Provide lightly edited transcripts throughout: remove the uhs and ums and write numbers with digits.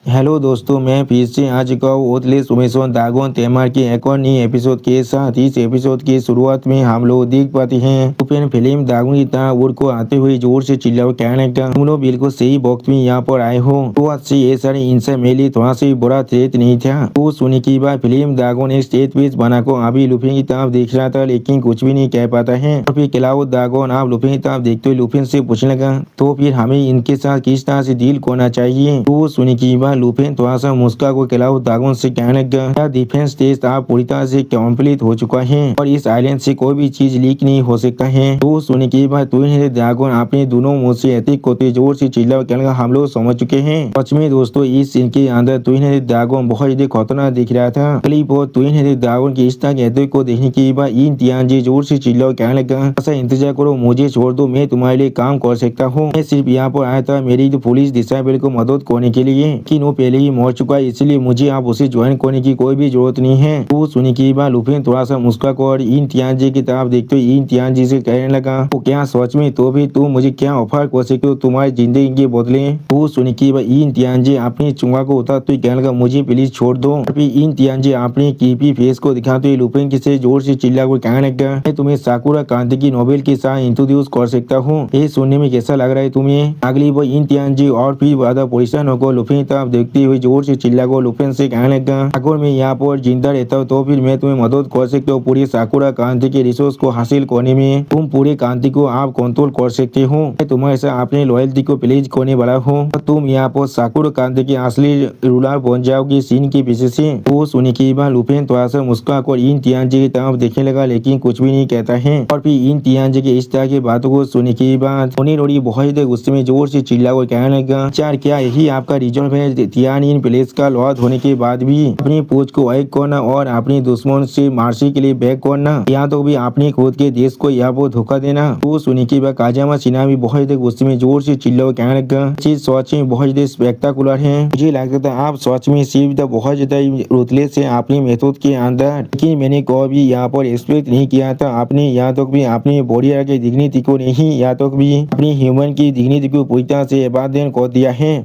Hello दोस्तों, मैं फिर से आ चुका हूँ ओतले सुमेशन दागोन तेमार के एक और नई एपिसोड के साथ। इस एपिसोड की शुरुआत में हम लोग देख पाते हैं तो फिर फिल्म दागोन की तरह उड़ को आते हुए जोर से चिल्लाओ कहने का तुम लोग बिल्कुल सही वक्त में यहाँ पर आए हो। तो आज से ये सारे इंसान मेरे लिए थोड़ा सा बुरा थ्रेट नहीं था। तो सुनने की बात फिल्म दागोन एक स्टेज पेज बना को अभी लुफिन की तरफ देख रहा था, लेकिन कुछ भी नहीं कह पाता है। और फिर क्लाउड दागोन आप लुफिन की तरफ देखते हुए लुफिन से पूछने लगा तो फिर हमें इनके साथ किस तरह से डील करना चाहिए। तो सुनने की बात लुफिन थोड़ा सा मुस्का को क्लाउड दागोन से कहने लगा डिफेंस टेस्ट आप पूरी तरह से कंप्लीट हो चुका है और इस आइलैंड से कोई भी चीज लीक नहीं हो सकता है। तो सुनने की बात दागोन अपने दोनों मुंह से एथिक को जोर से चिल्ला कहने लगा हम लोग समझ चुके हैं। सच में दोस्तों इस सीन के अंदर दागोन बहुत ज्यादा खतरनाक दिख रहा था। क्लिप और दागोन की इस तरह के एथिक को देखने के बाद इन तियानजी जोर से चिल्ला कहने लगा ऐसा इंतजार करो, मुझे छोड़ दो, मैं तुम्हारे लिए काम कर सकता हूँ। मैं सिर्फ यहाँ पर आया था मेरी पुलिस डिसाइबल को मदद करने के लिए, लेकिन वो पहले ही मर चुका है, इसलिए मुझे आप उसे ज्वाइन करने की कोई भी जरूरत नहीं है। तो सुनी की बात लुफिन थोड़ा सा मुस्का कर इन तियानजी की तरफ देखते हुए इन तियानजी से कहने लगा तो क्या सच में तो भी तुम मुझे क्या ऑफर कर सकते हो तुम्हारी जिंदगी के बदले। तो सुनी की बात इन तियानजी अपनी चुंगा को उतारते हुए कहने लगा मुझे प्लीज छोड़ दो। फिर इन तियानजी अपने कीपी फेस को दिखाते हुए लुफिन से जोर से चिल्ला कर कहने लगा मैं तुम्हें साकुरा क्रांति की नोवेल के साथ इंट्रोड्यूस कर सकता हूँ, ये सुनने में कैसा लग रहा है तुम्हें। अगली वो इन तियानजी और फिर ज्यादा परेशान होकर लुफिन तरफ देखते हुए जोर से चिल्ला को लुफिन से कहने लगा अगर मैं यहाँ पर जिंदा रहता हूँ तो फिर मैं तुम्हें मदद कर सकता हूँ पूरी साकुरा क्रांति के रिसोर्स को हासिल करने में। तुम पूरी क्रांति को आप कंट्रोल कर सकते हो। मैं तुम्हारे साथ अपनी लॉयल्टी को प्लीज करने वाला हूँ, तुम यहाँ पर साकुरा क्रांति के असली रूलर बन जाओगी सीन के पीछे से। वो सुनी की बात लुफिन थोड़ा सा मुस्कुरा कर इन तियानजी की तरफ देखने लगा, लेकिन कुछ भी नहीं कहता है। और फिर इन तियानजी की इस तरह की बातों को सुनी की बात रोनी बहुत गुस्से में जोर से चिल्ला कर कहने लगा चार क्या यही आपका रिजल्ट है तियान इन प्लेस का लॉर्ड होने के बाद भी अपनी पूछ को एक करना और अपने दुश्मन से मार्सी के लिए बैक करना, या तो भी अपने खुद के देश को यहाँ पर धोखा देना। तो सुनी की बात काजामा सिन्हा भी बहुत गुस्से में जोर से चिल्ला कहने लगा चीज सच में बहुत ज्यादा स्पेक्टाकुलर है, मुझे लगता था आप सच में सिर्फ बहुत ज्यादा रूथलेस है अपनी मेथड के अंदर, लेकिन मैंने कभी यहाँ पर एक्सपेक्ट नहीं किया था आपने यहाँ तक भी अपनी बॉडी की डिग्निटी को नहीं, यहाँ तक भी अपनी ह्यूमन की डिग्निटी को पूरी तरह से अबादन कर दिया है।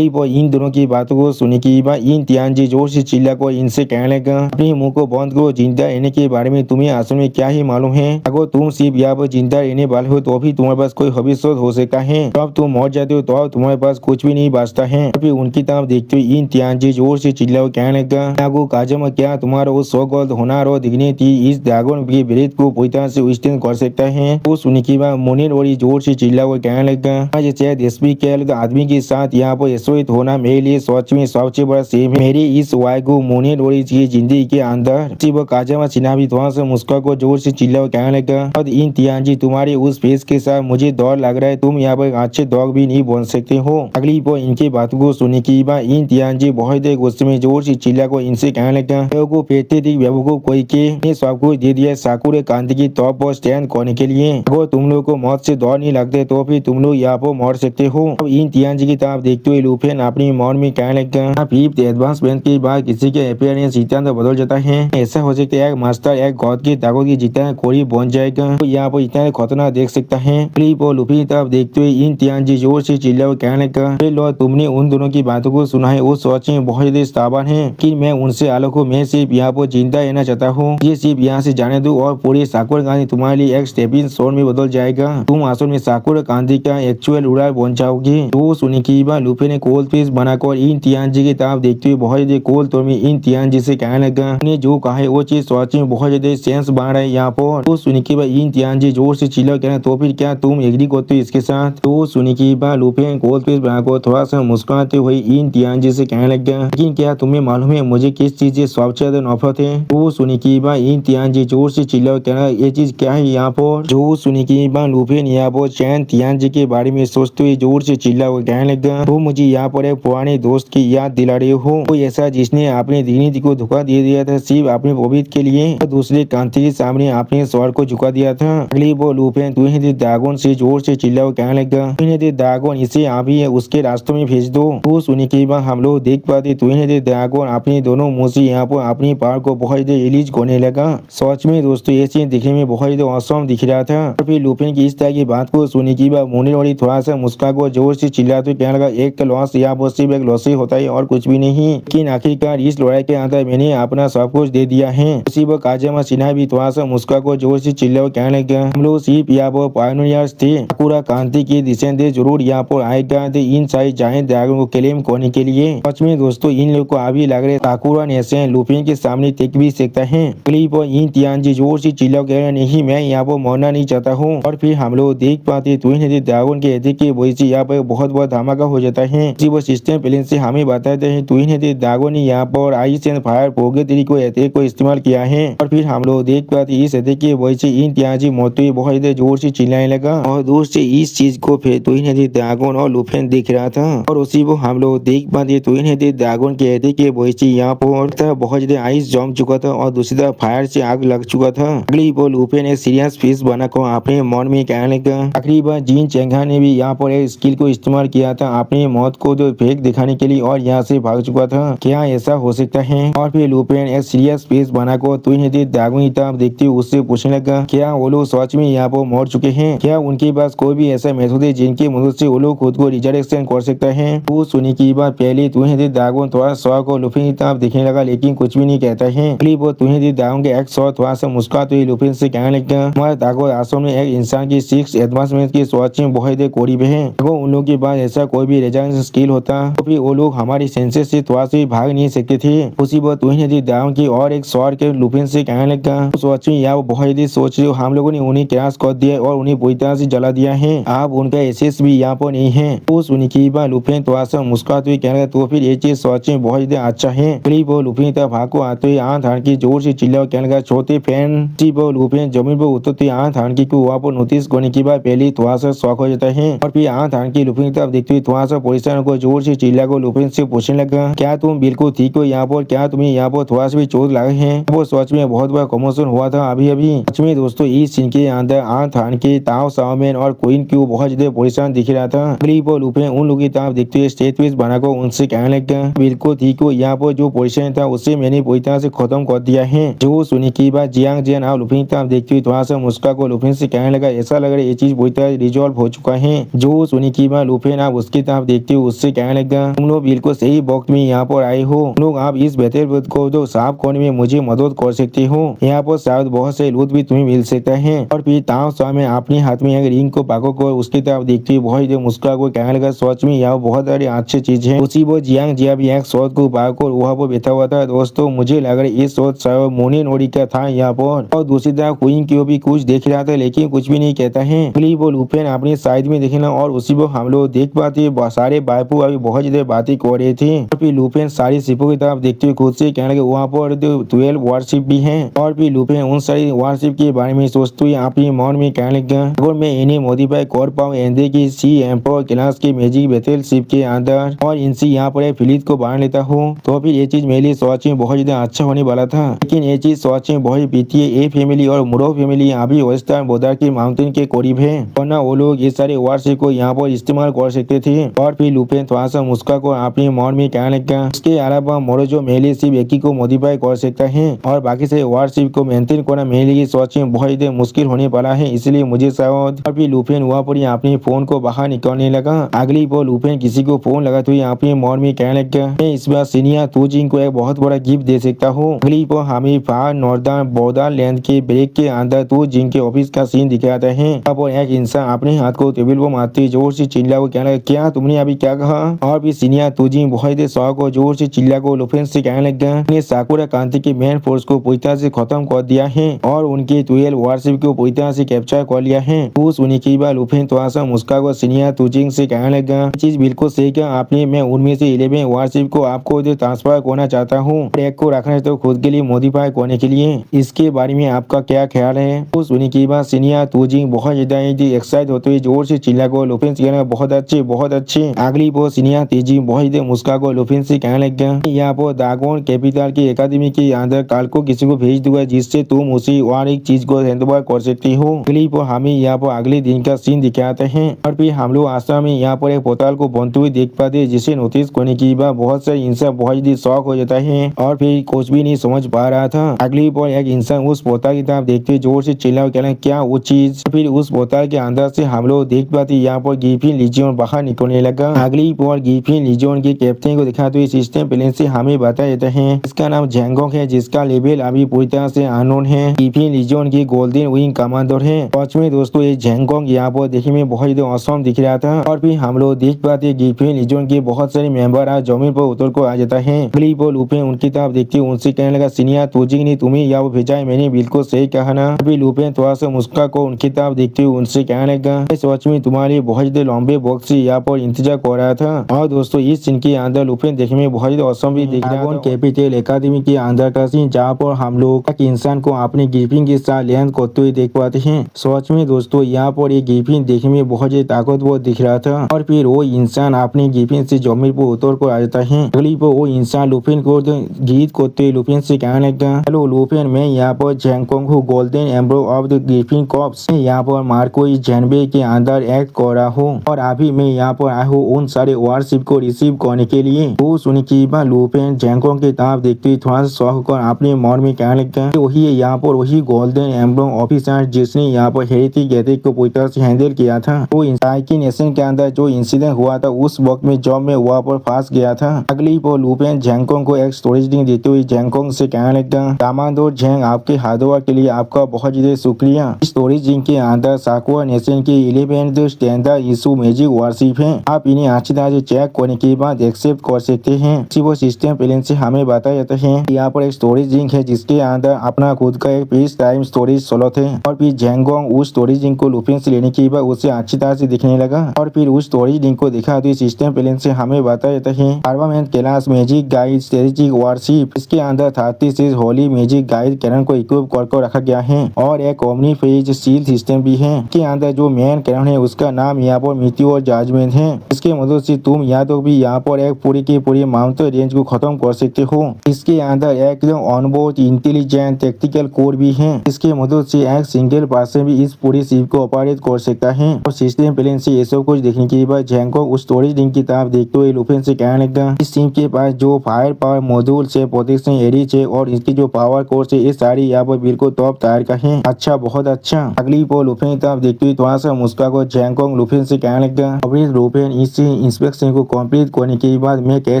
इन दोनों की बातों को सुने की बात इन तियानजी जोर से चिल्ला को इनसे कहने लगा अपने मुंह को बंद करो, जिंदा रहने के बारे में तुम्हें असल में क्या ही मालूम है। अगर तुम सिर्फ यहाँ पर जिंदा रहने वाले हो तो भी तुम्हारे पास कोई भविष्य हो सकता है, अब तुम मर जाते हो तो अब तुम्हारे पास कुछ भी नहीं बचता है। फिर उनकी तरफ देखते हुए इन तियानजी जोर से चिल्ला कहने लगा काजामा क्या तुम्हारा वो सौगंध होनार और डिग्निटी इस ड्रैगन की ब्रीथ को पूरी तरह से विस्तार कर सकता है। तो सुनी की बात मुनीर और जोर से चिल्ला कहने लगा जैसे एसपी के आदमी के साथ यहाँ पर एसोसिएट होना मेरे लिए सच में सबसे बड़ा सेम है मेरी इस वायगु मुनीर और की जिंदगी के अंदर। वो काजामा सिन्हा भी थोड़ा सा मुस्का को जोर से चिल्ला कहने लगा और इन तियानजी तुम्हारे उस फेस के साथ मुझे डर लग रहा है, तुम यहाँ पर अच्छे डॉग भी नहीं बन सकते हो। अगली वो इनके बातों को सुनने की बात इन तियानजी बहुत गुस्से में जोर से चिल्ला को इनसे कहने लगा को फेंकते थी को कोई के सब कुछ दे दिया साकुरा क्रांति की टॉप पर स्टैंड करने के लिए, अगर तुम लोग को मौत से डर नहीं लगते तो फिर तुम लोग यहाँ पर मर सकते हो। अब इन तियानजी की तरफ देखते हुए लुफिन अपनी मन में कहने लगा फिफ्थ एडवांसमेंट के बाद किसी के अपीयरेंस सिद्धांत बदल जाता है, ऐसा हो सकता है एक मास्टर एक गॉड की ताकत की जितना कोई बन जाएगा तो यहाँ पर इतना खतरनाक देख सकता है। क्लिप और लुफिन तरफ देखते हुए इन तियानजी जोर से चिल्ला कहने लगा लो तुमने उन दोनों की बातों को सुना है वो सोच में बहुत स्थावन है कि मैं उनसे अलग हूँ, मैं सिर्फ यहाँ पर जिंदा रहना चाहता हूँ, ये सिर्फ यहाँ से जाने दो और पूरी साकुरा क्रांति तुम्हारे लिए एक स्टेपिंग स्टोन में बदल जाएगा, तुम असल में साकुरा क्रांति का एक्चुअल रूलर बन जाओगे। तो सुनी की बात लुफिन ने कोल्ड पीस बनाकर इन तियानजी की तरफ देखते हुए बहुत ज्यादा कोल्ड तो में इन तियानजी से कहने लगा ने जो कहा है वो चीज सच में बहुत ज्यादा सेंस बन रहा है यहाँ पर। तो सुनी की बात इन तियानजी जोर से चिल्ला कहना तो फिर क्या तुम एग्री करते हो इसके साथ। तो सुनी की बात लुफिन कोल्ड पीस बनाकर थोड़ा सा मुस्कुराते हुए इन तियानजी से कहने लगा लेकिन क्या तुम्हें मालूम है मुझे किस चीज से सबसे ज्यादा नफरत है। तो सुनी की बात इन तियानजी जोर से चिल्ला कहना ये चीज क्या है यहाँ पर। जो सुनी की बात लुफिन यहाँ पर चैन तियानजी के बारे में सोचते हुए जोर से चिल्ला कहने लगा तो मुझे यहाँ पर एक पुराने दोस्त की याद दिला रहे हो, कोई ऐसा जिसने अपने डिग्निटी को धोखा दे दिया था सिर्फ अपने पवित्र के लिए और दूसरे क्रांति के सामने अपने स्वर को झुका दिया था। अगली वो लुफिन तुम्हें ड्रैगन से जोर से चिल्ला कहने लगा तुम्हें ड्रैगन इसे अभी उसके रास्तों में भेज दो। तो सुनी के बाद हम लोग देख पाते तुम्हें ड्रैगन अपने दोनों मुंह से यहाँ पर अपनी पावर को बहुत रिलीज करने लगा। सच में दोस्तों ये सीन दिखने में बहुत औसम दिख रहा था। और फिर लुफिन की इस तरह की बात को सुनी की बाद मुनीर थोड़ा सा मुस्का को जोर से चिल्लाते कहने लगा एक लॉस यहाँ पर सिर्फ एक लॉस ही होता है और कुछ भी नहीं। लेकिन आखिरकार इस लड़ाई के अंदर मैंने अपना सब कुछ दे दिया है। उसी वक्त काजमा सिन्हा भी थोड़ा सा मुस्का को जोर से चिल्ला कहने लगा, हम लोग सिर्फ यहाँ पर पायनियर्स थे, पूरा क्रांति की डिसेंडेंट जरूर यहाँ पर आएगा इन सारी जायंट ड्रैगन को क्लेम करने के लिए। सच में दोस्तों इन लोग को अभी लग रहे साकुरा नेशन लुफिन के सामने टिक भी सकता है। क्लिप और इन तियानजी जोर से चिल्ला कह रहे, नहीं मैं यहाँ पर मरना नहीं चाहता हूँ। और फिर हम लोग देख पाते ड्रैगन के एथिक की वजह से यहाँ पर बहुत बड़ा धमाका हो जाता है। इसी वो सिस्टम प्लेन से हमें बताते हैं ड्रैगन ने यहाँ पर आइस एंड फायर प्रोगेटरी को एथिक को इस्तेमाल किया है। और फिर हम लोग देख पाते इस एथिक की वजह से इन तियानजी मोटो बहुत जोर से चिल्लाने लगा और दूर से इस चीज को फिर ड्रैगन और लुफिन दिख रहा था। और उसी वो हम लोग देख पाते ड्रैगन के एथिक के वजह से यहाँ पर बहुत ज्यादा आइस जम चुका था और दूसरी तरफ फायर से आग लग चुका था। अगली वो लुफिन एक सीरियस फेस बनाकर अपने मन में कहने लगा। आखिरी बार जिन चेंगा ने भी यहाँ पर एक स्किल को इस्तेमाल किया था अपनी मौत को जो फेक दिखाने के लिए और यहाँ से भाग चुका था। क्या ऐसा हो सकता है? और फिर लुफिन एक सीरियस फेस बनाकर ड्रैगन की तरफ देखते हुए उससे पूछने लगा, क्या वो लोग सच में यहाँ पर मर चुके हैं? क्या उनके पास कोई भी ऐसा मेथड है जिनकी मदद से वो लोग खुद को रिजरेक्शन कर सकता है? वो सुनी की बात पहले ड्रैगन थोड़ा शौक और लुफिन की तरफ देखने लगा लेकिन कुछ भी नहीं कहता है। वो ड्रैगन के एक शॉट थोड़ा सा मुस्कुराते हुए लुफिन से कहने लगा, हमारे ताको आश्रम में एक इंसान की 6 एडवांसमेंट की सोच में बहुत करीब है। अगर उन लोगों के पास ऐसा कोई भी रेजरेक्शन स्किल होता तो फिर वो लोग हमारी सेंसेस से थोड़ा से भाग नहीं सकते थे। उसी बात ड्रैगन की और एक शॉट के लुफिन से कहने लगा, सोच में या वो बहुत सोच रहे हो, हम लोगों ने उन्हें क्रैश कर दिया और उन्हें पूरी तरह से जला दिया है। आप उनका एसेस भी यहाँ पर नहीं है। उस सुनी की बात लुफिन थोड़ा सा मुस्कुराते हुए कहने लगा, तो फिर ये चीज सोच में बहुत अच्छा है। वो लुफिन तक भाग को आते हुए आंख हाड़ की जोर से चिल्ला कहने लगा, छोटे फैन लुफिन जमीन पर उतरते आंख हाड़ की को वहाँ पर नोटिस करने के बाद पहले थोड़ा सा शौक हो जाता है। और फिर आंख हाड़ की लुफिन तरफ देखते हुए थोड़ा सा पोजिशन को जोर से चिल्ला को लुफिन से पूछने लगा, क्या तुम बिल्कुल ठीक हो यहाँ पर? क्या तुम्हें यहाँ पर थोड़ा सा भी चोट लगे हैं? वो सच में बहुत बड़ा कमोशन हुआ था अभी अभी। सच में दोस्तों इस सीन के अंदर आंख हाड़ के ताओ साओमेन और क्वीन की बहुत ज्यादा पोजिशन दिख रहा था। वो लुफिन उन लोगों की तरफ देखते हुए स्टेज पीस बनाकर उनसे कहने लगा, बिल्कुल ठीक हो, यहाँ पर जो पोजिशन था उससे मैंने पूरी तरह से खत्म कर दिया है। जो सुनी की बात जियांग जियान आप लुफिन तरफ देखते हुए थोड़ा सा मुस्का को लुफिन से कहने लगा, ऐसा लग रहा है ये चीज पूरी तरह रिजॉल्व हो चुका है। जो सुनी की बात लुफिन आप उसकी तरफ देखते हुए उससे कहने लगा, तुम लोग बिल्कुल सही वक्त में यहाँ पर आए हो। लोग आप इस बेहतर को जो साफ करने में मुझे मदद कर सकते हो। यहाँ पर शायद बहुत से लूट भी तुम्हें मिल सकता है। और फिर ताओ साओ में अपने हाथ में एक रिंग को पाको को उसकी तरफ देखते हुए बहुत मुस्का को कहने लगा, सच में यहाँ बहुत सारी अच्छी चीज है। उसी वो जियांग जिया भी एक शॉट को पाको वहाँ पर बैठा हुआ था। दोस्तों मुझे लग रहा है इस शॉट शायद मोनी नोरी का था यहाँ पर। और दूसरी तरफ क्वीन की भी कुछ देख रहा था लेकिन कुछ भी नहीं कहता है। वो लुफिन अपनी साइड में देखना और उसी वो हम लोग देख पाते सारे बाइपू अभी बहुत ज्यादा बातें कर रहे थे। और फिर लुफिन सारी शिपों की तरफ देखते हुए खुद से कहने लगे, वहाँ पर 12 वारशिप भी है। और फिर लुफिन उन सारी वारशिप के बारे में सोचते हुए अपने मन में कहने लगा, अगर मैं इन्हें मॉडिफाई कर पाऊँ एंडे की सी एम्पर क्लास के मैजिक बैटल शिप के अंदर और इनसे यहाँ पर फिलिट को बांध लेता हूँ तो फिर ये चीज मेरे लिए सोच में बहुत ज्यादा अच्छा होने वाला था। लेकिन ये चीज सोच में बहुत बीती है। ए फैमिली और मुरो फैमिली अभी वेस्टर्न बोर्डर के माउंटेन के करीब है, वरना वो लोग ये सारे वारशिप को यहाँ पर इस्तेमाल कर सकते थे। और फिर लुफिन थोड़ा सा मुस्का को अपने मन में कहने लगा, इसके अलावा मोरो जो मेरे लिए सिर्फ एक ही को मॉडिफाई कर सकता है और बाकी से वारशिप को मेंटेन करना मेरे लिए सोच में बहुत ज्यादा मुश्किल होने वाला है, इसलिए मुझे शायद। और फिर लुफिन वहाँ पर अपने फोन को बाहर निकलने लगा। अगली बार लुफिन किसी को फोन लगाते हुए अपने मन में कहने लगा, मैं इस बार सीनियर तुजिंग को एक बहुत बड़ा गिफ्ट दे सकता हूँ। अगली बार हमें फार नॉर्दर्न बॉर्डर लैंड के ब्रेक के अंदर तुजिंग के ऑफिस का सीन दिखाता है। अब एक इंसान अपने हाथ को टेबल पर मारते जोर से चिल्ला को कहने लगा, क्या तुमने अभी क्या कहा? और फिर सीनियर तुजिंग बहुत शौक को जोर से चिल्ला को लुफिन से कहने लगा, साकुरा क्रांति के मेन फोर्स को पूरी तरह से खत्म कर दिया है और उनके 12 वारशिप को पूरी तरह से कैप्चर कर लिया है। उस उन्हीं की बात लुफिन थोड़ा सा मुस्का को सीनियर तुजिंग से कहने लगा, चीज बिल्कुल सही क्या आपने, मैं उनमें से 11 वारशिप को आपको जो ट्रांसफर करना चाहता हूँ, एक को रखना तो खुद के लिए मॉडिफाई करने के लिए। इसके बारे में आपका क्या ख्याल है? उस उन्हीं की बात सीनियर तुजिंग बहुत ज्यादा एक्साइट होते हुए जोर से चिल्ला को लुफिन से कहने, बहुत अच्छे बहुत अच्छे। अगली वो सीनियर तुजिंग बहुत ज्यादा मुस्का को लुफिन से कहने लगा, यहाँ पर ड्रैगन कैपिटल की एकेडमी के अंदर कल को किसी को भेज दूंगा जिससे तुम उसी और एक चीज को हैंडओवर कर सकती हो। क्लिप हमें यहाँ पर अगले दिन का सीन दिखाते हैं। और फिर हम लोग आश्रम में यहाँ पर एक पोर्टल को बनते हुए देख पाते जिसे नोटिस करने की बात बहुत से इंसान बहुत जल्दी शौक हो जाता है और फिर कुछ भी नहीं समझ पा रहा था। अगली बार एक इंसान उस पोर्टल की तरफ देखते जोर से चिल्ला कहना, क्या वो चीज? फिर उस पोर्टल के अंदर से हम लोग देख पाते यहाँ पर गिफिन लीजियन बाहर निकलने लगा। अगली बार गिफिन लीजियन लीजियोन के कैप्टन को दिखाते हुए सिस्टम प्लेन से हमें बताया जाता है इसका नाम जैंगोंग है, जिसका लेवल अभी पूरी तरह से अननोन है। गिफिन लीजियोन की गोल्डन विंग कमांडर है। सच में दोस्तों ये जैंगोंग यहाँ पर देखने में बहुत ज्यादा औसम दिख रहा था। और फिर हम लोग देख पाते गिफिन लीजियोन के बहुत सारे मेंबर आज जमीन पर उतर को आ जाता है। अगली पर लुपेन उनकी तरफ देखते उनसे कहने लगा, सीनियर तुझे नहीं तुम्हें यहाँ भेजा है, मैंने बिल्कुल सही कहा ना। अभी लुपेन थोड़ा सा मुस्का को उनकी तरफ देखते हुए उनसे कहने लगा, सच में तुम्हारे बहुत ज्यादा लंबे वक्त से यहाँ पर इंतजार कर रहा था। और दोस्तों इस सीन के अंदर लुपेन देखने में बहुत ज्यादा औसम भी दिख रहा था। कैपिटल एकेडमी के अंदर का सीन जहाँ पर हम लोग एक इंसान को अपने गिफिन के साथ लैंड करते हुए देख पाते हैं। सच में दोस्तों यहाँ पर ये गिफिन देखने में बहुत ज्यादा ताकतवर दिख रहा था। और फिर वो इंसान अपने गिफिन से जमीन पर उतर कर आ जाता है। अगली पर वो इंसान लुपेन को गीत करते हुए लुपेन से कहने लगा, हेलो लुपेन, मैं यहाँ पर जैंगकोंग हूँ, golden ember of the griffin corps. मैं यहाँ पर मार्को जनबे के अंदर एक्ट कर रहा हूँ और अभी मैं यहाँ पर आया हूँ उन सारे वारशिप को रिसीव करने के लिए। वो सुन के बाद लुपेन जैंगकोंग की तरफ देखते हुए थोड़ा सा शौक होकर अपने मन में कहने लगा, वही यहाँ पर वही गोल्डन एम्ब्रो ऑफिसर जिसने यहाँ पर हेरिटी गैथिक को पूरी तरह से हैंडल किया था। वो साइकी नेशन के अंदर जो इंसिडेंट हुआ था उस वक्त में जब मैं वहाँ पर फंस गया था। अगली पर लुपेन जैंगकोंग को एक स्टोरेज रिंग देते हुए जैंगकोंग से कहने लगा, कमांडर जैंग, आपके हार्डवर्क के लिए आपका बहुत ज्यादा शुक्रिया। स्टोरेज रिंग के अंदर साकुआ नेशन के 11th standard issue magic warship है। आप इन्हें अच्छी तरह से चेक करने के बाद एक्सेप्ट कर सकते हैं। वो सिस्टम प्लेन से हमें बताया जाता है यहाँ पर एक स्टोरेज रिंग है जिसके अंदर अपना खुद का एक पीस टाइम स्टोरेज स्लॉट है। और फिर जैंगकोंग उस स्टोरेज रिंग को लुपेन से लेने के बाद उसे अच्छी तरह से दिखने लगा। और फिर उस स्टोरेज रिंग को दिखा तो सिस्टम प्लेन से हमें बताया जाता है armament class magic guide strategic warship. इसके अंदर 36 होली मैजिक गाइड कैनन को इक्विप कर रखा गया है और एक ओमनी फेज सील सिस्टम भी है। इसके अंदर जो मेन कैनन है उसका नाम यहाँ पर मीटियोर जजमेंट है। इसके मदद से तुम या तो भी यहाँ पर एक पूरी की पूरी माउंटेन रेंज को खत्म कर सकते हो। इसके अंदर एक ऑनबोर्ड इंटेलिजेंट टैक्टिकल कोर भी है। इसके मदद से एक सिंगल पर्सन भी इस पूरी शिप को ऑपरेट कर सकता है। और सिस्टम प्लेन से ये सब कुछ देखने के बाद जैंगकोंग उस स्टोरेज रिंग की तरफ देखते हुए लुपेन से कहने लगा, इस शिप के पास जो फायर पावर मॉड्यूल से प्रोटेक्शन एरिज है और इसकी जो पावर कोर्स है ये सारी यहाँ पर बिल्कुल टॉप टायर का है। अच्छा, बहुत अच्छा। अगली पर लुपेन की तरफ देखते हुए थोड़ा सा मुस्का को जैंगकोंग लुपेन से कहने लगा, अभी लुपेन इस इंस्पेक्शन को कंप्लीट करने के बाद मैं कह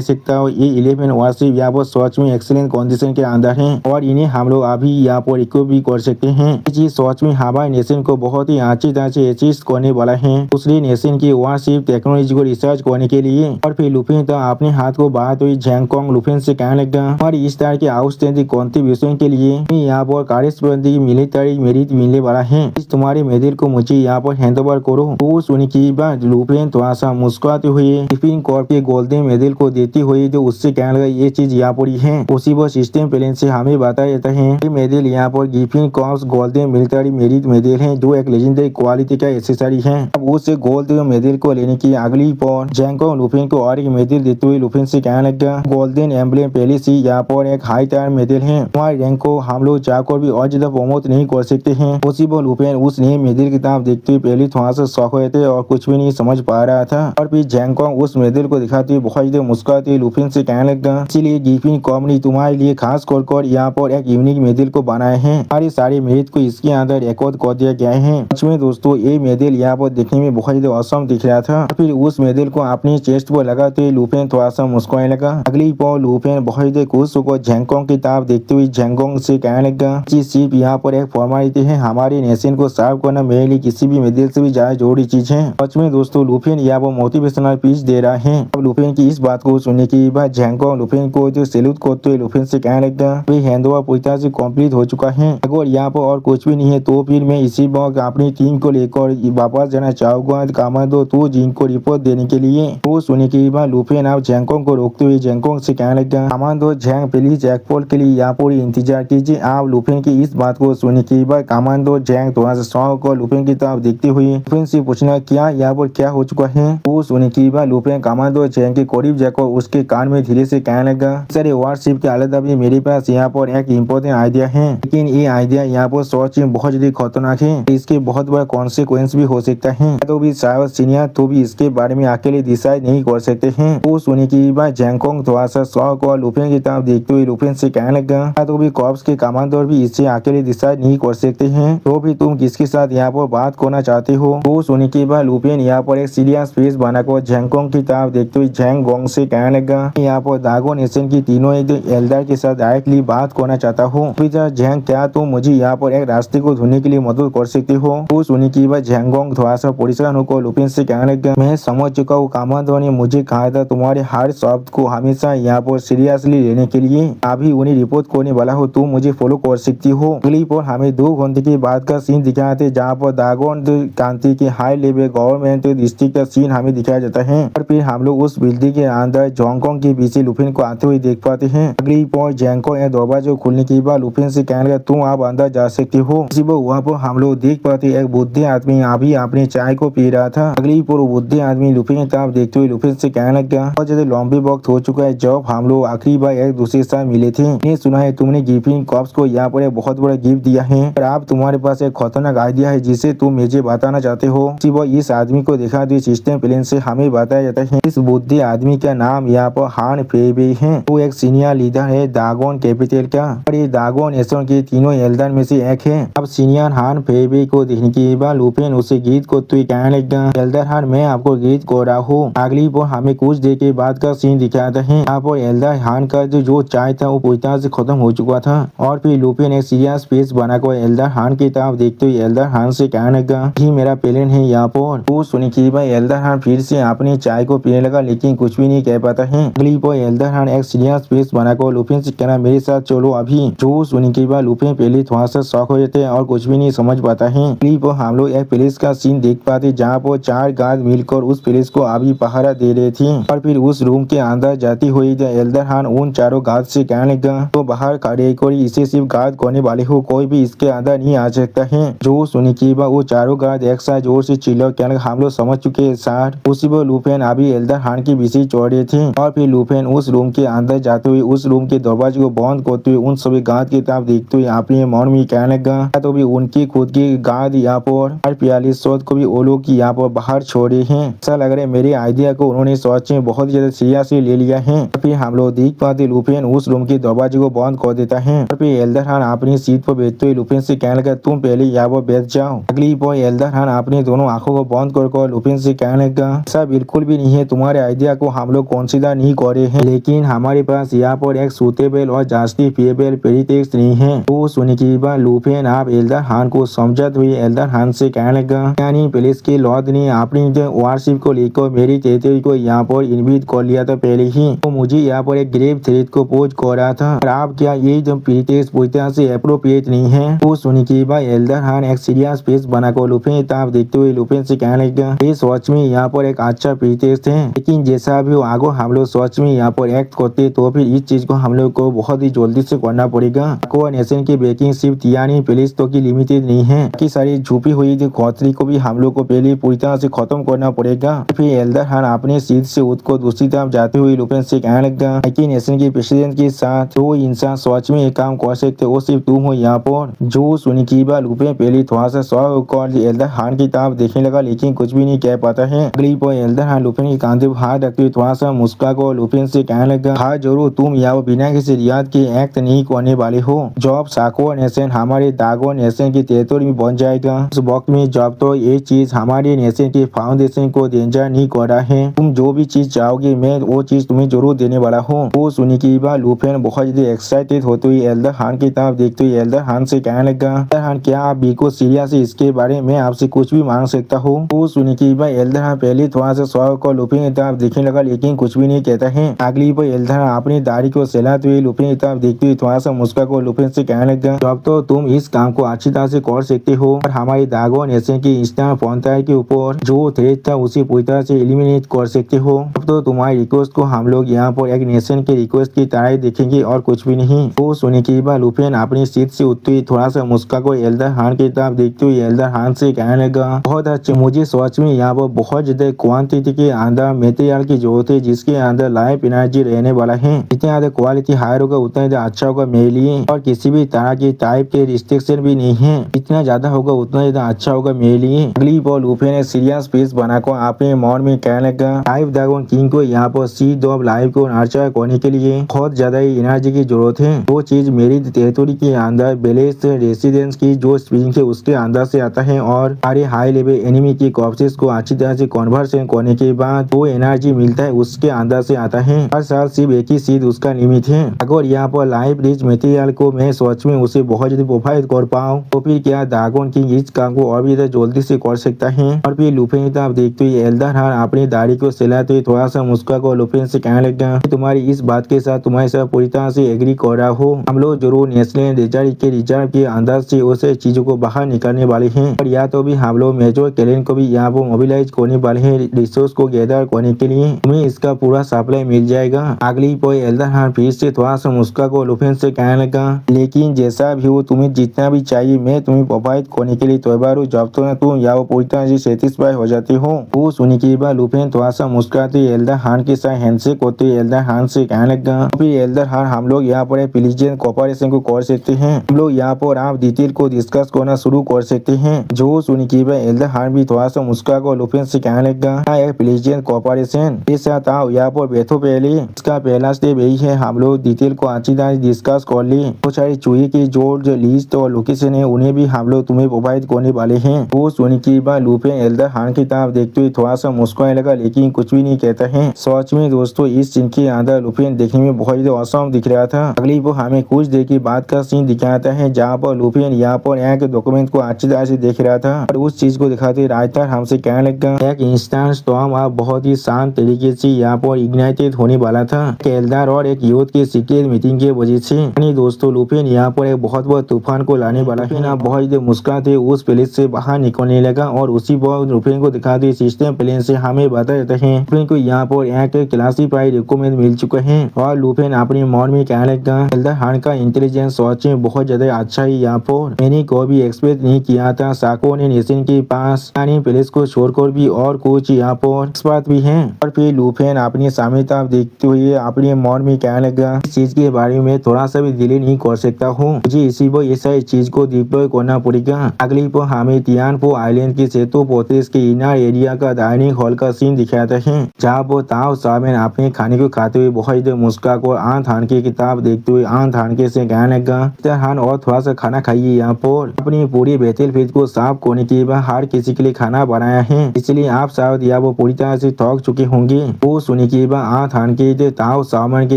सकता हूँ ये 11 वारशिप यहाँ पर सच में एक्सीलेंट कंडीशन के अंदर है और इन्हें हम लोग अभी यहाँ पर इक्विप भी कर सकते हैं। ये चीज सच में हमारे नेशन को बहुत ही अच्छी तरह से असिस्ट करने वाला है। दूसरी नेशन की वारशिप टेक्नोलॉजी को रिसर्च करने के लिए। और फिर लुपेन तो अपने हाथ को बढ़ाते हुए जैंगकोंग लुपेन से कहने लगा, हमारी इस तरह के आउटस्टैंडिंग कंट्रीब्यूशन के लिए यहाँ पर कॉरेस्पॉन्डिंग मिलिट्री मेरिट मिलने वाला है। तुम्हारे मेडल को मुझे यहाँ पर हैंड ओवर करो। वो सुनने के बाद लुपेन थोड़ा सा मुस्कुराते हुए गिफिन कॉर्प के गोल्डन मेडल को देते हुए जो उससे कहने लगा, ये चीज यहाँ पर है। उसी वो सिस्टम प्लेन से हमें बताया जाता है ये मेडल यहाँ पर griffin corps golden military merit medal है जो एक लेजेंडरी क्वालिटी का एक्सेसरी है। अब उस गोल्ड मेडल को लेने की अगली पर जैंगकोंग लुपेन को और एक मेडल देते हुए लुपेन से कहने लगा, गोल्डन एम्ब्लेम पहले से यहाँ पर एक हाई टायर मेडल है। हमारे रैंक को हम लोग चाहकर भी और ज्यादा प्रमोट नहीं कर सकते हैं। उसी पर लुपेन उस नए मेडल की तरफ देखते हुए पहले थोड़ा सा शौक हुए थे और कुछ भी नहीं समझ पा रहा था। और फिर जैंगकोंग उस मेडल को दिखाते हुए बहुत ज्यादा मुस्कुराते लुपेन से कहने लगा, इसीलिए गिफिन कॉर्प ने तुम्हारे लिए खास कर यहाँ पर एक यूनिक मेडल को बनाए हैं। हमारे सारे मेरिट को इसके अंदर रिकॉर्ड कर दिया गया है। सच में दोस्तों ये मेडल यहाँ पर देखने में बहुत ज्यादा औसम दिख रहा था। फिर उस मेडल को अपनी चेस्ट पर लगाते हुए लुपेन थोड़ा सा मुस्कुराने लगा। अगली पर लुपेन बहुत ज्यादा खुश होकर जैंगकोंग की तरफ देखते हुए जैंगकोंग से कहने लगा, सिर्फ यहाँ पर एक फॉर्मेलिटी है, हमारे नेशन को सर्व करना मेरे लिए किसी भी मेडल से भी ज्यादा जरूरी चीज है। सच में दोस्तों लुपेन यहाँ पर मोटिवेशनल स्पीच दे रहा है। अब लुपेन की इस बात को सुनने के बाद जैंगकोंग लुपेन को जो सैल्यूट करते हुए लुपेन से कहने लगा, वे हैंडओवर पूरी तरह से कंप्लीट हो चुका है। अगर यहाँ पर और कुछ भी नहीं है तो फिर मैं इसी वक्त अपनी टीम को लेकर वापस जाना चाहूंगा कमांडो तो जिन को रिपोर्ट देने के लिए। वो सुनने के बाद लुपेन अब जैंगकोंग को रोकते हुए जैंगकोंग से कहने लगा, कमांडो जैंग प्लीज एयरपोर्ट के लिए यहाँ पर इंतजार कीजिए। आप लुपेन की इस बात को सुनने के बाद कमांडो जैंग थोड़ा सा शौक और लुपेन की तरफ देखते हुए लुपेन से पूछना, क्या यहाँ पर क्या हो चुका है। वो सुनने के बाद लुपेन कमांडो जैंग के करीब जाकर उसके कान में धीरे से कहने लगा, सारे वारशिप के अलावा भी मेरे पास यहाँ पर एक इम्पोर्टेंट आइडिया है, लेकिन ये आइडिया यहाँ पर सच में बहुत ज्यादा खतरनाक है। इसके बहुत बड़ा कॉन्सिक्वेंस भी हो सकता है। तो भी शायद सीनियर तो भी इसके बारे में अकेले डिसाइड नहीं कर सकते हैं। वो सुनने के बाद जैंगकोंग थोड़ा सा शौक और लुपेन की तरफ देखते हुए लुपेन से कहने लगा, तो भी कॉर्प्स के कमांडर भी इससे अकेले डिसाइड नहीं कर सकते हैं। तो भी तुम किसके साथ यहाँ पर बात करना चाहते हो। वो सुनने के बाद लुपेन यहाँ पर एक सीरियस फेस बनाकर जैंगकोंग की तरफ देखते हुए झैंग गोंग से कहने लगा, यहाँ पर दागोन नेशन की तीनों एल्डर के साथ डायरेक्टली बात करना चाहता हूँ। झैंग, क्या तुम मुझे यहाँ पर एक रास्ते को ढूंढने के लिए मदद कर सकते हो? वो सुनने के बाद झैंगोंग थोड़ा सा परेशान होकर लुपिन से कहने लगा, मैं समझ चुका हूँ, कामांडो ने मुझे कहा था तुम्हारे हर शब्द को हमेशा यहाँ पर सीरियसली लेने के लिए। अभी उन्हें रिपोर्ट करने वाला हो, तुम मुझे फॉलो कर सकती हो। अगली पर हमें 2 घंटे के बाद का सीन दिखाया थे, जहाँ पर दागोन कांति के हाई लेवल गवर्नमेंट डिस्ट्रिक्ट का सीन हमें दिखाया जाता है। और फिर हम लोग उस बिल्डिंग के अंदर जोंगकोंग के पीछे लुपिन को आते हुए देख पाते हैं। अगली पर जैंगकोंग दरवाजा खोलने के बाद लुपिन से कहने लगा, तुम आप अंदर जा सकते हो। इसी पर वहाँ पर हम लोग देख पाते एक बुद्धि आदमी अभी अपने चाय को पी रहा था। अगली पर बुद्धि आदमी लुपिन की तरफ देखते हुए लुपिन से कहने लगा, बहुत ज्यादा लंबे वक्त हो चुका है जब हम लोग आखिरी बार एक दूसरे के साथ मिले थे। मैंने सुना है तुमने गिफिन कॉप्स को यहाँ पर एक बहुत बड़ा गिफ्ट दिया है और आप तुम्हारे पास एक खतरनाक आइडिया है जिसे तुम मुझे बताना चाहते हो। इस आदमी को देखा तो सिस्टम प्लेन से हमें बताया जाता है इस बुद्धि आदमी का नाम यहाँ पर हान फेबे है। वो एक सीनियर लीडर है दागोन कैपिटल का और ये दागोन नेशन के तीनों एल्डर में से एक है। अब सीनियर हान फेबे को देखने के बाद लुपिन उसे गीत को तो कहने लगा, एल्डर हान, मैं आपको गीत को रहा हूँ। अगली पर हमें कुछ देर के बाद का सीन दिखाता है। यहाँ पर एल्डर हान का जो चाय था वो पूरी तरह से खत्म हो चुका था और फिर लुपिन एक सीरियस फेस बनाकर एल्डर हान की तरफ देखते हुए एल्डर हान से कहने लगा, ही मेरा प्लेन है यहाँ पर। वो सुनी कि भाई एल्डर हान फिर से अपनी चाय को पीने लगा लेकिन कुछ भी नहीं कह पाता है। अगली पर एल्डर हान एक सीरियस फेस बनाकर लुपिन से कहना, मेरे साथ चलो अभी। जो सुनी कि भाई लुपिन पहले थोड़ा सा शॉक हो जाते हैं और कुछ भी नहीं समझ पाता है। अगली पर हम लोग एक प्लेस का सीन देख पाते जहाँ पर 4 गार्ड मिलकर उस प्लेस को अभी पहरा दे रहे थे और फिर उस रूम के अंदर जाती हुई एल्डर हान उन चारों गार्ड से कहने लगा, तो बाहर खड़े कर इसे सिर्फ गार्ड करने वाले हो, कोई भी इसके अंदर नहीं आ सकता है। जो सुनी कि वो चारों गार्ड एक साथ जोर से चिल्ला कहने, हम लोग समझ चुके हैं सर। उसी पर लुपिन अभी एल्डर हान के पीछे चढ़ रहे थे और फिर लुपिन उस रूम के अंदर जाते हुए उस रूम के दरवाजे को बंद करते हुए उन सभी गार्ड की तरफ देखते हुए अपने मन में कहने लगा, तो भी उनकी खुद की गार्ड यहाँ पर और 42 को भी वो लोग यहाँ पर बाहर छोड़े हैं। ऐसा लग रहा है मेरे आइडिया को उन्होंने सच में बहुत ज्यादा सीरियसली ले लिया है। फिर हम लोग देख पाते लुपिन उस रूम के दरवाजे को बंद कर देता है और फिर एल्डर हान अपनी सीट पर बैठते हुए लुपिन से कहने लगा, तुम पहले यहाँ पर बैठ जाओ। अगली पर एल्डर हान अपनी दोनों आंखों को बंद कर लुपिन से कहने लगा, ऐसा बिल्कुल भी नहीं है, तुम्हारे आइडिया को हम लोग कंसीडर नहीं कर रहे हैं, लेकिन हमारे पास यहाँ पर एक सूटेबल और जस्टिफिएबल प्रीटेक्स्ट नहीं है। तो सुनी की बात लुपिन आप एल्डर हान को समझाते हुए एल्डर हान से कहने लगा, यानी प्लेस के लॉर्ड ने अपनी वारशिप को लेकर मेरी टेरिटरी को यहाँ पर इन्वाइट कर लिया था पहले ही, तो मुझे यहाँ पर एक ग्रेव थ्रेट को पोज कर रहा था और आप क्या ये जो प्रीटेक्स्ट पूरी तरह से अप्रोप्रिएट नहीं है। तो सुनी की बात एल्डर हान एक सीरियस फेस बनाकर लुपिन तरफ देखते हुए लुपिन से कहने लगा, ये सच में यहाँ पर एक अच्छा प्रीटेक्स्ट है, लेकिन जैसा भी आगे हम लोग सच में यहाँ पर एक्ट करते तो फिर इस चीज को हम लोग को बहुत ही जल्दी से करना पड़ेगा। नेशन की बेकिंग सिर्फ तियानी पुलिस तो की लिमिटेड नहीं है, बाकी सारी छुपी हुई खतरी को भी हम लोग को पहले पूरी तरह से खत्म करना पड़ेगा। फिर एल्डर हान अपने सीट से उठकर दूसरी तरफ जाते हुए लुपिन से कहने लगा, नेशन के प्रेसिडेंट के साथ जो इंसान सच में एक काम कर सकते वो सिर्फ तुम हो यहाँ पर। जो सुनी की बात लुपिन पहले थोड़ा सा शॉक कर एल्डर हान की तरफ देखने लगा लेकिन कुछ भी नहीं कह पाता है। अगली पर एल्डर हान लुपिन के कांधे पर हाथ रखते हुए थोड़ा सा मुस्कुरा कर लुपिन से कहने लगा, हाँ जरूर, तुम यहाँ पर बिना किसी रियाद के एक्ट नहीं करने वाले हो। जब साकोर नेशन हमारे दागोन नेशन की टेरिटरी में बन जाएगा उस वक्त में जब तो ये चीज हमारे नेशन के फाउंडेशन को डेंजर नहीं कर रहा है, तुम जो भी चीज चाहोगे मैं वो चीज तुम्हें जरूर देने वाला हूँ। वो सुनी की बात लुपिन बहुत ज्यादा एक्साइटेड होते हुए एल्डर हान की तरफ देखते हुए एल्डर हान से कहने लगा, एल्डर हान क्या आप बिल्कुल सीरियस है इसके बारे में आपसे कुछ भी मांग सकता हूँ। वो सुनी की बात एल्डर हान पहले थोड़ा सा शौक और लुपिन की तरफ देखने लगा लेकिन कुछ भी नहीं कहता है। अगली पर एल्डर हान अपनी दाढ़ी को सहलाते हुए लुपिन की तरफ देखते हुए थोड़ा सा मुस्कुरा कर लुपिन से कहने लगा, जब तो तुम इस काम को अच्छी तरह से कर सकते हो और हमारी दागोन नेशन की ईस्टर्न फ्रंटियर के ऊपर जो थ्रेट था उसे पूरी तरह से एलिमिनेट कर सकते हो। अब तो तुम्हारी रिक्वेस्ट को हम लोग यहाँ पर एक नेशन के रिक्वेस्ट की तरह देखेंगे और कुछ भी नहीं। वो सुनी की बात लुपिन अपनी सीट से उठते हुए थोड़ा सा मुस्कुरा कर एल्डर हान की तरफ देखते हुए एल्डर हान से कहने लगा, बहुत अच्छे, मुझे सच में यहाँ पर बहुत ज्यादा क्वांटिटी के अंदर मेटेरियल की जरूरत है जिसके अंदर लाइफ एनर्जी रहने वाला है। जितने ज्यादा क्वालिटी हायर होगा उतना ज्यादा अच्छा होगा मेरे लिए और किसी भी तरह की टाइप के रिस्ट्रिक्शन भी नहीं है, जितना ज्यादा होगा उतना ज्यादा अच्छा होगा मेरे लिए। अगली पर लुपिन ने सीरियस फेस बनाकर अपने मन में कहने लगा, लाइफ ड्रैगन किंग को यहाँ पर सीड ऑफ लाइफ को नर्चर करने के लिए बहुत ज्यादा एनर्जी की जरूरत है। वो चीज मेरी टेरिटरी के अंदर बेलेस रेसिडेंस की जो स्प्रिंग है उसके अंदर से आता है और सारे हाई लेवल एनिमी की कॉर्प्सेस को अच्छी तरह से कन्वर्सन करने के बाद वो एनर्जी एनर्जी मिलता है उसके अंदर से आता है। हर साल सिर्फ एक ही चीज उसका लिमिट है। अगर यहाँ पर लाइफ रिच मटेरियल को मैं सच में उसे बहुत जल्दी प्रोवाइड कर पाऊँ तो फिर क्या ड्रैगन किंग इस काम को और भी जल्दी से कर सकता है। और फिर लुफिन आप देखते ही एल्डर हार्न अपनी दाढ़ी को सिलाते थोड़ा सा मुस्कुरा कर लुफिन से कहने लगा, तुम्हारी इस बात के साथ तुम्हारे साथ पूरी तरह से एग्री कर रहा हो। हम लोग जरूर नेशनल रिजर्व के अंदर से उसे चीजों को बाहर निकालने वाले हैं और या तो भी हम लोग मेजर कैलेंड को भी यहाँ पर मोबिलाइज करने वाले हैं रिसोर्स को गैदर करने के लिए। तुम्हें इसका पूरा सप्लाई मिल जाएगा। अगली पर एल्डर हार्न फिर से थोड़ा सा मुस्कुरा कर लुफिन से कहने लगा, लेकिन जैसा भी हो तुम्हें जितना भी चाहिए मैं तुम्हें प्रोवाइड करने के लिए तैयार हूँ जब तो तुम या वो पूरी तरह से सेटिस्फाई हो जाती हो। वो सुनने के बाद लुफिन थोड़ा सा मुस्कुराते एल्डर हार्न के साथ हैंडशेक करते एल्डर हार्न से कहने लगा, फिर एल्डर हार्न हम लोग यहाँ पर प्लीजेंट कोऑपरेशन को कर सकते हैं। हम लोग यहाँ पर आप डिटेल को डिस्कस करना शुरू कर सकते हैं। जो सुनने के बाद एल्डर हार्न भी थोड़ा सा मुस्कुरा कर लुफिन से कहने लगा, एक प्लीजेंट कोऑपरेशन के साथ आओ यहाँ पर बैठो। पहले इसका पहला स्टेप यही है हम लोग डिटेल को अच्छी तरह डिस्कस कर ले। बहुत सारी चूहे की जो लिस्ट और लोकेशन है उन्हें भी हम लोग तुम्हें प्रोवाइड करने वाले हैं। वो सुनने के बाद लुफिन एल्डर हार्न की तरफ देखते हुए थोड़ा सा मुस्कुराने लगा लेकिन कुछ भी नहीं कहता है। सच में दोस्तों इस सीन के अंदर लुफिन देखने में बहुत ही औसम दिख रहा था। अगली वो हमें कुछ देर के बाद का सीन दिखाता है जहाँ पर लुफिन यहाँ पर यहाँ के डॉक्यूमेंट को अच्छी तरह से देख रहा था और उस चीज को दिखाते राइटर हमसे कहने लगा, एक इंस्टेंट स्टॉर्म आप बहुत ही शांत तरीके से यहाँ पर इग्नाइटेड होने वाला था एल्डर और एक यूथ के सीक्रेट मीटिंग के वजह से। दोस्तों लुफिन यहाँ पर एक बहुत बड़ा तूफान को लाने वाला है ना। बहुत ही मुस्कुराते उस प्लेस से बाहर निकलने लगा और उसी पर लुफिन को दिखाते सिस्टम प्लेन से हमें बता देते हैं लुफिन को यहाँ पर एक क्लासिफाइड डॉक्यूमेंट मिल चुके हैं और लुफिन अपनी मन में कहने लगा, एल्डर हार्न का इंटेलिजेंस सच में बहुत ज्यादा अच्छा है। यहाँ पर मैंने कोई भी एक्सपेक्ट नहीं किया था साको ने नेशन के पास प्लेस को छोड़कर भी और कुछ यहाँ पर एक्सपर्ट भी है। और फिर लुफिन अपनी सामने तरफ देखते हुए अपने मन में कहने लगा, इस चीज के बारे में थोड़ा सा भी डिले नहीं कर सकता हूँ, मुझे इसी पर ऐसा चीज को डिप्लॉय करना पड़ेगा। अगली पर हमें तियानपो आइलैंड के सेतु पोतेस के इनर एरिया का डाइनिंग हॉल का सीन दिखाता है जहाँ पर ताओ सामेन अपने खाने को खाते हुए बहुत मुस्कुरा कर आंत हान की किताब देखते हुए आंत हान के से कहने लगा, हान और थोड़ा सा खाना खाइए। यहाँ पर अपनी पूरी बैटलफील्ड को साफ करने के बाद हर किसी के लिए खाना बनाया है इसलिए आप शायद या वो पूरी तरह से थक चुके होंगे। वो सुनने के बाद आंत हान के ताओ सामेन की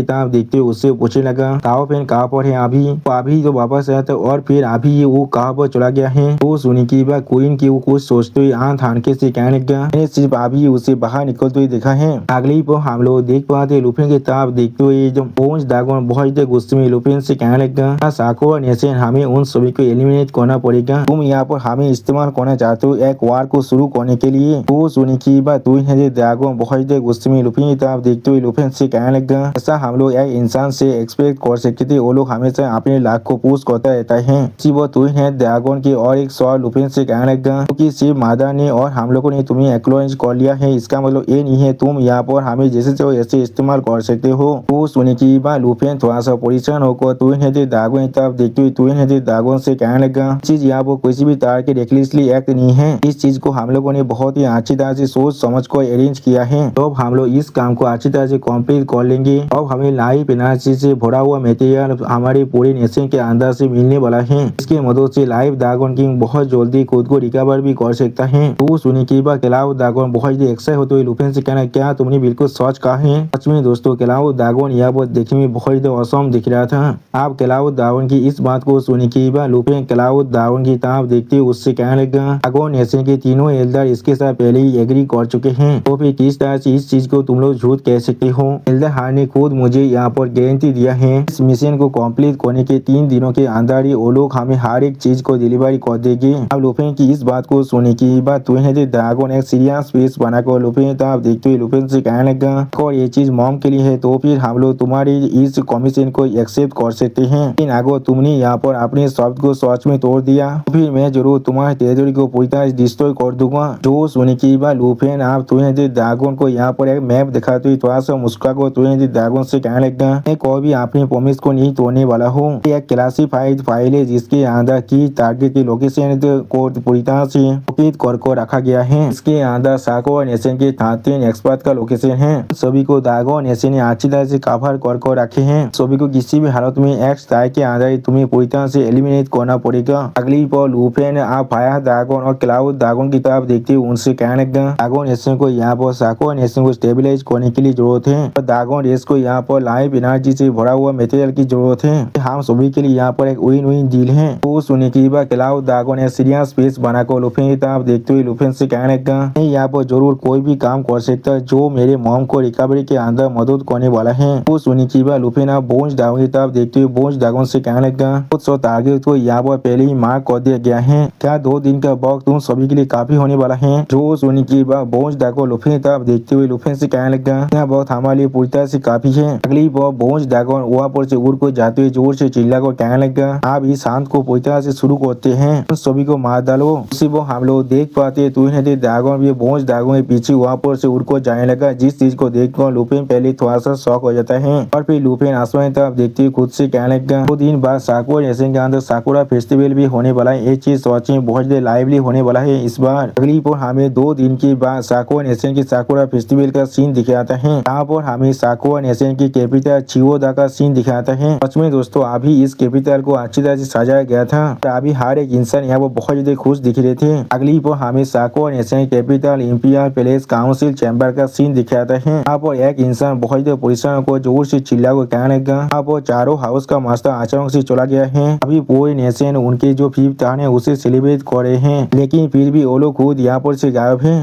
किताब देखते हुए उससे पूछने लगा, ताओ पेन कहाँ पर है अभी तो वापस आया था और फिर अभी वो कहाँ पर चला गया है। वो सुनी की बात क्वीन की वो कुछ सोचते हुए आंत हान के से कहने लगा, मैंने सिर्फ अभी उसे बाहर निकलते हुए देखा है। अगली पर हम लोग देख पाते लुफिन की तरफ देखते हुए जो पोंच ड्रैगन बहुत गुस्से में लुफिन से कहने लगा, साको और नेशन हमें उन सभी को एलिमिनेट करना पड़ेगा। तुम यहाँ पर हमें इस्तेमाल करना चाहते हो एक वार को शुरू करने के लिए। वो सुनी की बात ड्रैगन बहुत गुस्से में लुफिन की तरफ देखते हुए लुफिन से कहने लगा, ऐसा हम लोग एक इंसान से एक्सपेक्ट कर सकते थे। वो लोग हमेशा अपने लाख को पुश करता रहता है। वो ड्रैगन की और एक सवाल लुफिन से कहने लगा, क्योंकि सिर्फ मादा ने और हम लोगों ने तुम्हें एक्नॉलेज कर लिया है इसका मतलब ये नहीं है तुम यहाँ पर हमें जैसे चाहो ऐसे इस्तेमाल कर सकते हो। वो सुने की बात लुफिन थोड़ा सा परेशान होकर ड्रैगन की तरफ देखते हुए ड्रैगन से कहने लगा, चीज यहाँ पर किसी भी तरह के रेकलेसली एक्ट नहीं है। इस चीज को हम लोगों ने बहुत ही अच्छी तरह से सोच समझ कर अरेंज किया है। तो हम लोग इस काम को अच्छी तरह से कंप्लीट कर लेंगे। अब हमें लाइफ एनर्जी से भरा हुआ मटेरियल हमारे पूरे नेशन के अंदर से मिलने वाला है। इसकी मदद से लाइव ड्रैगन किंग बहुत जल्दी खुद को रिकवर भी कर सकता है। तो सुनी की बात क्लाउड ड्रैगन बहुत ही एक्साइट होते हुए लुफिन से कहना, क्या तुमने बिल्कुल सच कहा है। सच में दोस्तों क्लाउड ड्रैगन यहाँ पर देखने में बहुत ही औसम दिख रहा था। आप क्लाउड ड्रैगन की इस बात को सुनी की बात लुफिन क्लाउड ड्रैगन की तरफ देखते हुए उससे कहने लगा, ड्रैगन नेशन के तीनों एल्डर इसके साथ पहले ही एग्री कर चुके हैं तो फिर किस तरह से इस चीज को तुम लोग झूठ कह सकते हो। एल्डर हार्न ने खुद मुझे यहाँ पर गारंटी दिया है इस मिशन को कंप्लीट करने के 3 दिनों के अंदर ही वो लोग हमें हर एक चीज को डिलीवरी कर देंगे। अब लुफिन की इस बात को सुनने की बात ड्रैगन एक सीरियस फेस बनाकर लुफिन तरफ देखते हुए लुफिन से कहने लगा, और ये चीज मॉम के लिए है तो फिर हम लोग तुम्हारी इस कमीशन को एक्सेप्ट कर सकते हैं। लेकिन अगर तुमने यहाँ पर अपने शब्द को सच में तोड़ दिया तो फिर मैं जरूर तुम्हारे टेरिटरी को पूरी तरह डिस्ट्रॉय कर दूंगा। जो सुनने की बात लुफिन आप ड्रैगन को यहाँ पर एक मैप दिखाते हुए थोड़ा सा मुस्कुरा कर ड्रैगन से कहने लगा, मैं कोई भी अपने प्रॉमिस को नहीं तोड़ने वाला हूँ। एक क्लासिफाइड फाइल है जिसके अंदर की टारगेट की लोकेशन को पूरी तरह से लोकेट कर रखा गया है। इसके अंदर साको नेशन के 13 एक्सपर्ट का लोकेशन है। सभी को ड्रैगन नेशन ने अच्छी तरह से कवर कर रखे हैं। सभी को किसी भी हालत में एक्स टाइप के अंदर तुम्हें पूरी तरह से एलिमिनेट करना पड़ेगा। अगली पर लुफिन आप फायर ड्रैगन और क्लाउड ड्रैगन की तरफ देखते हुए उनसे कहने लगा, ड्रैगन नेशन को यहाँ पर साको नेशन को स्टेबलाइज करने के लिए जरूरत है और दागोन रेस को यहाँ पर लाइव एनर्जी से भरा हुआ मटेरियल की जरूरत है। हम सभी के लिए यहाँ पर एक विन विन डील है। तो सुनने की बात क्लाउड दागोन ने सीरियस स्पेस बनाकर लुफिन की तरफ देखते हुए लुफिन से कहने लगा यहाँ पर जरूर कोई भी काम कर सकता है जो मेरे मॉम को रिकवरी के अंदर मदद करने वाला है। तो सुनने की बात लुफिन अब बोन्स दागोन की तरफ देखते हुए बोन्स दागोन से कहने लगा कुछ टारगेट को यहाँ पर पहले ही मार्क कर दिया गया है, क्या 2 दिन का वक्त तुम सभी के लिए काफी होने वाला है। जो सुनने की बात बोन्स दागोन लुफिन की तरफ देखते हुए लुफिन से कहने लगा यह बहुत हमारे लिए पूरी तरह से काफी है। अगली बार बोन्स दागोन वहाँ पर से उड़ को जाते हुए जोर से चिल्ला कर कहने लगा आप इस शांत को पूरी तरह से शुरू करते हैं, उन सभी को मार डालो। उसी वो हम लोग देख पाते दागोन भी बोन्स दागोन के पीछे वहाँ पर से उड़ को जाने लगा, जिस चीज को देखकर लुफिन पहले थोड़ा सा शॉक हो जाता है और फिर लुफिन आसमान की तरफ देखते हुए खुद से कहने लगा 2 दिन बाद साकुरा नेशन के अंदर साकुरा फेस्टिवल भी होने वाला है। ये चीज सोचिए बहुत लाइवली होने वाला है इस बार। अगली पर हमें 2 दिन के बाद साकुरा नेशन की साकुरा फेस्टिवल का सीन दिखाता है। यहाँ पर हमें साकुरा नेशन की कैपिटल चियोदा का सीन दिखाता है। सच में दोस्तों अभी इस कैपिटल को अच्छी तरह से सजाया गया था। अभी हर एक इंसान यहाँ पर बहुत ज्यादा खुश दिख रहे थे। अगली पर हमें साकुरा नेशन की capital imperial palace council chamber का सीन दिखाता है। यहाँ पर एक इंसान बहुत ज्यादा परेशान को जोर से चिल्ला को कहने लगा यहाँ पर चारों हाउस का मास्टर अचानक से चला गया है। अभी पूरे नेशन उनके जो 5th टर्न है उसे सेलिब्रेट कर रहे हैं, लेकिन फिर भी वो लोग खुद यहाँ पर से गायब है।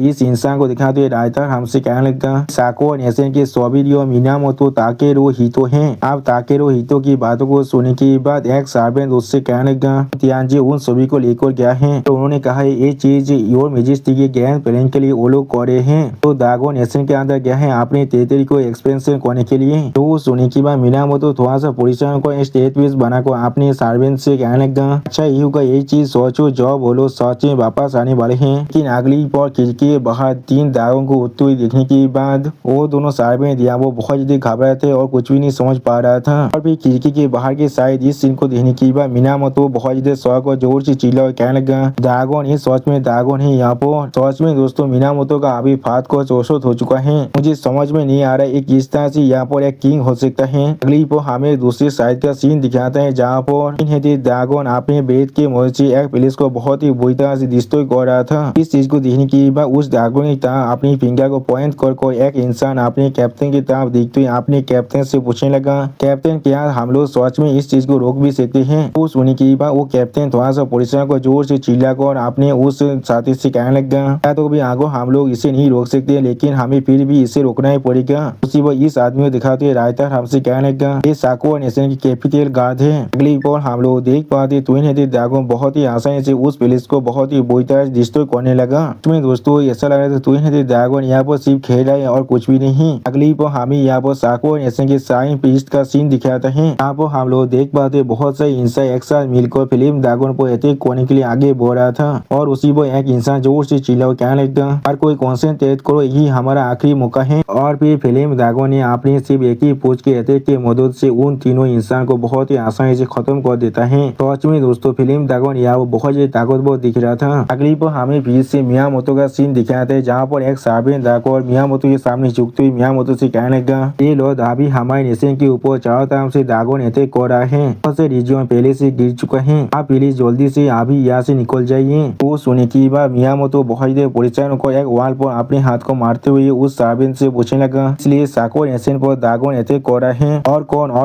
इस इंसान को दिखाते हुए राइटर हमसे कहने लगा साकुरा नेशन के सोबिरियो मिनामोतो ताकेरो हितो हैं। अब ताकेरो हितो की बातों को सुनने के बाद एक सर्वेंट उससे कहने लगा तियानजी उन सभी को लेकर गया है। तो उन्होंने कहा ये चीज योर मेजेस्टी के ग्रैंड प्लान के लिए वो लोग कर रहे हैं। तो दागोन नेशन के अंदर गया है अपने टेरिटरी को एक्सपेंशन करने के लिए। तो सुनने के बाद मिनामोतो थोड़ा सा परेशान को स्टेट पीस बनाकर अपने सर्वेंट से कहने लगा अच्छा ये होगा ये चीज सोचो जब वो लोग सच में वापस आने वाले हैं। लेकिन अगली पर खिड़की के बाहर 3 दागों को उठते हुए देखने के बाद वो दोनों सर्वेंट या वो बहुत ज्यादा घबराए थे और कुछ भी नहीं समझ पा रहा था। और फिर खिड़की के बाहर के साइड इस सीन को देखने के बाद मिनामोतो बहुत ज्यादा शौक और जोर से चिल्ला और कहने लगा दागोन ये सच में दागोन है। यहाँ पर सच में दोस्तों मिनामोतो का अभी फात को चौसठ हो चुका है। मुझे समझ में नहीं आ रहा है किस तरह से यहाँ पर एक किंग हो सकता है। अगली पर हमें दूसरी साइड का सीन दिखाता है जहाँ पर दागोन अपने बेद के मदद से एक पुलिस को बहुत ही बुरी तरह से डिस्ट्रॉय कर रहा था। इस चीज को देखने के बाद उस दागोन की तरह अपनी फिंगर को पॉइंट कर एक इंसान अपने कैप्टन की तरफ देखते हुए अपने कैप्टन से पूछने लगा कैप्टन क्या हम लोग सच में इस चीज को रोक भी सकते हैं। वो सुनने के बाद वो कैप्टन थोड़ा सा परेशान को जोर से चिल्लाकर अपने उस साथी से कहने लगा क्या तो भी आगो हम लोग इसे नहीं रोक सकते लेकिन हमें फिर भी इसे रोकना ही पड़ेगा। उसी वक्त इस आदमी को दिखाते हुए रायता हमसे कहने लगा ये साकुरा नेशन की कैपिटल गार्ड है। अगली बार हम लोग देख पाते दागोन बहुत ही आसानी से उस पुलिस को बहुत ही बुरी तरह से डिस्ट्रॉय करने लगा। तुम्हें दोस्तों ऐसा लग रहा था दागोन यहाँ पर सिर्फ खेल रहा है और कुछ भी नहीं। अगली पर हमें यहाँ पर साकुरा नेशन के साइन पीस्ट का सीन दिखाता है। यहाँ पर हम लोग देख पाते बहुत सारे इंसान एक साथ मिलकर फिल्म दागोन को अटैक करने के लिए आगे बढ़ रहा था और उसी पर एक इंसान जोर से चिल्ला कहने लगा हर कोई कॉन्सेंट्रेट करो यही हमारा आखिरी मौका है। और फिर फिल्म दागोन ने अपनी सिर्फ एक ही पूछ के अटैक की मदद से उन तीनों इंसान को बहुत ही आसानी से खत्म कर देता है। तो सच में दोस्तों फिल्म दागोन यहाँ वो बहुत ही ताकतवर दिख रहा था। अगली पर हमें फिर से मियामोतो का सीन दिखाते हैं जहाँ पर एक सर्वेंट दागोन मियामोतो के सामने झुकते हुए मियामोतो से कहने लगा ये लोग अभी हमारे नेशन के ऊपर चारों तरफ से दागोन अटैक कर रहा है। बहुत से रीजन पहले से गिर चुका है, आप प्लीज जल्दी से अभी यहाँ से निकल जाइए। वो सुनने की बाद मियामोतो बहुत ही परेशान होकर एक वॉल पर अपने हाथ को मारते हुए उस सर्वेंट से पूछने लगा इसलिए साकुरा नेशन पर दागोन अटैक कर रहा है और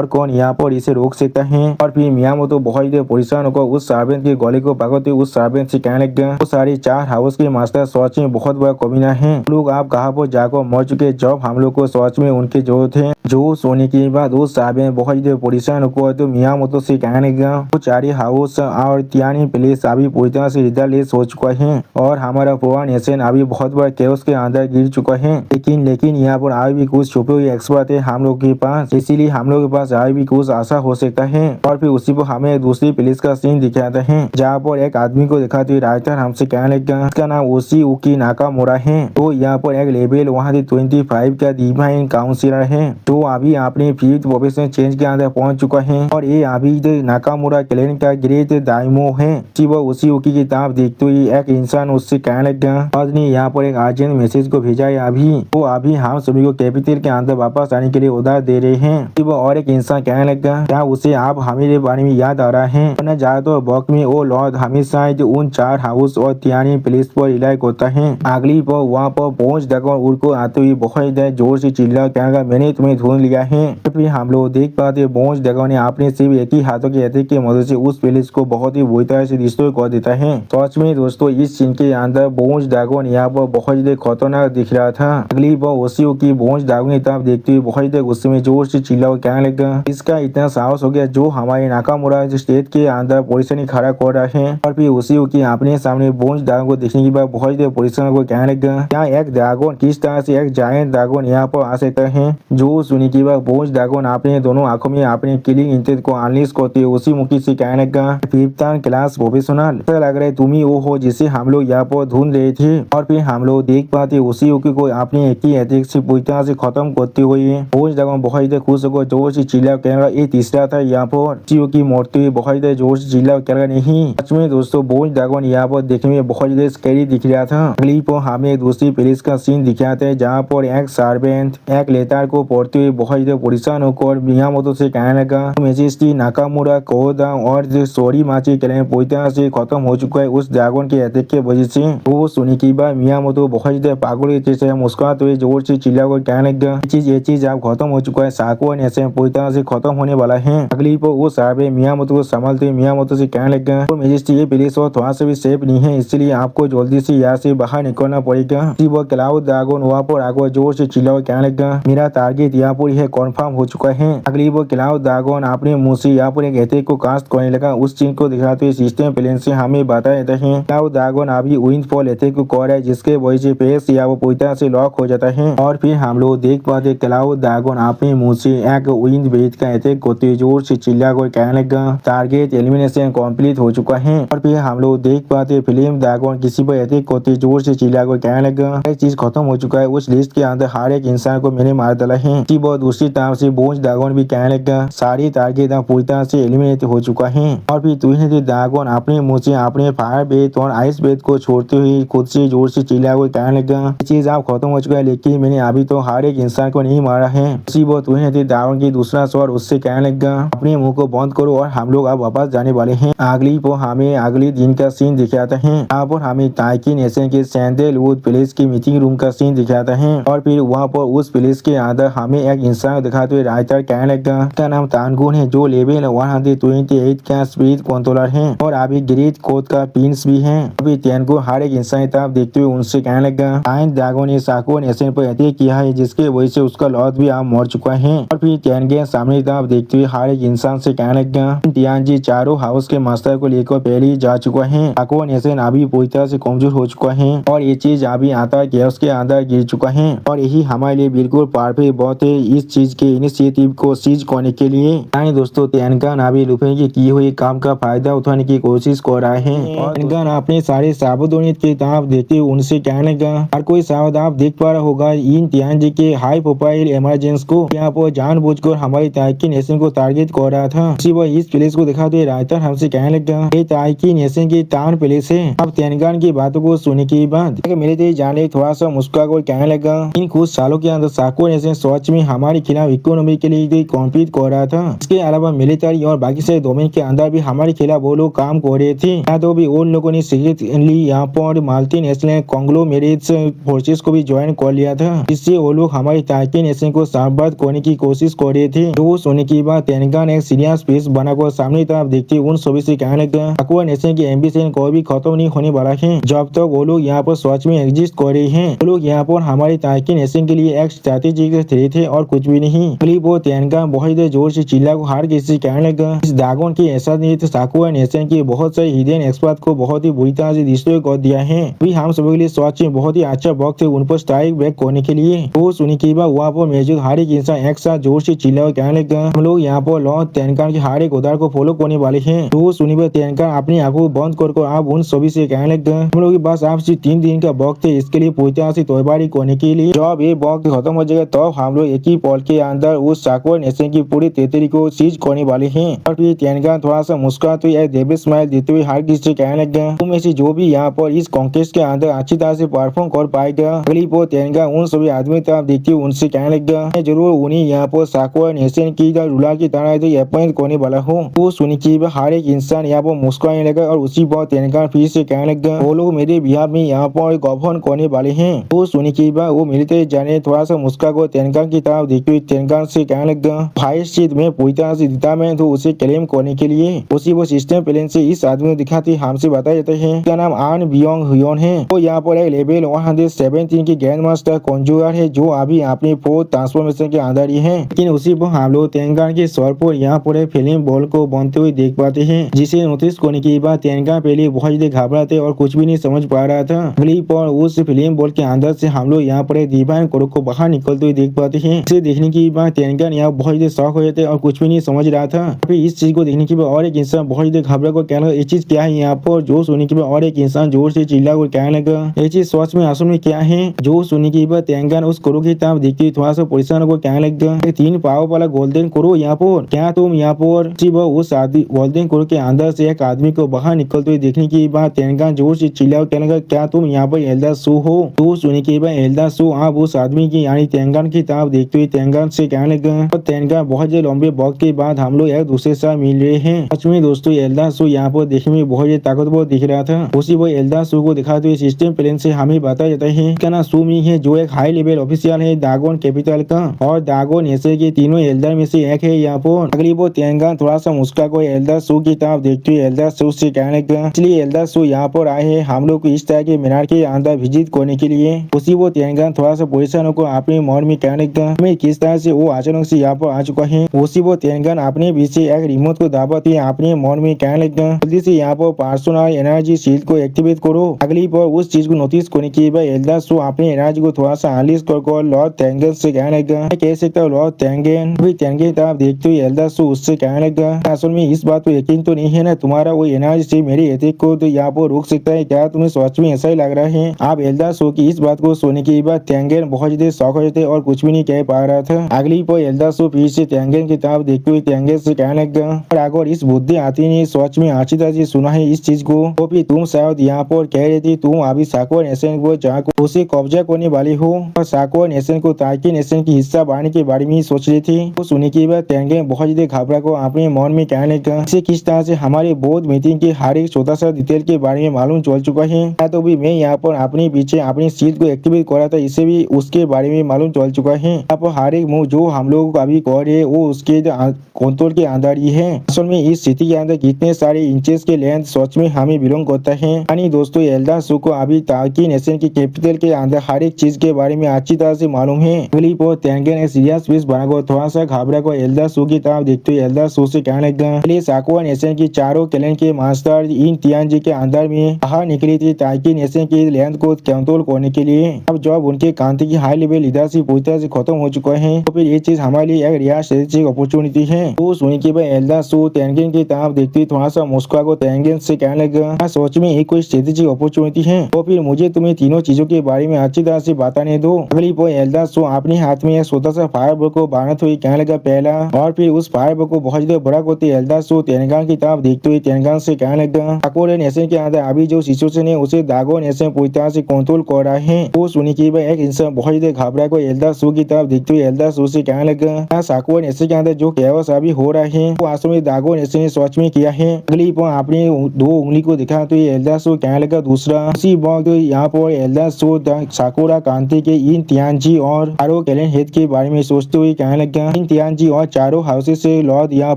कौन यहाँ पर इसे रोक सकता है। और फिर मियामोतो बहुत ही परेशान होकर उस सर्वेंट के गले को पकड़ते उस सर्वेंट से कहने लगा वो सारे 4 हाउस के मास्टर सच में बहुत बड़ा कमीना है। लोग आप कहाँ पर जाकर मर चुके जब हम लोग को सच में उनकी जरूरत है। जो सोने के बाद उस सर्वेंट बहुत ही परेशान होकर तो मियामोतो से कहने लगा वो 4 हाउस और तियानी प्लेस अभी पूरी तरह से लीडरलेस हो चुका है और हमारा पूरा नेशन अभी बहुत बड़ा केओस के अंदर गिर चुका है। लेकिन यहाँ पर अभी भी कुछ छुपे हुए एक्सपर्ट है हम लोग के पास, इसीलिए हम लोग के पास अभी भी कुछ आशा हो सकता है। और फिर उसी पर हमें दूसरी पुलिस का सीन दिखाता है जहाँ पर एक आदमी को दिखाते हुए राइटर हमसे कहने लगा इसका नाम ओशी उकी नाकामुरा है। तो यहाँ पर एक लेवल वहाँ से 25 का डिवाइन काउंसिलर है तो अभी अपने 5th प्रोफेशनल चेंज के अंदर पहुंच चुका है और ये अभी नाकामुरा क्लैन का ग्रेट दाइमो है। वो उसी उकी की तरफ देखते हुए एक इंसान उससे कहने लगा और ने यहाँ पर एक अर्जेंट मैसेज को भेजा है अभी हम सभी को कैपिटल के अंदर वापस आने के लिए उधार दे रहे हैं। वो और एक इंसान कहने लगा क्या उसे आप हमारे बारे में याद आ रहा है वरना ज्यादा वक्त में वो लॉर्ड हमेशा उन 4 हाउस और तियानी प्लेस पर रिलाई करता है। अगली पर वहाँ पर बोझ ड्रैगन उड़ को आते हुए बहुत ज्यादा जोर से चिल्ला कहने लगा, मैंने तुम्हें ढूंढ लिया है। फिर हम लोग देख पाते बोझ ड्रैगन ने अपने सिर्फ एक ही हाथों के अटैक की मदद से उस पैलेस को बहुत ही बुरी तरह से डिस्ट्रॉय कर देता है। सच में दोस्तों इस सीन के अंदर बोझ ड्रैगन यहाँ पर बहुत ज्यादा खतरनाक दिख रहा था। अगली बार ओशियो की बोझ ड्रैगन की तरफ देखते हुए बहुत ज्यादा गुस्से में जोर से चिल्ला और कहने लगा, इसका इतना साहस हो गया जो हमारे नाकामुरा स्टेट के अंदर पोजीशन खड़ा कर रहा है। और फिर ओशियो की अपने सामने बोझ ड्रैगन को देखने के बाद बहुत ज्यादा पोजीशन को कहने लगा, क्या एक ड्रैगन किस तरह से एक जायंट ड्रैगन यहाँ पर आ सकता है। जो सुनी के बाद बोझ ड्रैगन अपने दोनों आंखों में अपने किलिंग इंटेंट को अनलीश करते उसी मुखी से कहने लगा, फिफ्थ क्लास प्रोफेशनल, ऐसा लग रहा है तुम ही वो हो जिसे हम लोग यहाँ पर ढूंढ रहे थे। और फिर हम लोग देख पाते उसी ओकी को अपने एक ही अटैक से पूरी तरह से खत्म करते हुए बोझ ड्रैगन बहुत ज्यादा खुश होकर जोर से चिल्ला कहने ये तीसरा था यहाँ पर ओशियो की मरते हुए बहुत ज्यादा जोर से चिल्ला कहने नहीं। सच में दोस्तों बोझ ड्रैगन यहाँ पर देखने में बहुत ज्यादा स्कैरी दिख रहा था। अगली पर हमें दूसरी पैलेस का सीन दिखाते हैं जहाँ पर एक सर्वेंट एक लेटर को पढ़ते हुए बहुत ज्यादा परेशान होकर मियामोतो से कहने लगा, मेजेस्टी नाकामुरा कोदा और जो सॉरी माची क्लेम पूरी तरह से खत्म हो चुका है उस ड्रैगन के अटैक के वजह से। वो सुनी की बात मियामोतो बहुत ज्यादा पागल जैसे मुस्कुराते हुए जोर से चिल्लाकर कहने लगा, ये चीज अब खत्म हो चुका है, साको नेशन पूरी तरह से खत्म होने वाला है। अगली पर वो सर्वे मियामोतो को संभालते हुए मियामोतो से कहने लगा, तो मेजेस्टी ये पैलेस और थोड़ा सा भी सेफ नहीं है, इसलिए आपको जल्दी से यहाँ से बाहर निकलना पड़ेगा। वो क्लाउड ड्रैगन वहाँ पर आकर जोर से चिल्लाकर कहने लगा, मेरा टारगेट यहाँ पर यह कन्फर्म हो चुका है। अगली वो क्लाउड ड्रैगन अपने मुंह से यहाँ पर एक अटैक को कास्ट करने लगा। उस चीज को दिखाते हुए सिस्टम प्लेन से हमें बताया जाता है क्लाउड ड्रैगन अभी विंडफॉल अटैक को कर रहा है जिसके वजह से फेस या वो पूरी तरह से लॉक हो जाता है। और फिर हम लोग देख पाते क्लाउड ड्रैगन अपने मुंह से एक विंड ब्रेथ का अटैक करते जोर से चिल्ला कर कहने लगा, टारगेट एलिमिनेशन कंप्लीट हो चुका है। और फिर हम लोग देख पाते फिल्म ड्रैगन किसी पर अटैक करते जोर से चिल्ला कर कहने लगा, एक चीज खत्म हो चुका है, उस लिस्ट के अंदर हर एक इंसान को मैंने मार डाला है। दूसरी तरफ से बोझ ड्रैगन भी कहने लगा, सारी टारगेट पूरी तरह से एलिमिनेट हो चुका है। और फिर तुझे ड्रैगन अपने मुंह से अपने फायर ब्रेथ और आइस ब्रेथ को छोड़ते हुए खुद से जोर से चिल्ला कर कहने लगा, ये चीज आप खत्म हो चुका है लेकिन मैंने अभी तो हर एक इंसान को नहीं मारा है। उसी वो तुझे ड्रैगन की दूसरा स्वर उससे कहने लगा, अपने मुंह को बंद करो और हम लोग अब वापस जाने वाले हैं। अगली वो हमें अगले दिन का सीन दिखाता है। यहाँ पर हमें ताइकी नेशन के सैंडलवुड पैलेस की मीटिंग रूम का सीन दिखाता है। और फिर वहाँ पर उस पैलेस के अंदर हमें एक इंसान दिखाते हुए राइटर कहने लगा, का नाम तानगुन है जो लेवल 128 का स्पीड कंट्रोलर है और अभी ग्रेट कोड का पिंस भी है। अभी तेनगुन हर एक इंसान की तरफ देखते हुए उनसे कहने लगा, आयन ड्रैगन ने साको नेशन पर अटैक किया है जिसके वजह से उसका लॉर्ड भी आप मर चुका है। और फिर तेनगे सामने की तरफ देखते हुए हर एक इंसान से कहने लगा, टियानजी चारों हाउस के मास्टर को लेकर पहले ही जा चुका है, साको नेशन अभी पूरी तरह से कमजोर हो चुका है और ये चीज अभी आता केओस के अंदर गिर चुका है और यही हमारे लिए बिल्कुल परफेक्ट बात है इस चीज के इनिशिएटिव को सीज करने के लिए। दोस्तों तेनगन अभी लुफे की की हुई काम का फायदा उठाने की कोशिश कर रहा है और तेनगन अपने सारे सावधानियत की तरफ देखते हुए उनसे कहने लगा, हर कोई सावधान आप देख पा रहा होगा इन तियानजी के हाई प्रोफाइल इमरजेंसी को यहाँ पर जानबूझकर हमारी ताइकी नेशन को टारगेट कर रहा था। उसी वह इस प्लेस को दिखाते राइटर हमसे कहने लगा, ये ताइकी नेशन की तान प्लेस है। अब तेनगन की बातों को सुनने के बाद मेरे दिल जाने थोड़ा सा मुस्कुरा कर कहने लगा, इन कुछ सालों के अंदर साको नेशन सच में हमारे खिलाफ इकोनॉमी के लिए कॉम्पीट कर रहा था। इसके अलावा मिलिट्री और बाकी सारे डोमेन के अंदर भी हमारे खिलाफ वो लोग काम कर रहे थे। या तो भी उन लोगों ने सीक्रेटली यहाँ पर मल्टी नेशनल कॉन्ग्लोमेरेट फोर्सेस को भी ज्वाइन कर लिया था जिससे वो लोग हमारी ताइकी नेशन को साबत करने की कोशिश कर रहे थे। तो सुनने के बाद तेनगन एक सीरियस फेस बनाकर सामने तरफ देखते उन सभी से कहने लगा, साको नेशन की एम्बिशन को भी खत्म नहीं होने वाला है जब तक वो लोग यहाँ पर सच में एग्जिस्ट कर रहे हैं। वो लोग यहाँ पर हमारी ताइकी नेशन के लिए एक स्ट्रैटेजिक थ्रेट थे और कुछ भी नहीं। वो तेनगन बहुत जोर से चिल्ला को हार किसी कहने लगा, इस ड्रैगन की ऐसा नहीं था, साको नेशन की बहुत सारे हिडन एक्सपर्ट को बहुत ही बुरी तरह से डिस्ट्रॉय कर दिया है। भी हम सभी के लिए सच में बहुत ही अच्छा वक्त है उन पर स्ट्राइक बैक करने के लिए। वो सुनी के बाद वहाँ पर मौजूद हर एक इंसान एक साथ जोर से चिल्ला कहने लगा, हम लोग यहाँ पर लॉर्ड तेनगन के हर एक उदार को फॉलो करने वाले हैं। तो सुनी पर तेनगन अपनी आंखों बंद कर आप उन सभी से कहने लगा, हम लोग के पास आपसे 3 दिन का वक्त है इसके लिए पूरी तरह से तैयारी करने के लिए। जब ये वक्त खत्म हो जाएगा तो हम लोग एक ही पल के अंदर उस साको नेशन की पूरी तेतरी को सीज करने वाले हैं। और फिर तेनगन थोड़ा सा मुस्कुराते हुए देवी स्माइल देते हुए हर किसी से कहने लगा, तुम ऐसी जो भी यहाँ पर इस कॉन्टेस्ट के अंदर अच्छी तरह से परफॉर्म कर पाएगा। अगली पर तेनगन उन सभी आदमी तरफ देखते हुए उनसे कहने लगा, मैं जरूर उन्हें यहाँ पर साको नेशन की रूलर की तरह अपॉइंट करने वाला हूँ। वो सुनी की हर एक इंसान यहाँ पर मुस्कुराने लगा और उसी पर तेनगन फिर से कहने लगा, वो लोग मेरे बिहार में यहाँ पर गवर्न करने वाले वाले हैं। वो सुनी की बात वो मिलते जाने थोड़ा सा मुस्का को तेनकान की तरफ देखते हुए तेनकान से कहने लगा, भाई चीज में पूरी तरह से दिता में तो उसे क्लेम करने के लिए उसी वो सिस्टम प्लेन से इस आदमी को दिखाती हमसे बताया जाता है। क्या नाम आन बियोंग हुयोन है। वो यहाँ पर एक लेवल 117 की ग्रैंड मास्टर कॉन्जुगर है जो अभी अपनी 4 ट्रांसफॉर्मेशन के अंदर ही है। लेकिन उसी पर हम लोग तेनकान के स्वर पर यहाँ पर फिल्म बॉल को बनते हुए देख पाते हैं, जिसे नोटिस करने के बाद तेनकान पहले बहुत ज्यादा घबराते और कुछ भी नहीं समझ पा रहा था। अगली पर उस फिल्म बॉल के अंदर से हम लोग यहाँ पर डिवाइन कोरो को बाहर निकलते हुए देख पाते हैं। इसे देखने के बाद तेनकान यहाँ बहुत ज्यादा शॉक हो जाते और कुछ भी नहीं समझ रहा था। फिर इस चीज को देखने के बाद और एक इंसान बहुत ज्यादा घबरा को कहने लगा, ये चीज क्या है यहाँ पर। जो सुनने के बाद और एक इंसान जोर से चिल्ला कर कहने लगा, ये चीज सच में असल में क्या है। जो सुनने के बाद तेनकान उस कोरो की तरफ देखते थोड़ा सा परेशान होकर कहने लगा, 3 पाव वाला गोल्डन कोरो यहाँ पर क्या तुम यहाँ पर। उस गोल्डन कोरो के अंदर से एक आदमी को बाहर निकलते हुए देखने के बाद तेनकान जोर से चिल्ला कहने लगा, क्या तुम यहाँ पर एल्डर सू हो। तो सुनने के बाद एल्डर सू आप उस आदमी की यानी तेनकान की तरफ देखते हुए तेनकान से कहने लगा, तेनकान बहुत लंबे वक्त के बाद हम लोग एक दूसरे से मिल रहे हैं। सच में दोस्तों एल्डर सू यहाँ पर देखने में बहुत ताकतवर दिख रहा था। उसी वो एल्डर सू को दिखाते हुए सिस्टम प्लेन से हमें बताया जाता है क्या ना सुमी है जो एक हाई लेवल ऑफिशियल है दागोन कैपिटल का और दागोन ऐसे के तीनों एल्डर में से एक है यहाँ पर। अगली वो तेनकान थोड़ा सा मुस्का को एल्डर सू की तरफ देखते हुए एल्डर सू से कहने लगा, इसलिए एल्डर सू यहाँ पर आए हैं हम लोग को इस तरह के मीनार के अंदर विजिट करने के लिए। उसी वो तेनकान थोड़ा सा परेशान को अपने मन में कहने लगा, मैं किस तरह से वो अचानक से यहाँ पर आ चुका है। उसी वो तेनकान अपने पीछे एक रिमोट को दाबते अपने मन में कहने लगा, जल्दी से यहाँ पर पर्सनल एनर्जी शील्ड को एक्टिवेट करो। अगली पर उस चीज को नोटिस करने के बाद एल्डर सू अपने एनर्जी को थोड़ा सा अनलीश कर लॉर्ड तेंगन से कहने लगा, मैं कह सकता हूँ लॉर्ड तेंगन। तेंगन तरफ देखते हुए एल्डर सू उससे कहने लगा, असल में इस बात को यकीन तो नहीं है ना तुम्हारा वो एनर्जी से मेरी अटैक को तो यहाँ पर रोक सकता है क्या। तुम्हें सच में ऐसा ही लग रहा है। आप एल्डर सू की इस बात को सुनने के बाद तेंगन बहुत ज्यादा शॉक हो जाते और कुछ भी नहीं कह पा रहा था। अगली पर एल्डर सू फिर से तेंगन की तरफ देखते हुए तेंगन से कहने लगा, और अगर इस बुद्धि आती ने सच में अच्छी तरह से सुना है इस चीज को तो फिर तुम शायद यहाँ पर कह रही थी तुम अभी साकोर नेशन को चाहकर उसे कब्जा करने वाली हो और साकोर नेशन को ताकि नेशन की हिस्सा बढ़ाने के बारे में ही सोच रही थी। तो सुनने के बाद तेंगन बहुत ज्यादा घबरा को अपने मन में कहने लगा, इसे किस तरह से हमारे बोर्ड मीटिंग के हर एक छोटा सा डिटेल के बारे में मालूम चल चुका है। तो भी मैं यहाँ पर अपने पीछे अपनी शील्ड को एक्टिवेट करा था इसे भी उसके बारे में मालूम चल चुका है। यहाँ पर हर एक मूव जो हम लोग अभी कर रहे वो उसके कंट्रोल के अंदर ही है। असल में इस सिटी के अंदर कितने सारे इंचेस के लेंथ सच में हमें बिलोंग करता है। यानी दोस्तों एल्डर सू को अभी ताकि नेशन की कैपिटल के अंदर हर एक चीज के बारे में अच्छी तरह से मालूम है। अगली पर तेंगन एक सीरियस फेस बनाकर थोड़ा सा घबरा को एल्डर सू की तरफ देखते हुए एल्डर सू से कहने लगा, साकोर नेशन की चारों क्लैन के मास्टर इन तियानजी के अंदर में बाहर निकली थी ताकि नेशन की लेंथ को कंट्रोल करने के लिए। अब जब उनके कांति की हाई लेवल लीडरशिप पूरी तरह से खत्म हो चुका है तो फिर ये चीज हमारे लिए एक रियल स्ट्रेटेजिक अपॉर्चुनिटी है। तो सुनने के बाद एल्डर सू तेंगन की तरफ देखते थोड़ा सा मुस्कुरा को तेंगन से कहने लगा, सोच में एक कोई स्ट्रेटेजिक अपॉर्चुनिटी है तो फिर मुझे तुम्हें तीनों चीजों के बारे में अच्छी तरह से बताने दो। अगली पर एल्डर सू अपने हाथ में एक छोटा सा फायर बॉल को बांधते हुए कहने लगा पहला और फिर उस फायर बॉल को बहुत ज्यादा बड़ा करते एल्डर सू तेनगान की तरफ देखते हुए तेनगान से कहने लगा, साकोर नेशन के अंदर अभी जो सिचुएशन है उसे दागोन नेशन पूरी तरह से कंट्रोल कर रहा है। वो सुनने के बाद एक इंसान बहुत ज्यादा घबरा को एल्डर सू की तरफ देखते हुए एल्डर सू से कहने लगा, साकोर नेशन के अंदर जो कैओस अभी हो रहा है वो वास्तव में दागोन नेशन ने सच में किया है। अगली पर अपनी 2 उंगली को दिखाते हुए एल्डर सू कहने लगा दूसरा। उसी वक्त यहाँ पर एल्डर सू साकुरा कांति के इन तियानजी और चारों क्लैन हेड के बारे में सोचते हुए कहने लगा, इन तियानजी और चारों हाउसेस से लॉर्ड यहाँ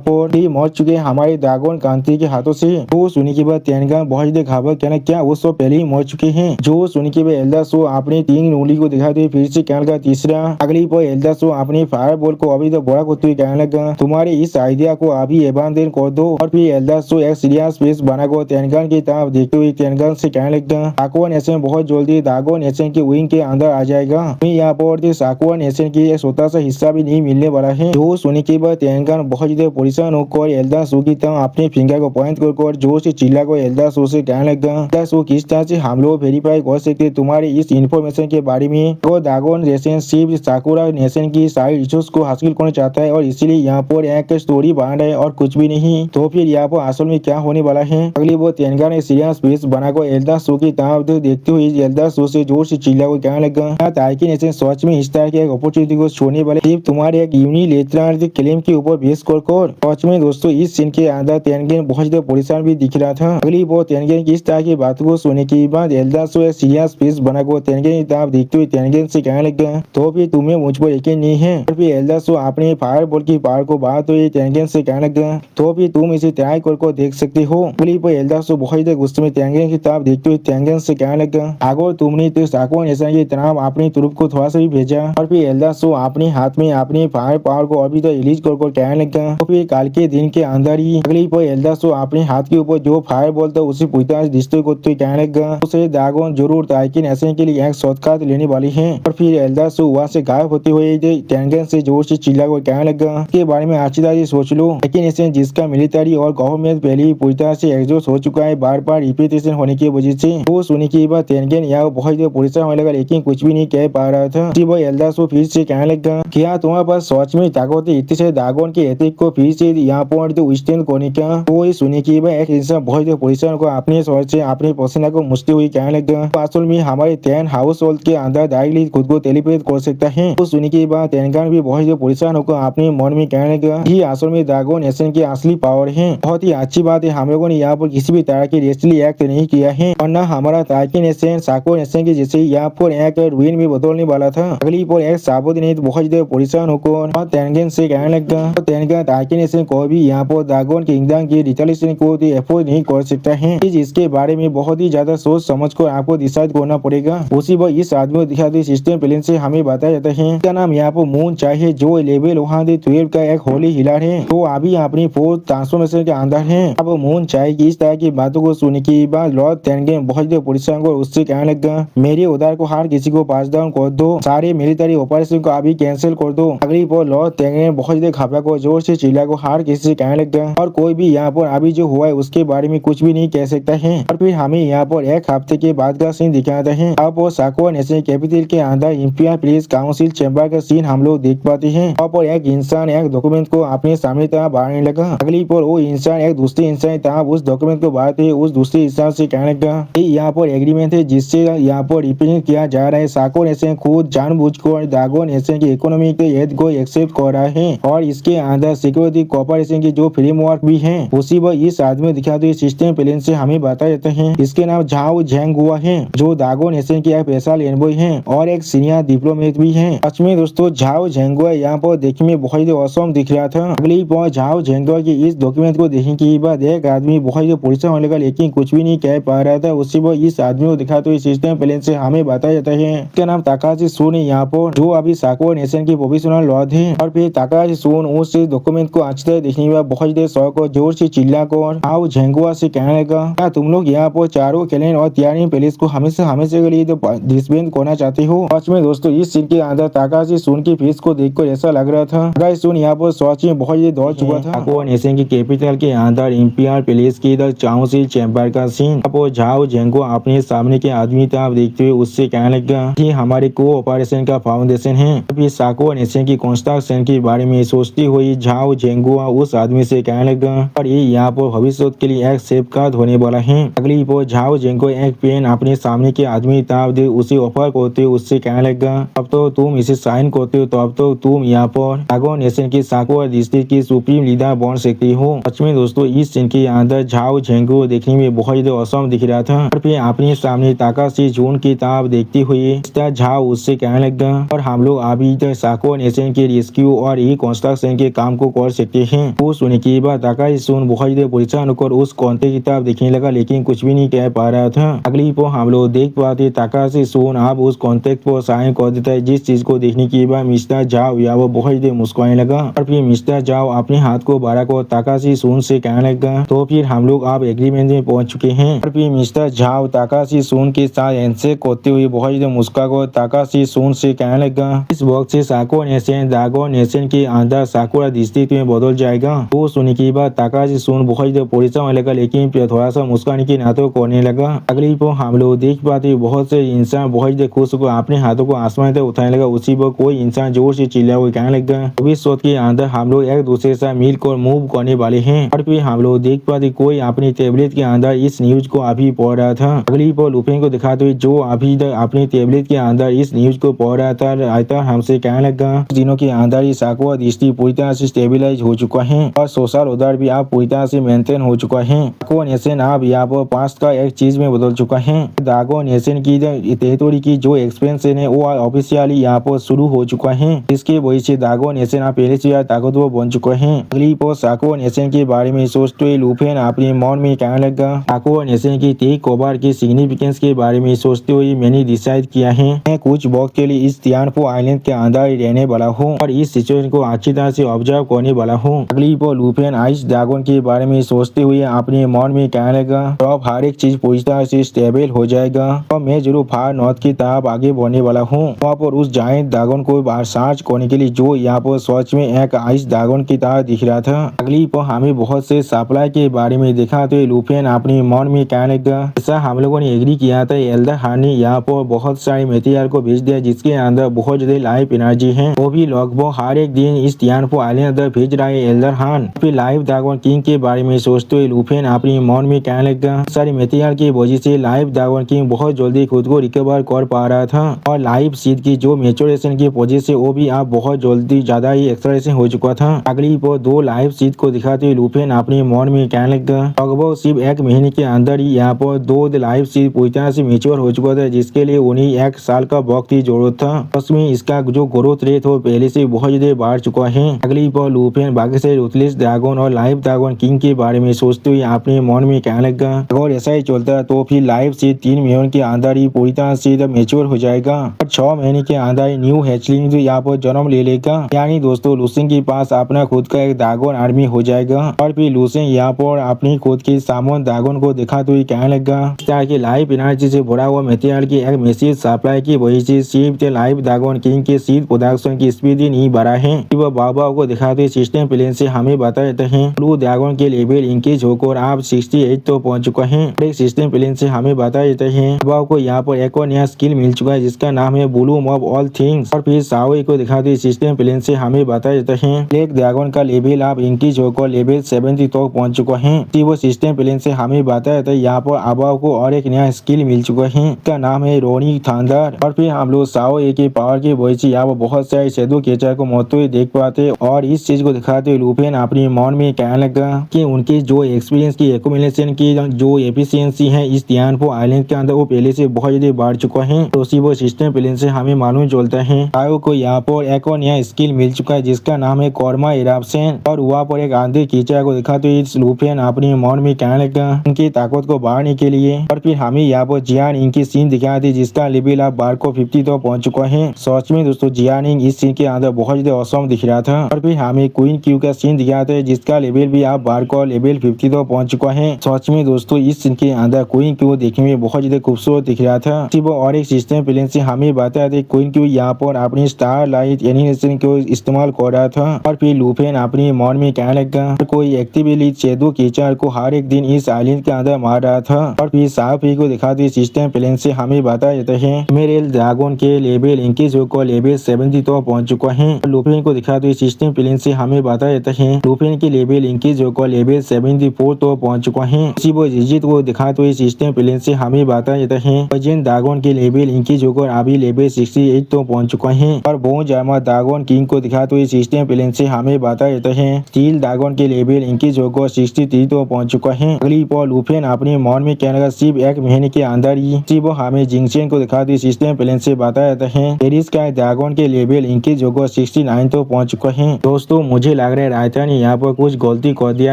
पर मर चुके हमारे दागोन कांति के हाथों से। वो सुनने के बाद तेनगान बहुत ज्यादा घबरा कहना क्या वो सब पहले ही मर चुके हैं। जो सुनने के बाद एल्डर सू अपनी 3 उंगली को दिखाते हुए फिर से कहने लगा तीसरा। अगली पर एल्डर सू अपनी फायर बॉल को अभी तो बड़ा करते हुए कहने लगा, तुम्हारे इस आइडिया को अभी अबांडन कर दो। और फिर एल्डर सू एक सीरियस फेस बनाकर तेनगान की तरफ देखते हुए तेनगान से कहने लगा, साकुआ नेशन बहुत जल्दी दागोन नेशन के विंग के अंदर आ जाएगा। मैं यहाँ पर साकुआ नेशन की एक छोटा सा हिस्सा भी नहीं मिलने वाला है। जो सुनने के बाद तेनगान बहुत ज्यादा परेशान होकर एल्डर सू की तरफ अपने फिंगर को पॉइंट कर जोर से चिल्ला कर एल्डर सू से कहने लगा, एल्डर सू किस तरह से हम लोग वेरीफाई कर सकते तुम्हारे इस इंफॉर्मेशन के बारे में। तो दागोन नेशन सिर्फ साकुरा नेशन की सारी रिसोर्स को हासिल करना चाहता है और इसीलिए यहाँ पर एक स्टोरी बना रहा है और कुछ भी नहीं। तो फिर यहाँ पर असल में क्या होने वाला है। अगली वो तेनगान ने सीरियस फेस बनाकर एल्डर सू की तरफ देखते हुए एल्डर सू से जोर से चिल्ला कर कहने लगा, ताकि नेशन सच में इस तरह की एक अपॉर्चुनिटी को छोड़ने वाले सिर्फ तुम्हारे एक यूनिलेटरल क्लेम के ऊपर बेस कर सच में दोस्तों इस सीन के अंदर तेनगान बहुत ज्यादा परेशान भी दिख रहा था। अगली वो तेनगान की इस तरह की बात को सुनने के बाद एल्डर सू एक सीरियस फेस दोस्त बनाकर तेनगेन की तरफ देखते हुए तेनगेन से कहने लगा, तो फिर तुम्हें मुझ पर यकीन नहीं है? और फिर एल्दासो अपने फायर बॉल की पावर को बढ़ाते हुए तेनगेन से कहने लगा, तो फिर तुम इसे ट्राई कर देख सकते हो। पर एल्दासो बहुत गुस्से में तेनगेन की तरफ देखते हुए तेनगेन से कहने लगा, अगर तुमने तो साकुआ नेशन की तरफ अपनी तुरुप को थोड़ा सा भी भेजा। और फिर एल्दासो अपने हाथ में अपनी फायर पावर को अभी तक रिलीज कर कहने लगा। तो फिर कल के दिन के अंदर ही अगली पर एल्दासो अपने हाथ के ऊपर जो फायर बॉल था उसे पूछताछ डिस्ट्रॉय करते कहने लगा, उसे दागोन जरूर ताइकिन नेशन के लिए एक शॉर्टकट लेने वाली है। और फिर एल्दासो वहाँ से गायब होते हुए तेनगेन से जोर से चिल्लाकर कहने लगा, के बारे में अच्छी तरह सोच लो, लेकिन इसे जिसका मिलिट्री और गवर्नमेंट पहले ही पूरी तरह से एग्जॉस्ट हो चुका है बार बार रिपीटेशन होने की वजह से। वो सुनने के बाद तेनगेन यहाँ बहुत परेशान होने लगा, लेकिन कुछ भी नहीं कह पा रहा था। वो एल्दासो फिर से कहने लगा, क्या तुम्हारे पास सच में ताकत है इतने से दागोन के एथिक को फिर से यहाँ पर स्टैंड करने का? वो ये सुनने के बाद एक इंसान बहुत परेशान को अपने स्वर से अपने पसीना को मुछते हुए कहने लगा, असल में हमारे 10 हाउस होल्ड के अंदर डायरेक्टली खुद को टेलीपोर्ट कर सकता है। वो सुनने के बाद तेनगेन भी बहुत परेशान होकर अपने मन में कहने लगा, ये असल में दागोन नेशन की असली पावर है। बहुत ही अच्छी बात है, हम लोगों ने यहाँ पर किसी भी तरह की रेस्टली एक्ट नहीं किया है, और न हमारा ताइकिन नेशन साकुआ नेशन की जैसे यहाँ पर एक रुइन में बदलने वाला था। अगली पर एक साबुत नहीं तो बहुत परेशान होकर तेनगेन से कहने लगा, तेनगेन ताइकिन नेशन को भी यहाँ पर दागोन किंगडम की रिटेलिएशन को एफोर्ड नहीं कर सकता है। इसके बारे में बहुत ही ज्यादा सोच समझ कर आपको डिसाइड करना पड़ेगा। उसी पर इस आदमी को दिखाते सिस्टम प्लान से हमें बताया जाता है, इसका नाम यहाँ पर मून चाहे जो लेवल वहाँ 12 का एक होली हिलर है, तो अभी अपनी फोर्थ ट्रांसफॉर्मेशन के अंदर है। अब मून चाहे की इस तरह की बातों को सुनने के बाद लॉर्ड तेनगेन बहुत परेशान और उससे कहने लगा, मेरे उधार को हर किसी को पास डाउन कर दो, सारे मिलिट्री ऑपरेशन को अभी कैंसिल कर दो। अगली पर लॉर्ड तेनगेन बहुत घबरा को जोर से चिल्ला को हर किसी से कहने लगा, और कोई भी यहाँ पर अभी जो हुआ है उसके बारे में कुछ भी नहीं कह सकता है। और फिर हमें यहाँ पर एक हफ्ते के बाद का सीन दिखाता है। अब वो साकुआ नेशन कैपिटल के अंदर इंपीरियल पुलिस काउंसिल चैम्बर का सीन हम लोग देख पाते हैं। और पर एक इंसान एक डॉक्यूमेंट को अपने सामने तरफ बढ़ाने लगा। अगली पर वो इंसान एक दूसरे इंसान तरफ उस डॉक्यूमेंट को बढ़ाते उस दूसरे इंसान से कहने लगा, यहाँ पर एग्रीमेंट है जिससे यहाँ पर रिप्रेजेंट किया जा रहा है साकुआ नेशन खुद जानबूझकर दागोन नेशन की इकोनॉमी के हेड को एक्सेप्ट कर रहा है, और इसके अंदर सिक्योरिटी कोऑपरेशन की जो फ्रेमवर्क भी है उसी पर इस आदमी दिखाते हुए सिस्टम प्लान से हमें बताया जाता है। इसके नाम झाओ झेंगुआ है, जो दागोन नेशन की एक स्पेशल एनवॉय है और एक सीनियर डिप्लोमेट भी है। सच में दोस्तों झाओ झेंगुआ यहाँ पर देखने में बहुत औसम दिख रहा था। अगली पर झाओ झेंगुआ की इस डॉक्यूमेंट को देखने के बाद एक आदमी बहुत परेशान होने लगा, लेकिन कुछ भी नहीं कह पा रहा था। उसी पर इस आदमी को दिखाते हुए सिस्टम प्लान से हमें बताया जाता है। इसका नाम ताकाशी सुन है यहाँ पर, जो अभी साकुआ नेशन की प्रोफेशनल लॉर्ड है। और फिर ताकाशी सुन उस डॉक्यूमेंट को अच्छी तरह देखने के बाद बहुत देर शौक और जोर से चिल्ला कर झाओ झेंगुआ से कहने लगा, क्या तुम लोग यहाँ पर चारों कैलेंडर और तियारी पैलेस को हमेशा के लिए डिसबैंड करना चाहते हो? सच में दोस्तों इस सीन के अंदर ताकाशी सुन की फेस को देखकर ऐसा लग रहा था ताकाशी सुन यहाँ पर सच में बहुत दौड़ चुका था। साकुआ नेशन की कैपिटल के अंदर इंपीरियल पैलेस की काउंसिल चैम्बर का सीन। अब झाओ झेंगुआ अपने सामने के आदमी तरफ देखते हुए उससे कहने लगा, ये हमारे कोऑपरेशन का फाउंडेशन है। अभी साकुआ नेशन की कंस्ट्रक्शन के बारे में सोचती हुई झाओ झेंगुआ उस आदमी से कहने लगा, और ये यहाँ पर भविष्य के लिए एक सेफगार्ड होने वाला है। अगली पर झाओ झेंगुआ एक पेन अपने सामने के आदमी तरफ दे उसे ऑफर करते उससे कहने लगा, अब तो तुम इसे साइन करते हो तो अब तो तुम यहाँ पर दागोन नेशन की साकुआ डिस्ट्रिक्ट की सुप्रीम लीडर बन सकती हो। सच में दोस्तों इस सीन के अंदर झाओ झेंगुआ देखने में बहुत औसम दिख रहा था। और फिर अपने सामने ताकाशी जून की तरफ देखते हुए झाओ उससे कहने लगा, और हम लोग अभी तक साकुआ नेशन के रेस्क्यू और रिकंस्ट्रक्शन के काम को कर सकते हैं। वो सुनने के बाद ताकाशी सुन बहुत परेशान होकर उस कॉन्टेक्ट की तरफ देखने लगा, लेकिन कुछ भी नहीं कह पा रहा था। अगली पर हम लोग देख पाते ताकाशी सुन अब उस कॉन्टेक्ट पर साइन कर देता है, जिस चीज को देखने के बाद मिस्टर झाओ या वो बहुत मुस्कुराने लगा। और फिर मिस्टर झाओ अपने हाथ को बढ़ाकर ताकाशी सुन से कहने लगा, तो फिर हम लोग अब एग्रीमेंट में पहुंच चुके हैं। और फिर मिस्टर झाओ ताकाशी सुन के साथ हैंडशेक करते हुए बहुत मुस्कुराकर ताकाशी सुन से कहने लगा, इस वक्त से साकुआ नेशन दागोन नेशन के अंदर साकुरा डिस्ट्रिक्ट में बदल जाएगा। वो सुनने के बाद ताकाशी सुन बहुत परेशान होने लगा, लेकिन फिर थोड़ा सा मुस्कुराने की नाटक करने लगा। अगली पर हम लोग देख पाते बहुत से इंसान बहुत खुश होकर अपने हाथों को आसमान तक उठाने लगा। उसी पर कोई इंसान जोर से चिल्ला हुआ कहने लगा, भविष्य के अंदर हम लोग एक दूसरे से मिलकर मूव करने वाले हैं। और फिर हम लोग देख पाते कोई अपनी टेबलेट के अंदर इस न्यूज को अभी पढ़ रहा था। अगली पर लुपिन को दिखाते हुए जो अभी तक अपनी टेबलेट के अंदर इस न्यूज को पढ़ रहा था हमसे कहने लगा, दिनों के अंदर ही साकुआ डिस्ट्रिक्ट पूरी तरह से स्टेबिलाईज हो चुका है और सोशल ऑर्डर भी आप पूरी तरह से मेंटेन हो चुका है। साकुआ नेशन अब यहाँ पर पास्ट का एक चीज में बदल चुका है। दागोन नेशन नेशन की टेरिटोरी की जो एक्सपेंशन है वो ऑफिशियली यहाँ पर शुरू हो चुका है। इसके वजह से दागो नेशन पहले से ताकतवर बन चुका है। अगली पर साको नेशन के बारे में सोचते हुए लुफिन अपने मन में कहने लगा, साको नेशन की टेक ओवर की सिग्निफिकेंस के बारे में सोचते हुए मैंने डिसाइड किया है मैं कुछ वक्त के लिए इस तियानफो आइलैंड के अंदर ही रहने वाला हूँ और इस सिचुएशन को अच्छी तरह से ऑब्जर्व करने वाला हूँ। अगली पर लुफिन आइस ड्रैगन के बारे में सोचते हुए अपने मन में कहने लगा, अब हर एक चीज पूरी तरह से स्टेबल हो जाएगा और मैं जरूर फार नॉर्थ की तरफ आगे बढ़ने वाला हूँ। वहाँ पर उस जायंट ड्रैगन को बाहर सर्च करने के लिए जो यहाँ पर सच में एक आइस ड्रैगन की तरह दिख रहा था। अगली पर हमें बहुत से सप्लाई के बारे में देखा तो लुफिन अपने मन में कहने लगा, ऐसा हम लोगों ने एग्री किया था एल्डर हान ने यहाँ पर बहुत सारे मटेरियल को भेज दिया जिसके अंदर बहुत ज्यादा लाइफ एनर्जी है। वो भी लगभग हर एक दिन इस तियानफो आइलैंड अंदर भेज रहा है एल्डर हान। फिर लाइव ड्रैगन किंग के बारे में सोचते हुए लुफिन अपने मन में कहने लगा, सारी मटेरियल की वजह से लाइव ड्रैगन किंग बहुत जल्दी खुद को रिकवर कर पा रहा था और लाइव सीड की जो मेचुरेशन की वजह से वो भी आप बहुत जल्दी ज्यादा ही एक्सलेरेशन हो चुका था। अगली पर दो लाइव सीड को दिखाते हुए लुफिन अपने मन में कहने लगा, लगभग सिर्फ एक महीने के अंदर ही यहाँ पर दो लाइव सीड पूरी तरह से मेच्योर हो चुका था जिसके लिए उन्हें एक साल का वक्त की जरूरत था। उसमें इसका जो ग्रोथ रेट हो पहले से बहुत ज्यादा बढ़ चुका है। अगली पर लुफिन बाकी से रूथलेस ड्रैगन और लाइव ड्रैगन किंग के बारे में सोचते हुए अपने मन में कहने लगा, अगर ऐसा ही चलता तो फिर लाइव सीड 3 महीनों के अंदर ही पूरी तरह से मेच्योर हो जाएगा और 6 महीने के अंदर ही न्यू हैचलिंग यहाँ पर जन्म ले लेगा। यानी दोस्तों लुसिन के पास अपना खुद का एक ड्रैगन आर्मी हो जाएगा और फिर लुसिन यहाँ पर अपनी खुद की सामन ड्रैगन को दिखाते हुए कहने लगा, इस तरह की लाइव एनर्जी से भरा हुआ मटेरियल की एक मैसिव सप्लाई की वजह से सिर्फ लाइव ड्रैगन किंग के सीड प्रोडक्शन की स्पीड ही नहीं बढ़ा है। वह बाबा को दिखाते सिस्टम प्लेन से हमें बता देते हैं ब्लू ड्रैगन के लेवल इंक्रीज होकर आप 68 तो पहुंच चुका है। एक सिस्टम प्लेन से हमें बता देते हैं बाबा को यहाँ पर एक और नया स्किल मिल चुका है जिसका नाम है ब्लूम ऑफ ऑल थिंग्स। और फिर साओई को दिखाते सिस्टम प्लेन से हमें बता देते हैं ब्लैक ड्रैगन का लेवल आप इंक्रीज होकर लेवल 70 तक पहुंच चुका है। वो सिस्टम प्लेन से हमें बता देते हैं यहाँ पर आबाव को और एक नया स्किल मिल चुका है इसका नाम है रोनिक थंडर। और फिर हम लोग साओई के पावर की वजह से यहाँ पर बहुत सारे शैडो क्रिएचर को मरते हुए देख पाते और इस चीज को दिखाते हुए लुफिन अपने मन में कहने लगा कि उनके जो एक्सपीरियंस की एक्यूमुलेशन की जो एफिशिएंसी है इस तियानफो आइलैंड के अंदर वो पहले से बहुत ज्यादा बढ़ चुका है। तो उसी वो सिस्टम प्लेन से हमें मालूम चलता है साओ को यहाँ पर एक और नया स्किल मिल चुका है जिसका नाम है कर्मा इरप्शन और वहाँ पर एक आंधी क्रिएचर को दिखाते हुए लुफिन अपने मन में कहने लगा उनकी ताकत को बढ़ाने के लिए। और फिर हमें यहाँ पर जियान इनकी सीन दिखाई दी जिसका लेवल आप बार को 50 तो पहुंच चुका है। सच में दोस्तों जियान इस सीन के अंदर बहुत ज्यादा औसम दिख रहा था। और फिर हमें क्वीन क्यू का सीन दिखाते हैं जिसका लेवल भी आप बार को लेवल 50 तो पहुंच चुका है। सच में दोस्तों इस सीन के अंदर क्वीन क्यू देखने में बहुत ज्यादा खूबसूरत दिख रहा था। और एक सिस्टम प्लेन से हमें बताया था क्वीन क्यू यहाँ पर अपनी स्टार लाइट एनिमेशन को इस्तेमाल कर रहा था। और फिर लुफिन अपने मन में कहने लगा कोई एक्टिवली शैडो क्रिएचर को हर एक दिन इस आइलैंड के अंदर मार रहा था। और फिर साफी को दिखाते सिस्टम प्लेन से हमें बता देते हैं मेरे ड्रैगन के लेवल इंक्रीज होकर लेवल 70 तो पहुंच चुका है। लुफिन को दिखाते सिस्टम प्लेन से हमें बता देते हैं लुफिन के लेवल इंक्रीज होकर लेवल 74 तो पहुंच चुका है। इसी वो जिजित को दिखाते हुए सिस्टम प्लेन से हमें बता देते हैं वजन ड्रैगन के लेवल इंक्रीज होकर अभी लेवल 68 तो पहुंच चुका है। और बोन आर्मर ड्रैगन किंग को दिखाते हुए सिस्टम प्लेन से हमें बता देते हैं स्टील ड्रैगन के लेवल इंक्रीज होकर 63 तो पहुंच चुका है। अगली पर लुफिन अपने मन में कहने लगा सिर्फ एक महीने के अंदर ही वो हमें जिंगचेन को दिखाते सिस्टम प्लेन से बता देते हैं पेरिस का ड्रैगन के लेवल इंक्रीज होकर 69 तो पहुंच चुका है। दोस्तों मुझे लग रहा है रायता ने यहाँ पर कुछ गलती कर दिया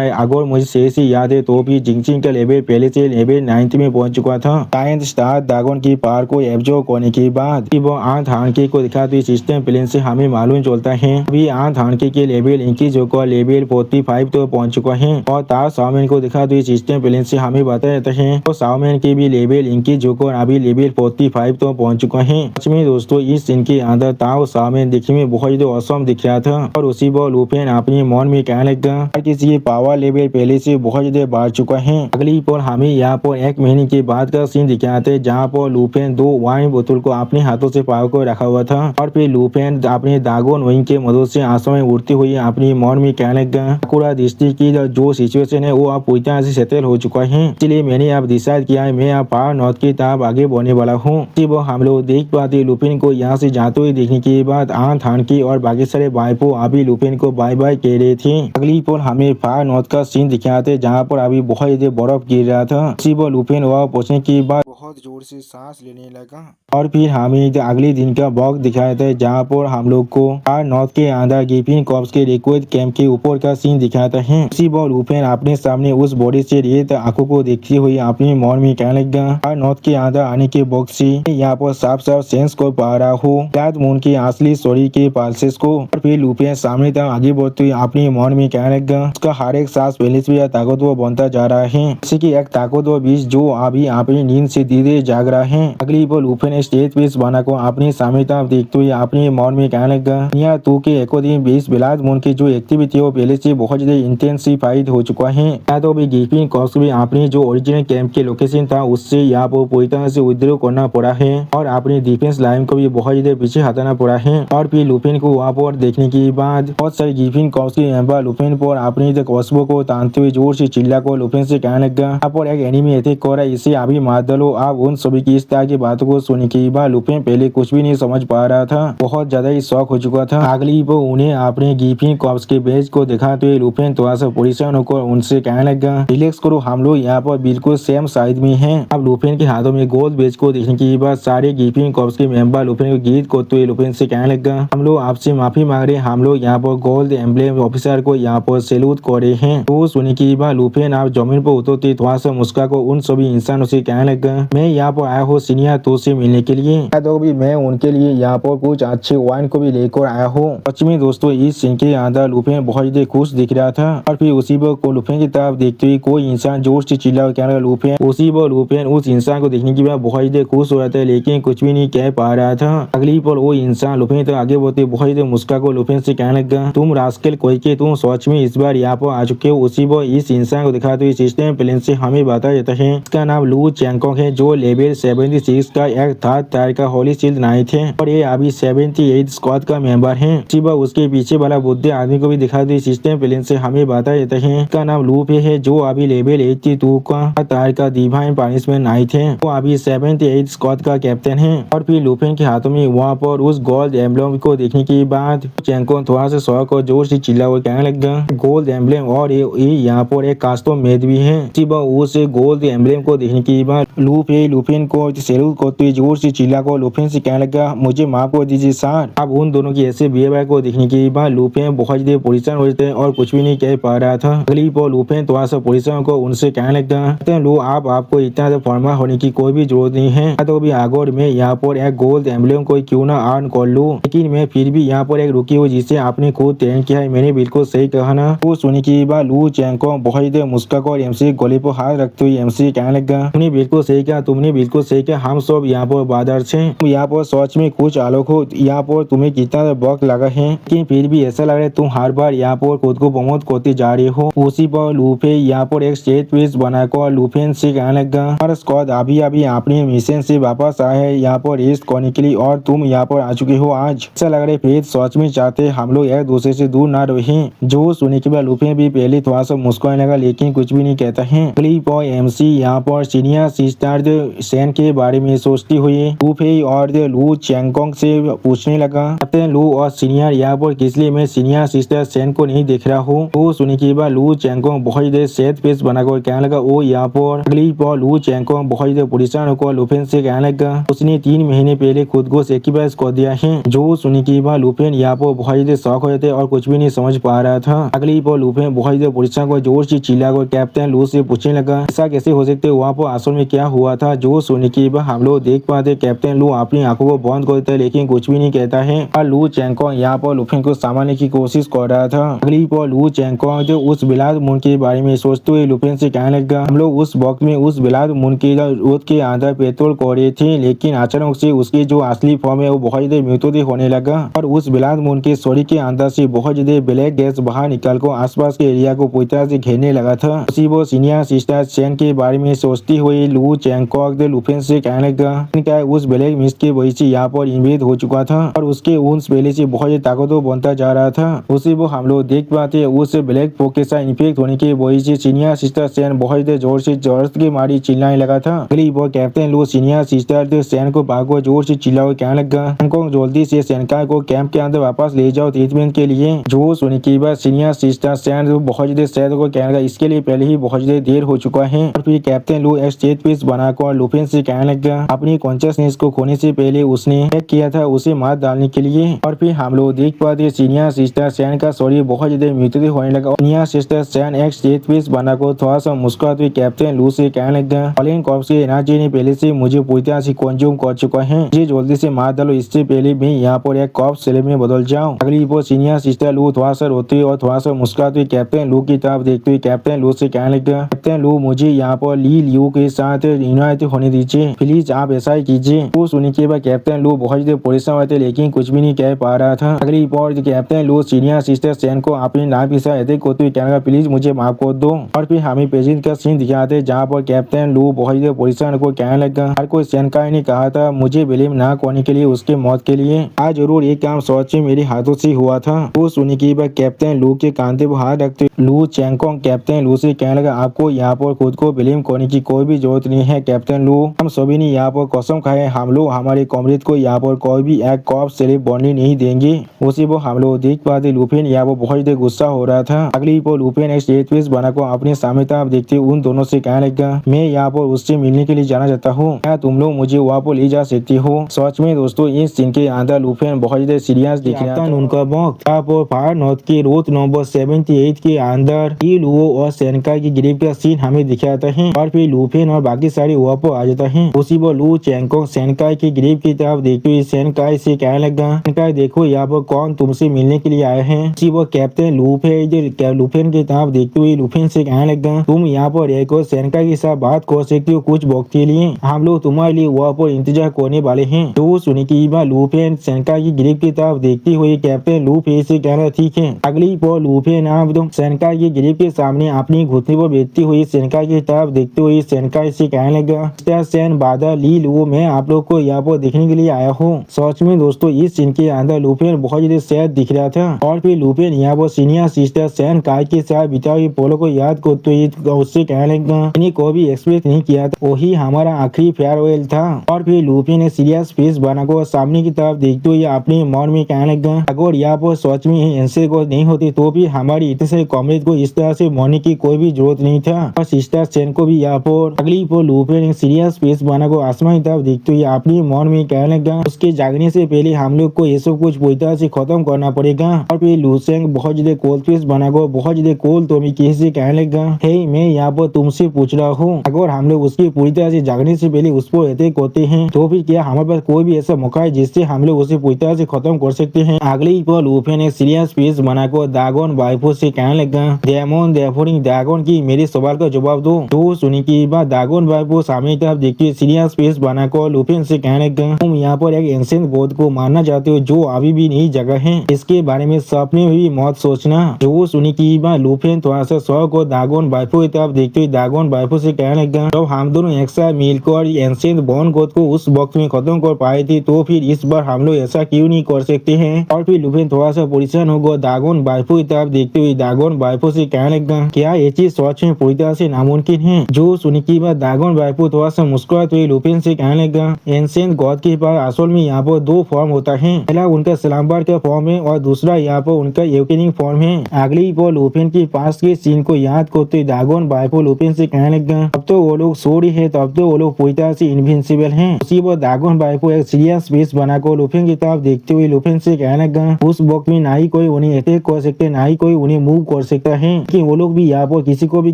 है। अगर मुझे सही से याद है तो भी जिंगचेन का लेवल पहले से लेवल 9 में पहुंच चुका था। साइंस स्टार ड्रैगन की पावर को एब्जॉर्ब करने के बाद वो आंथ हानके को दिखाते सिस्टम प्लेन से हमें मालूम चलता है अभी आंथ हानके के लेवल इंक्रीज होकर लेवल 45 तो पहुंच चुका है। और तार साउमेन को दिखाते सिस्टम प्लेन से हमें बता देते हैं तो साउमेन के भी लेवल इंक्रीज होकर अभी लेवल 45 तो पहुंच चुका है। सच में दोस्तों इस सीन के अंदर ताओ साउमेन दिखने में बहुत ज्यादा औसम दिख रहा था। और उसी वो लुफिन अपने मन में कहने लगा हर किसी के पावर लेवल पहले से बहुत ज्यादा बढ़ चुका है। अगली पर हमें यहाँ पर एक महीने के बाद का सीन दिखाते हैं जहाँ पर लुफिन 2 वाइन बोतल को अपने हाथों से पावर को रखा हुआ था। और फिर लुफिन अपने ड्रैगन विंग के मदद से आसमान में उड़ती हुई अपनी मन में कहने लगा पूरा डिस्ट्रिक्ट की जो सिचुएशन है वो अब पूरी तरह से सेटल हो चुका है। इसलिए मैंने अब डिसाइड किया है मैं अब पावर नॉर्थ की तरफ आगे बढ़ने वाला हूँ। वो हम लोग देख पाते लुफिन को यहाँ से जाते हुए देखने के बाद आंथ हानके और बाकी सारे वाइफो अभी लुफिन को बाय बाय कह रहे थे। अगली पर हमें फार नॉर्थ का सीन दिखाते जहाँ पर अभी बहुत ज्यादा बर्फ गिर रहा था। वो लुफिन वहाँ पहुंचने के बाद बहुत जोर से सांस लेने लगा। और फिर हमें अगले दिन का वक्त दिखाया था जहाँ पर हम लोग को नॉर्थ के अंदर गिफिन कॉर्प्स के रिक्वेस्ट कैंप के ऊपर का सीन दिखाता है। उसी पर लुपेन अपने सामने उस बॉडी से रेत आंखों को देखती हुई अपनी मन में कहने लगा, नॉर्थ के अंदर आने के वक्त से यहाँ पर साफ साफ सेंस को पा रहा हूँ ब्लैक मून की असली स्टोरी के पाल्सेस को। और फिर लुपेन सामने तक आगे बढ़ते हुए अपनी मन में कहने लगा, उसका हर एक सांस पहले से ताकतवर बनता जा रहा है, जैसे कि एक ताकतवर बीज जो अभी अपनी नींद से धीरे जाग रहा है। अगली बार लुपेन स्टेज पीस बनाकर अपनी सामने तरफ देखते हुए अपने मन में कहने लगा, यहाँ तू के एको दिन 20 ब्लैक मून की जो एक्टिविटी हो पहले से बहुत ज्यादा इंटेंसिफाइड हो चुका है। या तो अभी गिफिन कॉर्प्स में अपनी जो ओरिजिनल कैंप के लोकेशन था उससे यहाँ पर पूरी तरह से विद्रोह करना पड़ा है और अपनी डिफेंस लाइन को भी बहुत ज्यादा पीछे हटाना पड़ा है। और फिर लुपेन को वहाँ पर देखने के बाद बहुत सारे गिफिन कॉर्प्स के मेंबर लुपेन पर अपनी क्रॉसबो को तानते हुए जोर से चिल्ला को लुपेन से कहने लगा, यहाँ पर एक एनिमी अटैक कर रहा है, इसे अभी मार डालो। आप उन सभी की इस तरह की बातों को सुनने के बाद लुपेन पहले कुछ भी नहीं समझ पा रहा था, बहुत ज्यादा ही शौक हो चुका था। अगली वो उन्हें अपने गिफिन कॉर्प्स के बेस को दिखाते हुए लुपेन थोड़ा सा परेशान होकर उनसे कहने लगा, रिलैक्स करो, हम लोग यहाँ पर बिल्कुल सेम साइड में हैं। अब लुपेन के हाथों में गोल्ड बेच को देखने के बाद सारे गिफिन कॉर्प्स के मेंबर लुपेन को गीत करते हुए लुपेन से कहने लगा, हम लोग आपसे माफी मांग रहे हैं, हम लोग यहाँ पर गोल्ड एम्ब्लेम ऑफिसर को यहाँ पर सैल्यूट कर रहे हैं। तो सुनने के बाद लुपेन आप जमीन पर उतरते थोड़ा सा मुस्का को उन सभी इंसानों से कहने लगा, मैं यहाँ पर आया हूँ सीनियर तो से मिलने के लिए, तो भी मैं उनके लिए यहाँ पर कुछ अच्छे वाइन को भी लेकर आया हूँ। सच में दोस्तों इस सीन के अंदर लुपेन बहुत ज्यादा खुश दिख रहा था। और फिर उसी पर लुपेन की तरफ देखते हुए कोई इंसान जोर से चिल्ला कहने लगा लुपेन। उसी पर लुपेन उस इंसान को देखने के बाद बहुत ज्यादा खुश हो रहा था लेकिन कुछ भी नहीं कह पा रहा था। अगली पर वो इंसान लुपेन तक आगे बढ़ते बहुत ज्यादा मुस्का को लुपेन से कहने लगा, तुम रास्केल कोई के तुम सच में इस बार यहाँ पर आ चुके हो। उसी पर इस इंसान को दिखाते हुए सिस्टम प्लेन से हमें बताया जाता है इसका नाम लू चैंगकोंग है, जो लेवल 76 का एक थर्ड टायर का होली शील्ड नाइट है और ये अभी 78 स्क्वाड का मेंबर है। उसी पर उसके पीछे वाला बुद्धे आदमी को भी दिखाते हुए सिस्टम प्लेन से हमें बताया जाता है इसका नाम लूप है, जो अभी लेवल 82 का टायर का डिवाइन पनिशमेंट नाइट है, वो अभी 78 स्क्वाड का कैप्टन है। और फिर लुपेन के हाथों में वहाँ पर उस गोल्ड एम्ब्लेम को देखने के बाद चैंगकोंग थोड़ा सा शौक और जोर से चिल्ला हुआ कहने लगा, गोल्ड एम्ब्लेम और ये यहाँ पर एक कास्टम मेड भी है। उसी पर उस गोल्ड एम्ब्लेम को देखने के बाद लुपेन को सैल्यूट करते हुए जोर से चिल्ला को लुपेन से कहने लगा, मुझे माफ कर दीजिए सर। अब उन दोनों की ऐसे बिहेवियर को देखने के बाद लुपेन बहुत ज्यादा परेशान हो जाते हैं और कुछ भी नहीं कह पा रहा था। अगली पर लुपेन थोड़ा सा परेशान को उनसे कहने लगा, लो आपको इतना फॉर्मल होने की कोई भी जरूरत नहीं है, तो भी अगर मैं यहाँ पर एक गोल्ड एम्ब्लेम को क्यों ना अर्न कर लूं, लेकिन मैं फिर भी यहाँ पर एक रुकी हुई जिसे आपने खुद ट्रेन किया है, मैंने बिल्कुल सही कहा ना। वो सुनने के बाद लू चैंगकोंग बहुत ज्यादा मुस्का और एमसी गले पर हाथ रखते हुए एमसी कहने लगा, तुमने बिल्कुल सही कहा, तुमने बिल्कुल सही कहा, हम सब यहाँ पर बादर से यहाँ पर सच में कुछ आलोक हो, यहाँ पर तुम्हें कितना वक्त लगा है लेकिन फिर भी ऐसा लग रहा है तुम हर बार यहाँ पर खुद को प्रमोट करते जा रहे हो। उसी पर लुपेन यहाँ पर एक स्टेज पीस बनाकर लुपेन से कहने लगा, और स्क्वाड अभी अपने मिशन से वापस आए हैं यहाँ पर रेस्ट करने के लिए और तुम यहाँ पर आ चुके हो आज। ऐसा लग रहा है फिर सच में चाहते हम लोग एक दूसरे से दूर ना रहे। जो सुनने के बाद लुपेन भी पहले थोड़ा सा मुस्कुराने लगा लेकिन कुछ भी नहीं कहता है। अगली पर एमसी यहाँ पर सीनियर सिस्टर सेन के बारे में सोचती हुई लुपेन और लू चैंगकोंग से पूछने लगा, लू और सीनियर यहाँ पर किस लिए मैं सीनियर सिस्टर सेन को नहीं देख रहा हूँ। वो सुनने के बाद लू चैंगकोंग बहुत ज्यादा सेट पेस बनाकर कहने लगा, वो यहाँ पर। अगली पर लू चैंगकोंग बहुत ज्यादा परेशान होकर लुपेन से कहने लगा, उसने 3 महीने पहले खुद को सेक्रीफाइस कर दिया है। जो सुनने के बाद लुपेन यहाँ पर बहुत ज्यादा शौक हो जाते और कुछ भी नहीं समझ पा रहा था। अगली पर लुपेन बहुत ज्यादा परेशान को जोर से चिल्ला कर कैप्टन लू से पूछने लगा, ऐसा कैसे हो सकते, वहाँ पर असल में क्या हुआ था। जो सुनने के बाद हम लोग देख पाते कैप्टन लू अपनी आंखों को बंद करता है लेकिन कुछ भी नहीं कहता है और लू चैंगकोंग यहाँ पर लुपेन को संभालने की कोशिश कर रहा था। अगली पर लू चैंगकोंग जो उस बिलाद मून के बारे में सोचते हुए लुपेन से कहने लगा, हम लोग उस वक्त में उस बिलाद मून के रोड के अंदर पेट्रोल कर रहे थे लेकिन अचानक से उसकी जो असली फॉर्म है वो बहुत ज्यादा म्यूटेड होने लगा और उस बिलाद मून के शरीर के अंदर से बहुत ज्यादा ब्लैक गैस बाहर निकल कर आसपास के एरिया को पूरी तरह से घेरने लगा था। उसी वो सीनियर सिस्टर सेन के बारे में सोचती हुई लू चैंगकोंग लुपेन से कहने लगा, उस ब्लैक मिस्ट के वजह से यहाँ पर इन्वेड हो चुका था और उसके ऊंस पहले से बहुत ज्यादा ताकतवर बनता जा रहा था। उसी वो हम लोग देख पाते उस ब्लैक पोक के साथ इन्फेक्ट होने की वजह से सीनियर सिस्टर सेन बहुत ज्यादा जोर से जरूरत की मारी चिल्लाने लगा था। अगली वो कैप्टन लू सीनियर सिस्टर सेन को भागो जोर से चिल्ला कहने लगा, जल्दी से सेनका को कैंप के अंदर वापस ले जाओ ट्रीटमेंट के लिए। जो सुनने के बाद सीनियर सिस्टर सेन बहुत ज्यादा सैड को कहने लगा, इसके लिए पहले ही बहुत ज्यादा देर हो चुका है। और फिर कैप्टन लू एक स्टेज पीस बना बनाकर लुफिन से कहने लगा अपनी कॉन्शियसनेस को खोने से पहले उसने हैक किया था उसे मार डालने के लिए। और फिर हम लोग देख पाते सीनियर सिस्टर सैन का शरीर बहुत ज्यादा म्यूटेट होने लगा। सीनियर सिस्टर सैन एक स्टेज पीस बनाकर थोड़ा सा मुस्कुराते हुए कैप्टन लू से कहने लगा ऑलिन कॉर्प्स की एनर्जी ने पहले से मुझे पूरी तरह से कंज्यूम कर चुका है, मुझे जल्दी से मार डालो इससे पहले मैं यहाँ पर एक कॉर्प्स सेल में बदल जाऊँ। अगली बार सीनियर सिस्टर लू थोड़ा सा रोते हुए और थोड़ा सा मुस्कुराते हुए कैप्टन लू की तरफ देखते हुए कैप्टन लू से कहने लगा कैप्टन लू मुझे यहाँ पर ली लियू के साथ यूनाइट होने दीजिए, प्लीज आप ऐसा ही कीजिए। वो सुनने के बाद कैप्टन लू बहुत ज्यादा परेशान हुए थे लेकिन कुछ भी नहीं कह पा रहा था। अगली बार कैप्टन लू सीनियर सिस्टर सैन को अपनी नाम के साथ अटैक करते हुए कहने प्लीज मुझे माफ कर दो। और फिर हमें प्रेजेंट का सीन दिखाते जहाँ पर कैप्टन लू बहुत ज्यादा परेशान को कहने लगा हर कोई सैनकाई ने कहा था मुझे ब्लेम ना करने के लिए उसके मौत के लिए, आज जरूर ये काम सोच मेरे हाथों से हुआ था। वो सुनने के बाद कैप्टन लू के कांधे पर हाथ रखते लू चैंगकोंग कैप्टन लू से कहने लगा आपको यहाँ पर खुद को ब्लेम करने की कोई भी जरूरत नहीं है कैप्टन लू, हम सभी ने यहाँ पर कसम खाए हम लोग हमारे कॉमरेड को यहाँ पर कोई भी एक कॉप सेलिब बनने नहीं देंगे। उसी वो हम लोग देख पाते लुफिन यहाँ पर बहुत ज्यादा गुस्सा हो रहा था। अगली पर लुफिन एक स्टेज पीस बनाकर अपने सामने तरफ देखते उन दोनों से कहने लगा मैं यहाँ पर उससे मिलने के लिए जाना चाहता हूँ, क्या तुम लोग मुझे वहाँ पर ले जा सकती हो। सच में दोस्तों इस सीन के अंदर लुफिन बहुत ज्यादा सीरियस दिख रहा था। उनका वक्त फार नॉर्थ के रोड नंबर 78 के अंदर लुओ और सैनकाई की गिरफ्त का सीन हमें दिखाता है और फिर लुफिन और बाकी सारे वहाँ पर आ जाता है। उसी पर लू चैंगकोंग सैनकाई की गिरफ्त की तरफ देखते हुए सैनकाई से कहने लगा सैनकाई देखो यहाँ पर कौन तुमसे मिलने के लिए आए हैं। उसी पर कैप्टन लुफिन की तरफ देखते हुए लुफिन से कहने लगा तुम यहाँ पर एक और सैनकाई के साथ बात कर सकती हो कुछ वक्त के लिए, हम लोग तुम्हारे लिए वहाँ पर इंतजार करने वाले हैं। तो सुनी की बात लुफिन सैनकाई की गिरफ्त की तरफ देखते हुए कैप्टन लुफिन से कहना ठीक है। अगली पर लुफिन आप सैनकाई की गिरफ्त के सामने अपनी घुटने पर बैठती हुई सैनकाई की तरफ देखते हुए सैनकाई से कहने लगा सैन बादा ली लू मैं आप लोग को यहाँ पर देखने के लिए आया हूँ। सच में दोस्तों इस सीन के अंदर लुफिन बहुत ज्यादा सैड दिख रहा था और फिर लुफिन यहाँ पर सीनियर सिस्टर सैन काय के साथ बिताई हुई पोलो को याद करते हुए उससे कहने लगा मैंने को भी एक्सपेक्ट नहीं किया था, वही हमारा आखिरी फेयरवेल था। और फिर लुफिन ने सीरियस फेस बनाकर सामने की तरफ देखते हुए अपने मन में कहने लगा अगर यहाँ पर सच में ऐसे को नहीं होती तो भी हमारी इतने सारे कॉमरेड को इस तरह से मरने की कोई भी जरूरत नहीं था। और सिस्टर सैन को भी यहाँ पर अगली पर लुफिन ने सीरियस फेस बनाकर आसमान की तरफ देखते हुए अपनी मन में कहने लगा उसके जागने से पहले हम लोग को ये सब कुछ पूरी तरह से खत्म करना पड़ेगा। और फिर लूसेंग बहुत ज्यादा कोल्ड फेस बनाकर बहुत ज्यादा कोल्ड तो किसी कहने लगा हे मैं यहाँ पर तुमसे पूछ रहा हूँ अगर हम लोग उसकी पूरी तरह से जागने से पहले उसको अटैक करते हैं तो फिर क्या हमारे पास कोई भी ऐसा मौका है जिससे हम लोग उसे पूरी तरह से खत्म कर सकते हैं। अगली पर लुफिन ने सीरियस फेस बनाकर दागोन वाइफो से कहने लगा डेमोन डेफोरिंग दागोन की मेरे सवाल का जवाब दो। तो सुनी की बात दागोन वाइफो सामने की तरफ देखते सीरियस फेस बनाकर लुफिन से कहने लगा तुम यहाँ पर एक एंशिएंट गॉड को मारना चाहते हो जो अभी भी नहीं जगह है, इसके बारे में सपने में भी मत सोचना। जो सुनी की बात लुफिन थोड़ा सा शौक और दागोन वाइफो की तरफ देखते हुए दागोन वाइफो से कहने लगा जब हम दोनों एक साथ मिलकर एंशिएंट बॉर्न गॉड को उस वक्त में खत्म कर पाए थे तो फिर इस बार हम लोग ऐसा क्यों नहीं कर सकते हैं। और फिर लुफिन थोड़ा सा परेशान होगा दागोन वाइफो की तरफ देखते हुए दागोन वाइफो से कहने लगा क्या ये चीज सच में पूरी तरह से नामुमकिन है। जो सुनी की बात दागोन वाइफो थोड़ा सा मुस्कुराते हुए लुफिन से कहने लगा एंशिएंट गॉड के पास असल में यहाँ पर दो फॉर्म होता है, पहला उनका सलामबार का फॉर्म है और दूसरा यहाँ पर उनका एवकेनिंग फॉर्म है। अगली पर लुफिन की पास के सीन को याद करते दागोन वाइफो लुफिन से कहने लगा अब तो वो लोग सो रही है तब तो वो लोग पूरी तरह से इनविंसिबल हैं। उसी पर दागोन वाइफो एक सीरियस फेस बनाकर लुफिन की तरफ देखते हुए लुफिन से कहने लगा उस वक्त में ना ही कोई उन्हें अटैक कर सकते ना ही कोई उन्हें मूव कर सकता है कि वो लोग भी यहाँ पर किसी को भी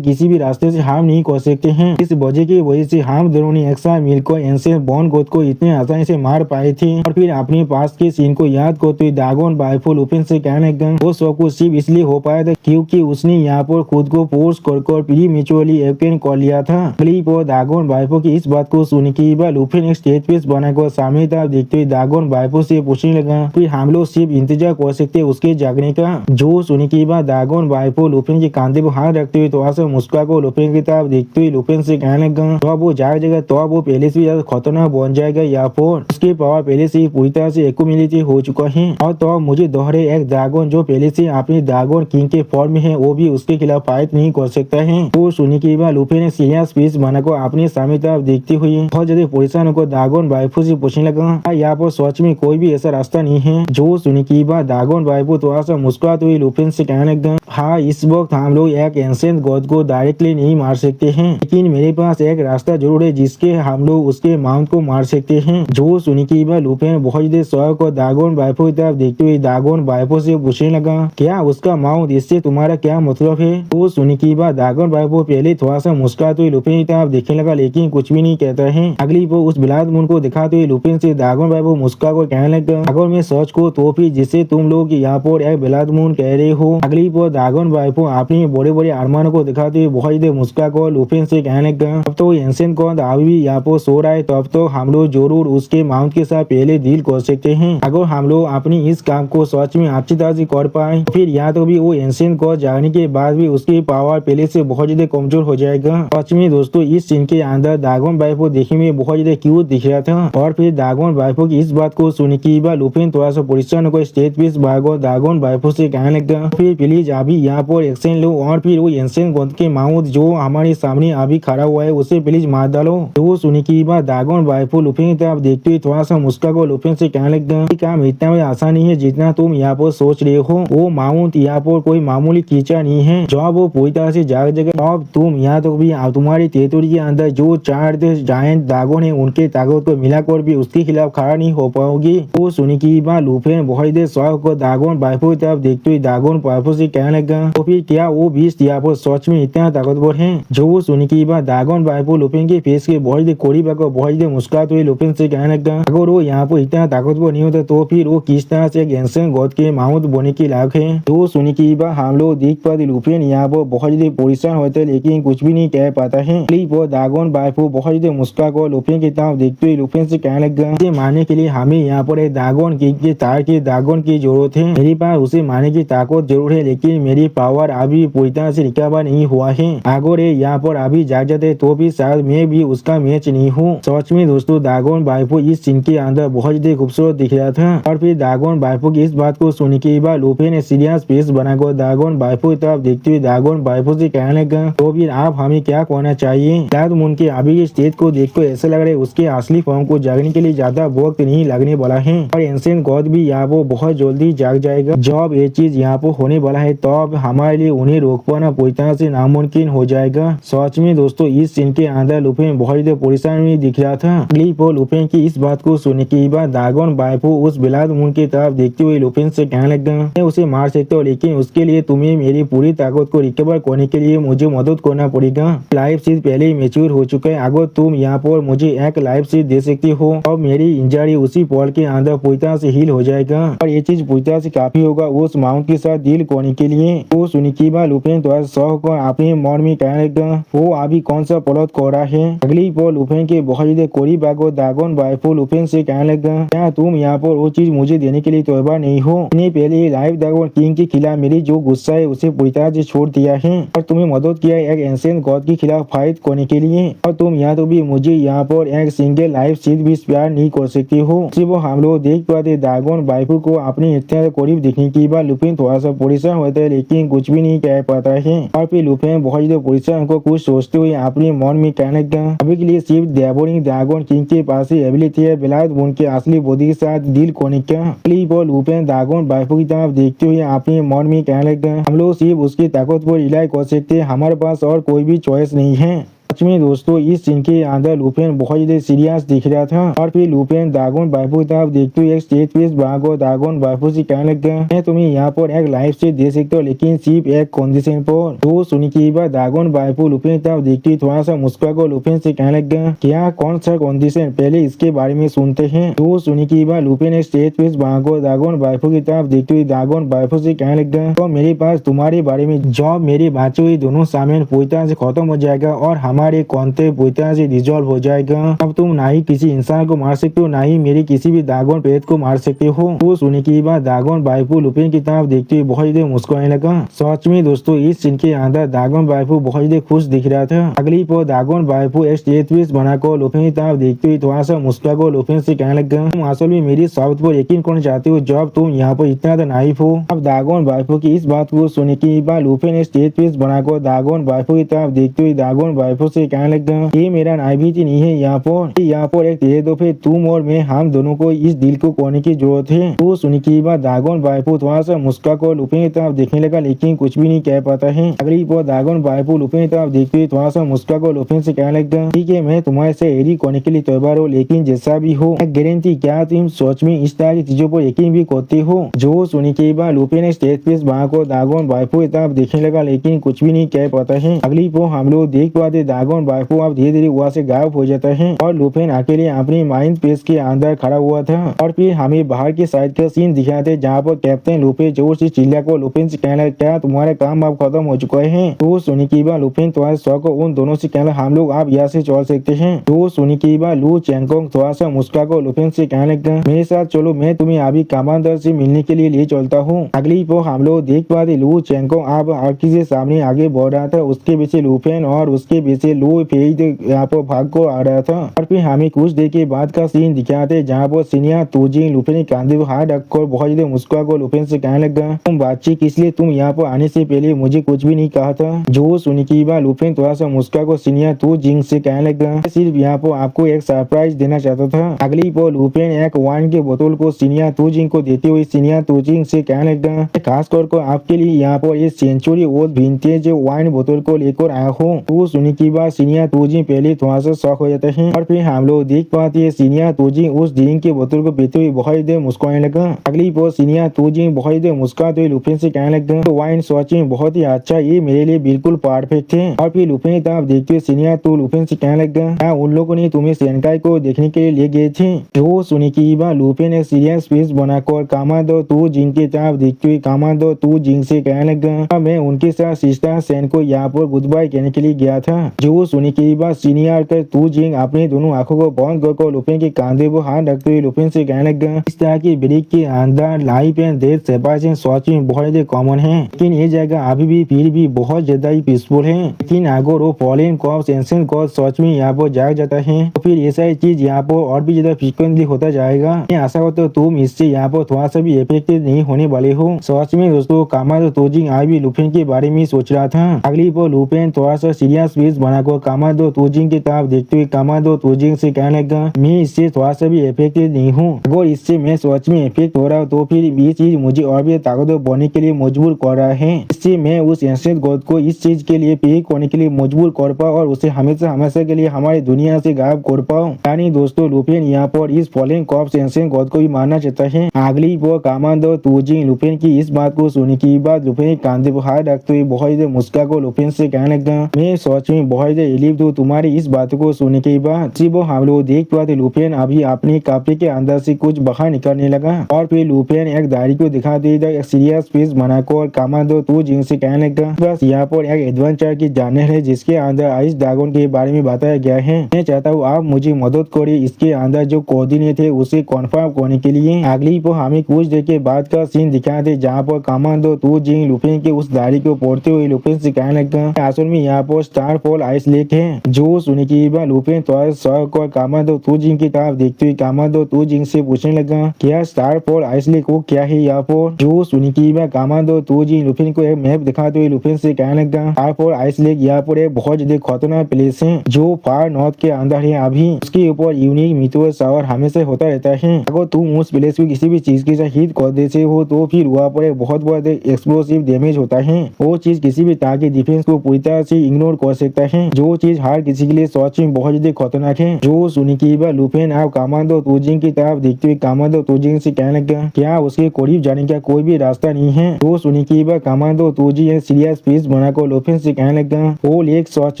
किसी भी रास्ते से हार्म नहीं कर सकते हैं। इस वजह की वजह से हम दोनों ने एक साथ मिलकर एंशिएंट बॉर्न गॉड को इतने आसानी से मार पाए थे। और फिर अपने पास के सीन को याद करते हुए दागोन वाइफो लुफिन से कहने लगा वो सब कुछ सिर्फ इसलिए हो पाया था क्योंकि उसने यहाँ पर खुद को फोर्स कर प्रीमेच्योरली एवकेन कर लिया था। अगली पर दागोन वाइफो की इस बात को सुन के बाद लुफिन एक स्टेज पेस बनाकर सामने तरफ देखते हुए दागोन वाइफो से पूछने लगा फिर हम लोग सिर्फ इंतजार कर सकते उसके जागने का। जो सुनी के बाद दागोन वाइफो लुफिन के कांधे पर हाथ रखते हुए थोड़ा सा मुस्कुरा को लुफिन की तरफ देखते हुए लुफिन से कहने लगा तो अब वो जाग जाएगा तो अब वो पहले से ज्यादा खतरनाक बन जाएगा या फिर उसके पावर पहले से पूरी तरह से एक्यूमुलेट हो चुका है। और तो मुझे दोहरे एक ड्रैगन जो पहले से अपने ड्रैगन किंग के फॉर्म में है वो भी उसके खिलाफ फाइट नहीं कर सकता है। वो सुनी के बाद लुफिन ने सीरियस फेस बनाकर अपने सामने तरफ देखते हुए बहुत ज्यादा परेशान होकर दागोन वाइफो से पूछने लगा यहाँ पर सच में कोई भी ऐसा रास्ता नहीं है। जो सुनी के बाद दागोन वाइफो थोड़ा सा मुस्कुराते हुए लुफिन से कहने लगा हाँ इस वक्त हम लोग एक एंशिएंट गॉड को डायरेक्टली नहीं मार सकते हैं लेकिन मेरे पास एक रास्ता रास्ता जरूर है जिसके हम लोग उसके माउंट को मार सकते हैं। जो सुनी की बात लुफेन बहुत ही शौक और दागोन बाइफो की तरफ देखते हुए दागोन बाइफो से पूछने लगा, क्या उसका माउंट, इससे तुम्हारा क्या मतलब है? तो सुनी की बात दागोन बाइफो पहले थोड़ा सा मुस्कुराते हुए लुफेन की तरफ देखने लगा लेकिन कुछ भी नहीं कहता है। अगली वो उस ब्लाड मून को दिखाते हुए लुफेन से दागोन बाइफो मुस्कुरा कर कहने लगा, अगर मैं सोच को तो फिर जिसे तुम लोग यहाँ पर एक ब्लाड मून कह रहे हो। अगली वो दागोन बाइफो अपने बड़े बड़े अरमानों को दिखाते हुए बहुत ही मुस्कुरा कर लुफेन से कहने लगा, अब तो एंशिएंट गॉड अभी भी यहाँ पर सो रहा है, तो अब तो हम लोग जरूर उसके माउंट के साथ पहले डील कर सकते हैं। अगर हम लोग अपनी इस काम को सच में अच्छी तरह से कर पाए फिर यहाँ तो भी वो एंशिएंट गॉड जाने के बाद भी उसकी पावर पहले से बहुत ज्यादा कमजोर हो जाएगा। सच में दोस्तों इस सीन के अंदर दागोन बाइफो देखने में बहुत ज्यादा क्यूट दिख रहा था। और फिर दागोन बाइफो की इस बात को सुन के बाद लुफेन थोड़ा सा परेशान होकर स्टेज पीस भागो दागोन बाइफो से कहने लगा, फिर प्लीज अभी यहाँ पर एक्शन लो और फिर वो एंशिएंट गॉड के माउंट जो हमारे सामने अभी खड़ा हुआ है उसे प्लीज मार डालो। तो सुनी की बात दागोन बाइफो लुफेन की तरफ देखते हुए थोड़ा सा मुस्कुरा को लुफेन से कहने लगा, काम इतना भी आसान नहीं है जितना तुम यहाँ पर सोच रहे हो। वो माउंट यहाँ पर कोई मामूली कीचा नहीं है जो वो पूरी तरह से जाग जगह। अब तुम यहाँ तो भी तुम्हारी टेरिटरी के अंदर जो 4 जायंट दागोन है उनके ताकत को मिलाकर भी उसके खिलाफ खड़ा नहीं हो पाओगी। वो सुनी की बात लुफेन बहुत देर शौक को दागोन बाइफो की तरफ देखते हुए दागोन बाइफो से कहने लगा, तो फिर क्या वो बीस्ट यहाँ पर सच में इतना ताकतवर है? जो वो सुनी की बात दागोन बाइफो लुफेन के फेस के बहुत देर करीब आकर बहुत देर मुस्कुराते हुए लुफेन से कहने लगा, अगर वो यहाँ पर इतना ताकतवर नहीं होता तो फिर वो किस तरह से एंशिएंट गॉड के माउंट बनने के लायक है? तो सुनी की बात हम लोग देख पाते लुफेन यहाँ पर बहुत ज्यादा परेशान होते हैं लेकिन कुछ भी नहीं कह पाता है। वो दागोन बाइफो बहुत ज्यादा मुस्कुरा कर लुफेन की तरफ देखते हुए लुफेन से कहने लगा, इसे मारने के लिए हमें यहाँ पर दागोन के तार के दागोन की जरूरत है। मेरे पास उसे मारने की ताकत जरूर है लेकिन मेरी पावर अभी पूरी तरह से रिकवर नहीं हुआ है। अगर ये यहाँ पर अभी जाग जाते तो भी शायद मैं भी उसका मैच नहीं हूँ। सच में दोस्तों दागोन बाइफो इस सीन के अंदर बहुत ज्यादा खूबसूरत दिख रहा था। और फिर दागोन बाइफो की इस बात को सुन के बाद लुफेन ने सीरियस फेस बनाकर दागोन बाइफो की तरफ देखते हुए दागोन बाइफो से कहने लगा, तो फिर आप हमें क्या कहना चाहिए? ब्लाड मून के अभी के स्टेज को देखकर ऐसा लग रहा है उसके असली फॉर्म को जागने के लिए ज्यादा वक्त नहीं लगने वाला है और एंशिएंट गॉड भी यहाँ वो बहुत जल्दी जाग जाएगा। जब ये चीज यहाँ पर होने वाला है तब हमारे लिए उन्हें रोक पाना पूरी तरह से नामुमकिन हो जाएगा। सच में दोस्तों इस सीन के अंदर लुफेन बहुत ज्यादा परेशान में दिख रहा था। लुफेन की इस बात को सुनने के बाद दागोन बाइफो उस ब्लाड मून की तरफ देखते हुए लुफेन से कहने लगा, मैं उसे मार सकता हूँ लेकिन उसके लिए तुम्हें मेरी पूरी ताकत को रिकवर करने के लिए मुझे मदद करना पड़ेगा। लाइफ सीट पहले ही मैच्योर हो चुका है, अगर तुम यहाँ पर मुझे एक लाइफ सीट दे सकती हो और मेरी इंजरी उसी पॉल के अंदर पूरी तरह से हील हो जाएगा और ये चीज पूरी तरह से काफी होगा उस माउंट के साथ डील करने के लिए। तो सुनी की बात लुफेन थोड़ा शौक को अपने मन में कहने लगा, वो अभी कौन सा प्लॉट कर रहा है? अगली पॉल लुफेन के बहुत ज्यादा करीब आकर दागोन बाइफो लुफेन से कहने लगा, क्या तुम यहाँ पर वो चीज मुझे देने के लिए तैयार नहीं हो? मैंने पहले लाइव दागोन किंग के खिलाफ मेरी जो गुस्सा है उसे पूरी तरह से छोड़ दिया है और तुम्हें मदद किया है एक एंशिएंट गॉड के खिलाफ फाइट करने के लिए और तुम यहाँ तो भी मुझे यहाँ पर एक सिंगल लाइफ सीट भी स्पेयर नहीं कर सकती हो। सिर्फ हम लोग देख पाते दागोन बाइफो को अपने इतना करीब देखने के बाद लुफेन थोड़ा सा परेशान होता है लेकिन कुछ भी नहीं कह पाता है। और फिर लुफेन बहुत ज्यादा परेशान को कुछ सोचते हुए अपने मन में कहने लगा, अभी के लिए सिर्फ डेवोरिंग दागोन किंग के पास ही एबिलिटी है ब्लाड मून के असली बॉडी के साथ डील करने का। लुफेन दागोन बाइफो की तरफ देखते हुए अपने मन में कहने लगा, हम लोग सिर्फ उसकी ताकत पर रिलाई कर सकते, हमारे पास और कोई भी चॉइस नहीं है। सच में दोस्तों इस सीन के अंदर लुफेन बहुत ज्यादा सीरियस दिख रहा था। और फिर लुफेन दागोन बाइफो की तरफ देखते हुए एक स्टेज पीस भागो दागोन बाइफो से कहने लगा, मैं तुम्हें यहाँ पर एक लाइफ सीट दे सकता हूँ लेकिन सिर्फ एक कंडीशन पर। तो सुनी की बात दागोन बाइफो लुफेन की तरफ देखते हुए थोड़ा सा मुस्कुरा कर लुफेन से कहने लगा, क्या कौन सा कंडीशन, पहले इसके बारे में सुनते हैं। तो सुनी की बात लुफेन एक स्टेज पीस भागो दागोन बाइफो की तरफ देखते हुए दागोन बाइफो से कहने लगा, तो मेरे पास तुम्हारे बारे में जब मेरे बच्चे हुए दोनों सामान पूरी तरह से खत्म हो जाएगा और हमारे कॉन्ते पूरी तरह से डिजोल्व हो जाएगा। अब तुम ना ही किसी इंसान को मार सकते हो ना ही मेरे किसी भी दागोन प्रेत को मार सकते हो। वो सुनने की बात दागोन बाइफो लुफेन की तरफ देखते हुए बहुत ज्यादा मुस्कुराने लगा। सच में दोस्तों इस सीन के अंदर दागोन बाइफो बहुत ज्यादा खुश दिख रहा था। अगली पर दागोन बाइफो एक स्टेज पीस बनाकर लुफेन की तरफ देखते हुए थोड़ा सा मुस्कुरा कर लुफेन से कहने लगा, तुम असल में मेरी शब्द पर यकीन करना चाहते हो जब तुम यहाँ पर इतना नाइफ हो। अब दागोन बाइफो की इस बात को सुनने की बाद लुफेन एक स्टेज पीस बनाकर दागोन बाइफो की तरफ देखते हुए दागोन बाइफो से कहने लगा ये मेरा नाइबित नहीं है, यहाँ पर एक तेरे दो, फिर तुम और मैं, हम दोनों को इस दिल को खोने की जरूरत है। तो सुनने के बाद दागोन बायफू थोड़ा सा मुस्का को लुपिन की तरफ देखने लगा, लेकिन कुछ भी नहीं कह पाता है। अगली बार दागोन बायफू लुपिन की तरफ देखते हुए थोड़ा सा मुस्का को लुपिन से कहने लगा ठीक है, मैं तुम्हारे से एरी खोने के लिए तैयार हूँ, लेकिन जैसा भी हो गारंटी क्या तुम सोच में इस तरह की चीजों पर यकीन भी करते हो। जो सुनने के बाद लुपिन ने स्टेज पे वहाँ को दागोन बायफू की तरफ देखने लगा, लेकिन कुछ भी नहीं कह पाता है। अगली बार हम लोग देख पाते दागोन बायफू अब धीरे धीरे वहाँ से गायब हो जाता है और लुपिन अकेले अपनी माइंड स्पेस के अंदर खड़ा हुआ था। और फिर हमें बाहर के साइड का सीन दिखाते जहाँ पर कैप्टन लुपिन जोर से चिल्ला को लुपिन से कहना क्या तुम्हारा काम अब खत्म हो चुका है। तो सुनी की बात लुपिन तुम्हारे सौ को उन दोनों से कहना हम लोग आप यहाँ से चल सकते हैं। तो सुनी की बात लू चैंगकोंग थोड़ा सा मुस्का को लुपिन से कहने लगा मेरे साथ चलो, मैं तुम्हें अभी कमांडर से मिलने के लिए ले चलता हूँ। अगली को हम लोग देख पाते लू चैंगकोंग आप आर्की से सामने आगे बढ़ रहा था, उसके पीछे लुपिन और उसके पीछे लू फेज यहाँ पर भाग को आ रहा था। और फिर हमें कुछ देर के बाद का सीन दिखाते जहाँ पर सीनियर तोजिंग लुपिन के कांधे पर हाथ रखकर बहुत ज्यादा मुस्का को लुपिन से कहने लगा तुम बातचीत किस लिए, तुम यहाँ पर आने से पहले मुझे कुछ भी नहीं कहा था। जो सुनी की बात लुपिन थोड़ा सा मुस्का को सीनियर तोजिंग से कहने लगा सिर्फ यहाँ पर आपको एक सरप्राइज देना चाहता था। अगली पर लुपिन एक वाइन के बोतल को सीनियर तोजिंग को देते हुए सीनियर तोजिंग से कहने लगा खास तौर पर आपके लिए यहाँ पर ये सेंचुरी ओल्ड विंटेज वाइन बोतल को लेकर आया हूँ। तो सुनी की बात सीनियर तोजिंग पहले थोड़ा सा शौक हो जाता है और फिर हम लोग देख पाते हैं सीनियर तोजिंग उस ड्रिंक के बोतल को पीते हुए बहुत देर मुस्कुराने लगा। अगली बार सीनियर तोजिंग बहुत देर मुस्कुराते हुए लुपिन से कहने लगा तो वाइन सच में बहुत ही अच्छा, ये मेरे लिए बिल्कुल परफेक्ट है। और फिर लुपिन की तरफ देखते हुए सीनियर तो लुपिन से कहने लगा उन लोगों ने तुम्हें सेनकाई को देखने के लिए ले गए थे। जो सुनी की बात लुपिन एक सीरियस फेस बनाकर कामाडो तोजिंग की तरफ देखते हुए कामाडो तोजिंग से कहने लगा मैं उनके साथ सिस्टर सेन को यहाँ पर गुड बाय कहने के लिए गया था। जो सुनी की बात सीनियर कर तोजिंग अपने दोनों आंखों को बंद कर लुपिन के कांधे पर हाथ रखते हुए लुपिन से कहने लगा इस तरह की ब्रिज के अंदर लाइफ एंड डेथ सेपरेशन सच में बहुत ज्यादा कॉमन है, लेकिन ये जगह अभी भी फिर भी बहुत ज्यादा ही पीसफुल है। लेकिन अगर वो फॉरेन कॉप्स एंशिएंट गॉड सच में यहाँ पर जाग जाता है तो फिर ऐसा ही चीज यहाँ पर और भी ज्यादा फ्रीक्वेंटली होता जाएगा। मैं आशा करता हूँ तुम इससे यहाँ पर थोड़ा सा भी इफेक्टेड नहीं होने वाले हो। सच में दोस्तों कामाडो तोजिंग आज भी लुपिन के बारे में सोच रहा था। अगली बार लुपिन थोड़ा सा सीरियस फेस बनाकर कामाडो तोजिंग की तरफ देखते हुए कामाडो तोजिंग से कहने लगा मैं इससे थोड़ा सा भी इफेक्टेड नहीं हूँ, अगर इससे मैं सच में इफेक्ट हो रहा हूँ तो फिर ये चीज मुझे और भी ताकतवर बनने के लिए मजबूर कर रहा है। इससे मैं उस एंशिएंट गॉड को इस चीज के लिए पे करने के लिए मजबूर कर पाऊँ और उसे हमेशा हमेशा के लिए हमारी दुनिया से गायब कर पाऊँ। यानी दोस्तों लुपिन यहाँ पर इस फॉरेन कॉप्स एंशिएंट गॉड को भी मानना चाहता है। अगली बार कामाडो तोजिंग लुपिन की इस बात को सुनने के बाद लुपिन कांधे पर हाथ रखते हुए बहुत ही मुस्का को लुपिन से कहने लगा मैं सच में बहुत ही रिलीफ हूँ तुम्हारी इस बात को सुनने के बाद। वो हम लोग देख पाते लुपिन अभी अपने कपड़े के अंदर से कुछ बाहर निकलने लगा और फिर लुपिन एक दाढ़ी को दिखा देगा एक सीरियस फेस बनाकर कामाडो तोजिंग से कहने लगा बस यहाँ पर एक एडवेंचर की जानने है जिसके अंदर आइस ड्रैगन के बारे में बताया गया है। मैं चाहता हूँ आप मुझे मदद करें इसके अंदर जो कोऑर्डिनेट है उसे कन्फर्म करने के लिए। अगली पर हमें कुछ देर के बाद का सीन दिखाते जहाँ पर कामाडो तोजिंग लुपिन के उस दाढ़ी को पढ़ते हुए लुपिन से कहने लगा असल में यहाँ पर स्टार फॉल आइस लेक है। जो सुनी की बात लुपिन थोड़ा शौक और कामाडो तोजिंग की तरफ देखते हुए कामाडो तोजिंग से पूछने लगा क्या स्टार फॉल आइस लेक वो क्या है यहाँ पर। जो सुनी की बात कामाडो तोजिंग लुपिन को एक मैप दिखाते हुए लुपिन से कहने लगा स्टार फॉल आइस लेक यहाँ पर एक बहुत ज्यादा खतरनाक प्लेस है जो फार नॉर्थ के अंदर है। अभी उसके ऊपर यूनिक मीटोर शावर हमेशा होता रहता है। अगर तुम उस प्लेस को किसी भी चीज के साथ हिट कर देते हो तो फिर वहाँ पर एक बहुत बड़ा एक्सप्लोसिव डैमेज होता है। वो चीज किसी भी तरह की डिफेंस को पूरी तरह से इग्नोर कर सकता है, जो चीज हर किसी के लिए सच में बहुत ज्यादा खतरनाक है। जो सुनी की बात लुपिन आप कामाडो तोजिंग की तरफ देखते हुए कामाडो तोजिंग से कहने लगा क्या उसके करीब जाने का कोई भी रास्ता नहीं है। जो सुनी की बात कामाडो तोजिंग सीरियस फेस बनाकर लुपिन से कहने लगा वो लेक सच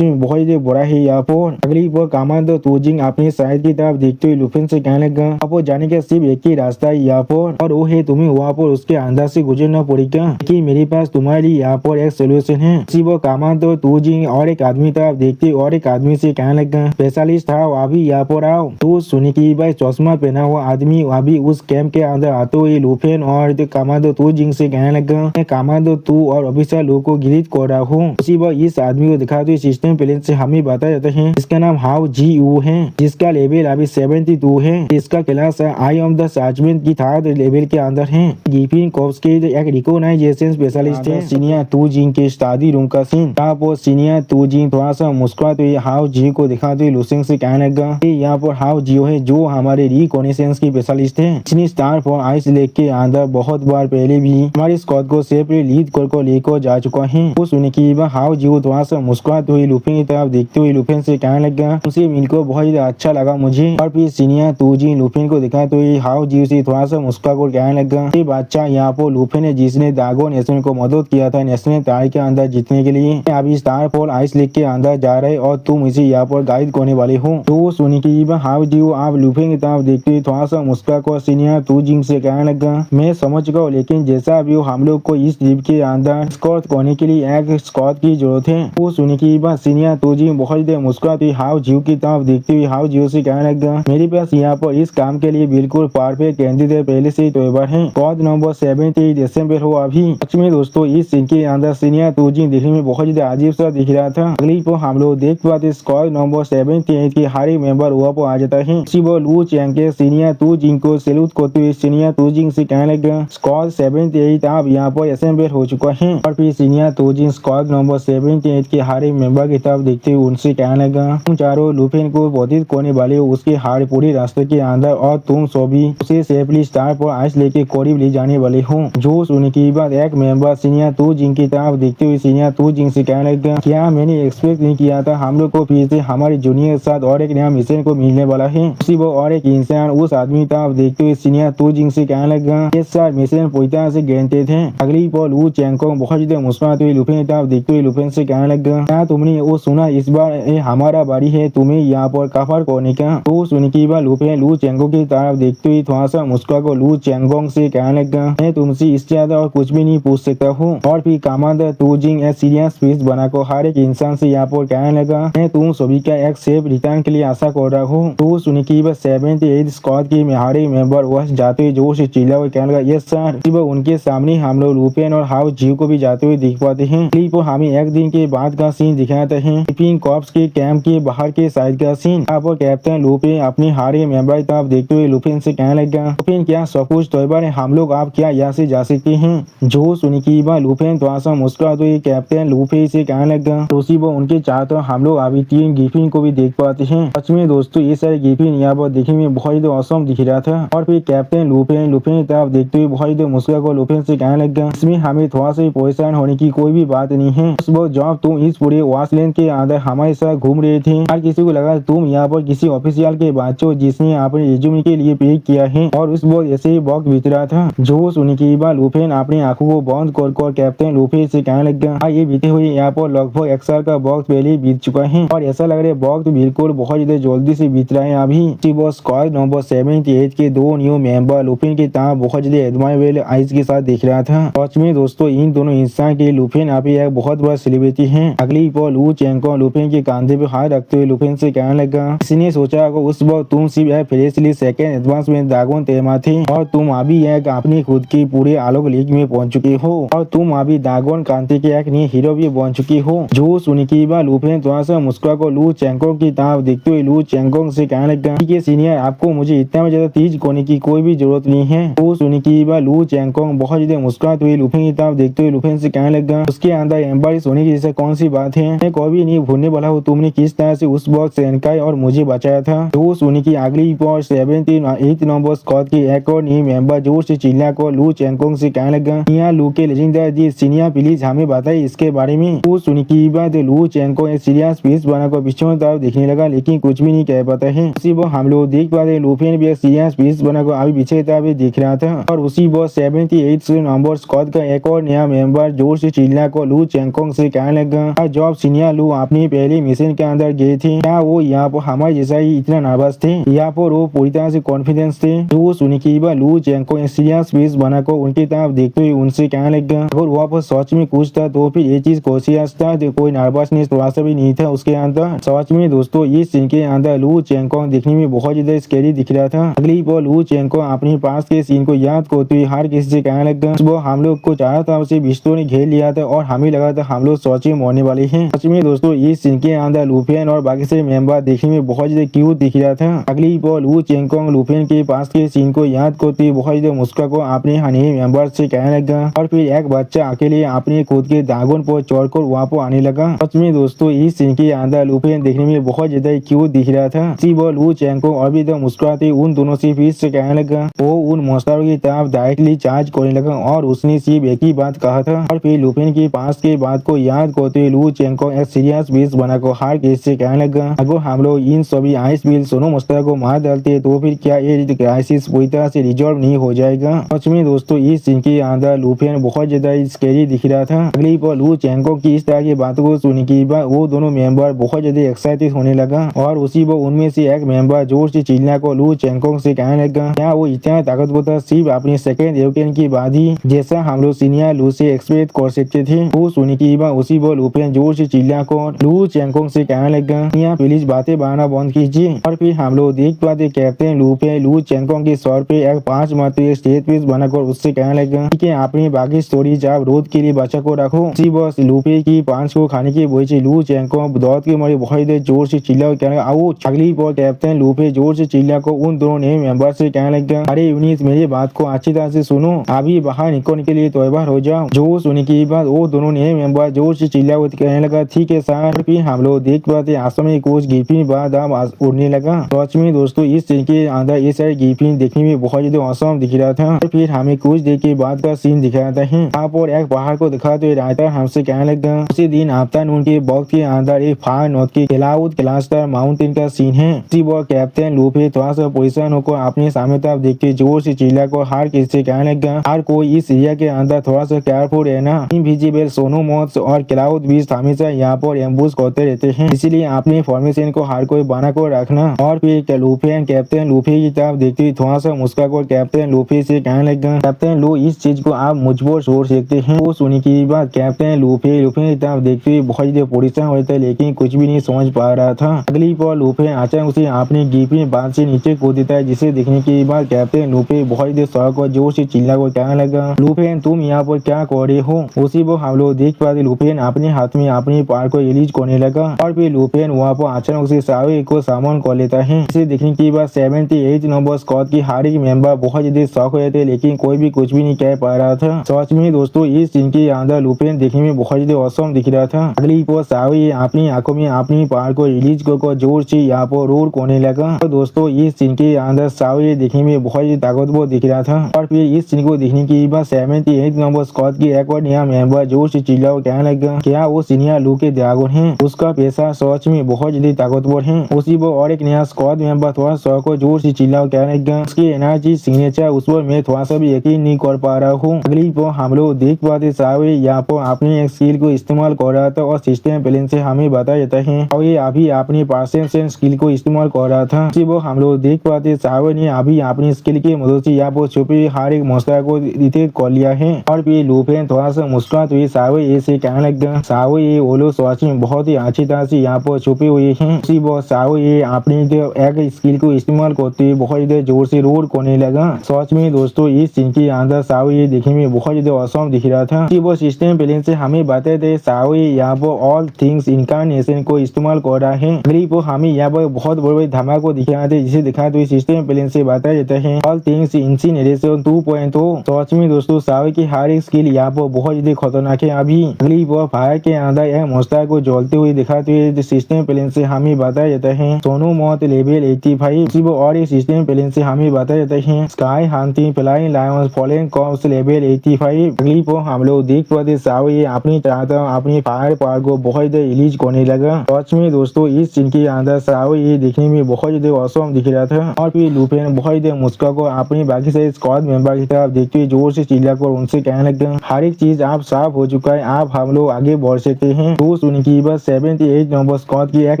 में बहुत ज्यादा बड़ा है यहाँ पर। अगली बार कामाडो तोजिंग अपनी साइड की तरफ देखते हुए लुपिन से कहने लगा आपको जाने का सिर्फ एक ही रास्ता है यहाँ पर और वो है तुम्हें वहाँ पर उसके अंदर से गुजरना पड़ेगा, लेकिन मेरे पास तुम्हारे लिए यहाँ पर एक सोल्यूशन है। इसी वो कामाडो तोजिंग और एक आदमी तरफ देखते और एक आदमी से कहने लगा स्पेशलिस्ट था अभी यहाँ पर आओ। तो सुनी की भाई चश्मा पहना हुआ आदमी अभी उस कैंप के अंदर आते हुए लुपिन और कामाडो तोजिंग से कहने लगा मैं कामाडो तू और ऑफिसर लोगों को गिरित कर रहा हूँ। उसी वक्त इस आदमी को दिखाते हुए सिस्टम प्लेन से हमें बताया जाता है इसका नाम हाउ जी यू है, जिसका लेवल अभी 72 है। इसका class I am the sergeant की थर्ड लेवल के अंदर है। गिफिन कॉप्स के एक रिकॉग्नाइजेशन स्पेशलिस्ट है। सीनियर तोजिंग के स्टडी रूम का सीन। आप सीनियर तोजिंग थोड़ा सा सा मुस्कुराते हुए हाउ जियो को दिखाते हुए लुसेंग से कहने लगा कि यहाँ पर हाउ जियो है जो हमारे रिकॉग्निशंस की स्पेशलिस्ट है। इसने स्टार फॉर आइस लेक के अंदर बहुत बार पहले भी हमारे स्क्वाड को सेफली लीड को लेकर जा चुका है। वो सुनने की हाउ जियो थोड़ा सा मुस्कुराते हुए लुफिन की तरफ देखते हुए लुफिन से कहने लगा उसे मिलकर बहुत ही अच्छा लगा मुझे। और फिर सीनियर तूजी लुफिन को दिखाते हुए हाउ जियो से थोड़ा सा मुस्कुरा कर कहने लगा ये बच्चा यहाँ पर लुफिन है जिसने दागो नेशन को मदद किया था नेशनल तार के अंदर जीतने के लिए। अभी स्टार फॉर आइस लेक के अंदर जा रहे और तुम इसे यहाँ पर गाइड करने वाले हो। तो सुनी की हाउ जियो आप लुफिन की तरफ देखते हुए थोड़ा सा मुस्कुरा कर सीनियर तूजिंग से कहने लगा मैं समझ गया लेकिन जैसा भी हो हम लोग को इस द्वीप के अंदर स्कॉट करने के लिए एक स्कॉट की जरूरत है। वो सुनी की सीनियर तूजिंग बहुत देर मुस्कुराती हाउ जियो की तरफ देखते हुए हाउ जियो से कहने लगा मेरे पास यहाँ पर इस काम के लिए बिल्कुल परफेक्ट कैंडिडेट पहले से ही तैयार है। स्क्वाड नंबर 73 दिसंबर हो अभी। सच में दोस्तों इस सीन के अंदर सीनियर तूजिंग दिखने में बहुत ज्यादा अजीब सा दिख रहा था। अगली को हम लोग देख पाते स्क्वाड नंबर 78 के हर एक मेंबर वहाँ पर आ जाता है। उसी वो लू चैंग के सीनियर तूजिंग को सैल्यूट करते हुए सीनियर तूजिंग से कहने लगा स्क्वाड 78 आप यहाँ पर असेंबल हो चुका है। और फिर सीनियर तूजिंग स्क्वाड नंबर 78 के हर एक मेंबर की तरफ देखते हुए उनसे कहने लगा तुम चारों लुफिन को बाधित करने वाले हो उसके हर पूरी रास्ते के अंदर और तुम सभी उसे सेफली स्टार पर आइस लेके करीब ले जाने वाले हो। जो सुनने की बात एक मेंबर सीनियर तूजिंग की तरफ देखते हुए सीनियर तूजिंग से कहने लगा क्या मैंने एक्सपेक्ट नहीं किया था हम लोग को फिर से हमारे जूनियर के साथ और एक नया मिशन को मिलने वाला है। उसी वो और एक इंसान उस आदमी तरफ देखते हुए सीनियर तूजिंग से कहने लगा ये सारे मिशन पूरी तरह से गारंटेड है। अगली पल लू चैंग को बहुत ज्यादा मुस्कुराते हुए लुफिन की तरफ देखते हुए लुफिन से कहने लगा क्या तुमने वो सुना इस बार हमारा बारी है तुम्हें यहाँ पर कवर करने का। तो सुनने की बात लुफिन लू चैंगो की तरफ देखते हुए थोड़ा सा मुस्कुरा कर लू चैंगोंग से कहने लगा मैं तुमसे इससे ज्यादा और कुछ भी नहीं पूछ सकता हूँ। और फिर कमांडर तूजिंग एक सीरियस स्पीच बनाकर हर एक इंसान से यहाँ पर कहने लगा मैं तुम सभी का एक सेफ रिटर्न के लिए आशा कर रहा हूँ। तो सुनी की बस 78 स्क्वाड की हमारे मेंबर वह जाते हुए जोर से चिल्ला हुए कहने लगा यस सर। उनके सामने हम लोग लुपिन और हाउ जियो को भी जाते हुए दिख पाते हैं। क्लिप हमें एक दिन के बाद का सीन दिखाते हैं लुपिन कॉर्प्स के कैंप के बाहर के साइड का सीन। यहाँ पर कैप्टन लुपिन अपने हारे मेंबर की तरफ देखते हुए लुपिन से कहने लगा लुपिन क्या सब कुछ तैयार है हम लोग आप क्या यहाँ से जा सकते हैं। जो सुनी की बात लुपिन थोड़ा सा मुस्कुरा तो कैप्टन लुपिन से कहने लगा तो वो उनके चाहते हम लोग अभी 3 गिफिन को भी देख पाते हैं। सच में दोस्तों ये सारे गिफिन यहाँ पर देखने में बहुत ही औसम दिख रहा था। और फिर कैप्टन लुपिन की तरफ देखते हुए बहुत ही मुस्कुरा कर लुपिन से कहने लगा इसमें हमें थोड़ा सा परेशान होने की कोई भी बात नहीं है। उस वक्त जब तुम इस पूरे वासलैंड के अंदर हमारे साथ घूम रहे थे हर किसी को लगा तुम यहाँ पर किसी ऑफिशियल के बच्चों जिसने अपने रिज्यूमे के लिए पे किया है और उस वक्त ऐसे ही वक्त बीत रहा था। जो सुनी की बात लुपिन अपनी आंखों को बंद कर कैप्टन लुपिन से कहने लगा ये बीते हुए यहाँ पर लगभग 1 साल का वक्त पहले ही बीत चुका है और ऐसा लग रहा है वक्त बिल्कुल बहुत ज्यादा जल्दी से बीत रहा है। अभी स्क्वाड नंबर 78 के 2 न्यू मेंबर लुपिन की तरह बहुत ज्यादा एडमायरेबल आइज के साथ देख रहा था। सच में दोस्तों इन दोनों इंसान के लुपिन अभी एक बहुत बड़ा सेलिब्रिटी है। अगली पल लू चैंग लुपिन के कंधे पे हाथ रखते हुए लुपिन से कहने लगा किसी सोचा होगा उस वक्त तुम सिर्फ एक फ्रेशली सेकंड एडवांस में दागोन तेमा थे और तुम अभी एक अपनी खुद की पूरे आलोक लीग में पहुंच चुके हो और तुम अभी दागोन कांति के एक नए हीरो भी बन चुकी हो। जो सुनी की बात लुपिन थोड़ा सा मुस्कुरा को लू चैंगोंग की तरफ देखते हुए लू चैंगोंग से कहने लगा कि सीनियर आपको मुझे इतना ज्यादा तेज करने की कोई भी जरूरत नहीं है। तो सुनी की बात लू चैंगोंग बहुत ज्यादा मुस्कुराते हुए लुपिन की तरफ देखते हुए लुपिन से कहने लगा उसके अंदर एम्बेरस होने की जैसे कौन सी बात है मैं कभी नहीं भूलने वाला हूँ तुमने किस तरह से उस वक्त सेनकाई और मुझे बचाया था। तो सुनी की अगली पर 78 नंबर स्क्वाड की एक और नई मेंबर जोर से चिल्ला को लू चैंगोंग से कहने लगा यहाँ लू के लेजेंडर जी सीनियर प्लीज हमें बताइए इसके बारे में। तो सुनी की बात लू चैंगोंग एक सीरियस फेस बनाकर पीछे तरफ देखने लगा लेकिन कुछ भी नहीं कह पाता है। उसी वो हम लोग देख पाते लुपिन भी एक सीरियस फेस बनाकर अभी पीछे तरफ दिख रहा था और उसी वो 78 नंबर स्क्वाड का एक और नया मेंबर जोर से चिल्ला को लू चैंगोंग से कहने लगा जब सीनियर लू अपनी पहले मिशन के अंदर गए थे क्या वो यहाँ पर हमारे जैसा ही इतना नर्वस थे यहाँ पर वो पूरी तरह से कॉन्फिडेंस थे। तो सुनी की बात लू चैंगोंग सीरियस फेस बनाकर उनकी तरफ देखते हुए उनसे कहने लगा अगर वहाँ पर सच में कुछ था तो फिर ये चीज कॉन्शियस था तो कोई नर्वसनेस थोड़ा सा भी नहीं था उसके अंदर। सच में दोस्तों इस सीन के अंदर लू चैंगोंग दिखने में बहुत ज्यादा स्कैरी दिख रहा था। अगली बार लू चैंगोंग अपने पास के सीन को याद करते हुए हर किसी से कहने लगा वो हम लोग को चारों तरफ से बिस्तरों ने घेर लिया था और हमें लगा था हम लोग सच में मरने वाले हैं। सच में दोस्तों इस सीन के अंदर लुपिन और बाकी से मेंबर देखने में बहुत ज्यादा क्यूट दिख रहा था। अगली बार लू चैंगोंग लुपिन के पास के सीन को याद करते हुए बहुत ज्यादा मुस्कुरा को अपने हनी मेंबर से कहने लगा और फिर एक बच्चा अकेले अपने खुद के दागोन पर चढ़कर वहाँ पर आने लगा। सच में दोस्तों दोस्तों इस सीन के अंदर लुफेन देखने में बहुत ज्यादा क्यूट दिख रहा था। वो लू चैंग को अभी तक मुस्कुराते उन दोनों से फिर से कहने लगा। वो उन मॉन्स्टरों की तरफ डायरेक्टली चार्ज करने लगा और उसने सिर्फ एक ही बात कहा था। और फिर लुफेन की पास के बात को याद करते हुए लू चैंग को एक सीरियस बेस बनाकर हार केस से कहने लगा, अगर हम लोग इन सभी आइस व्हील सोनो मस्टर को मार डालते तो फिर क्या ये क्राइसिस पूरी तरह से रिजॉल्व नहीं हो जाएगा। सच में दोस्तों इस सीन के अंदर लुफेन बहुत ज्यादा स्कैरी दिख रहा था। अगली पर लू चैंग की इस तरह की बातों को सुनने के बाद वो दोनों मेंबर बहुत ज्यादा एक्साइटेड होने लगा और उसी पर उनमें से एक मेंबर जोर से चिल्ला को लू चैंग से कहने लगा, क्या वो इतना ताकतवर था सिर्फ अपनी सेकंड एवोकेशन की बाद ही, जैसा हम लोग सीनियर लू से एक्सपेक्ट कर सकते थे। वो सुनने के बाद उसी पर लुफेन जोर से चिल्ला को लू चैंग से कहने लगा, यहाँ प्लीज बातें बनाना बंद कीजिए। और फिर हम लोग देख पाते कैप्टन लुफेन लू चैंग के सर पे एक 5 मात्र स्टेज पीस बनाकर उससे कहने लगा, ठीक है आपने बाकी स्टोरीज आप रोज के लिए बचा को रखो। इसी बस लुफे की 5 को खाने की वजह से लू चैंग दौड़ के मारे बहुत देर जोर से चिल्ला कहने आओ। अगली पर कैप्टन लुफे जोर से चिल्ला को उन दोनों नए मेंबर से कहने लगा, अरे यूनिस मेरी बात को अच्छी तरह से सुनो, अभी बाहर निकलने के लिए तैयार हो जाओ। जो सुनने के बाद वो दोनों नए मेंबर जोर से चिल्ला कहने लगा, ठीक है सर। फिर हम लोग देख पाते आसमान में कुछ गिफिन बाद उड़ने लगा। सच में दोस्तों इस सीन के अंदर ये सारे गिफिन देखने में बहुत ज्यादा औसम दिख रहा था। फिर हमें कुछ देर के बाद का सीन दिखाता है। यहाँ पर एक पहाड़ को दिखाते हुए राइटर हमसे कहने लगा, उसी दिन आफ्टरनून के वक्त के अंदर एक फार नॉर्थ के क्लाउड क्लस्टर माउंटेन का सीन है। इसी वो कैप्टन लुफे थोड़ा सा परेशान होकर अपने सामने तरफ देखते जोर से चिल्ला को हर किसी कहने लगा, हर कोई इस एरिया के अंदर थोड़ा सा केयरफुल रहना। इनविजिबल सोनोमॉन्स और क्लाउड बीस्ट हमेशा यहाँ पर एम्बुश करते रहते हैं, इसीलिए अपने फॉर्मेशन को हर कोई बना कर रखना। और फिर लुफे कैप्टन लुफे की तरफ देखते हुए थोड़ा सा मुस्कुरा कर कैप्टन लुफे से कहने लगा, कैप्टन लू इस चीज को आप मुझ पर छोड़ सकते हैं। वो सुनने की बात कैप्टन लुफे की तरफ देखते हुए बहुत ज्यादा परेशान हो था, लेकिन कुछ भी नहीं समझ पा रहा था। अगली पर लुफे अचानक उसे अपने गिफिन बांध से नीचे कूद देता है, जिसे देखने के बाद कैप्टन लुफे बहुत ज्यादा शौक और जोर से चिल्ला कर कहने लगा, लुफे तुम यहाँ पर क्या कर रहे हो। उसी पर हम लोग देख पाते लुफे अपने हाथ में अपने पार को रिलीज करने लगा और फिर लुफे वहाँ पर अचानक से सावे को सामान कर लेता है। इसे देखने के बाद 78 नंबर स्क्वाड की हर एक मेंबर बहुत ज्यादा शौक हो जाते, लेकिन कोई भी कुछ भी नहीं कह पा रहा था। सच में दोस्तों इस सीन के अंदर लुफे देखने में बहुत ज्यादा औसम दिख रहा था। अगली पर सावे अपनी आंखों में अपनी पार को रिलीज कर जोर से यहाँ पर रोड करने लगा। तो दोस्तों इस सीन के अंदर सावे देखने में बहुत ज्यादा ताकतवर दिख रहा था। और फिर इस सीन को देखने के बाद 78 नंबर स्क्वाड की एक और नया मेंबर जोर से चिल्ला कहने लगा, क्या वो सीनियर लू के ड्रैगन है, उसका पैसा सच में बहुत ज्यादा ताकतवर है। उसी पर और एक नया स्क्वाड मेंबर थोड़ा सा को जोर से चिल्ला कहने लगा, उसकी एनर्जी सिग्नेचर उस पर मैं थोड़ा सा भी यकीन नहीं कर पा रहा हूँ। अगली पर हम लोग देख पाते सावे यहाँ पर अपने एक स्किल को इस्तेमाल कर रहा था और सिस्टम प्लेन से हमें बता जाता है और ये अभी अपनी परसेप्शन स्किल को इस्तेमाल कर रहा था। इसी वो हम लोग देख पाते सावे ने अभी अपनी स्किल की मदद से यहाँ पर छुपे हर एक मौसला को डिटेक्ट कर लिया है। और फिर लुफे थोड़ा सा मुस्कुराते हुए सावे ऐसे कहने लगा, सावे ये वो लोग सच में बहुत ही अच्छी तरह से यहाँ पर छुपे हुए हैं। इसी वो सावे ये अपनी एक स्किल को इस्तेमाल करते हुए बहुत ज्यादा जोर से रोड करने लगा। सच में दोस्तों इस सीन के अंदर सावे ये देखने में बहुत ज्यादा औसम दिख रहा था। वो सिस्टम प्लेन से हमें बताते थे सावे यहाँ पर ऑल थिंग्स इनकार्नेशन को इस्तेमाल कर रहा है। अगली को हमें यहाँ पर बहुत बड़े बड़े धमाके को दिखाते जिसे दिखाते हुए सिस्टम प्लेन से बताया जाता है ऑल थिंग्स इंसिनरेशन 2.0। सच में दोस्तों सावे की हर एक स्किल यहाँ पर बहुत ज्यादा खतरनाक है। अभी अगली वो फायर के अंदर एक मोस्टर को जलते हुए दिखाते हुए सिस्टम प्लेन से हमें बताया जाता है सोनो मौत लेवल 85। और एक सिस्टम प्लेन से हमें बताया जाता है sky hunting flying lions fallen corps level 85। अगली को हम लोग देख पाते सावे अपनी अपनी फायर पावर को बहुत ज्यादा रिलीज करने लगा। सच में दोस्तों इस सीन के अंदर सावे ये देखने में बहुत ज्यादा औसम दिख रहा था। और फिर लुफे ने बहुत ज्यादा मुस्कुरा को अपनी बाकी सारे स्क्वाड मेंबर की तरफ देखते हुए जोर से चिल्ला कर उनसे कहने लगा, हर एक चीज आप साफ हो चुका है, आप हम लोग आगे बढ़ सकते हैं। तो सुनने की बात 78 नंबर स्क्वाड की एक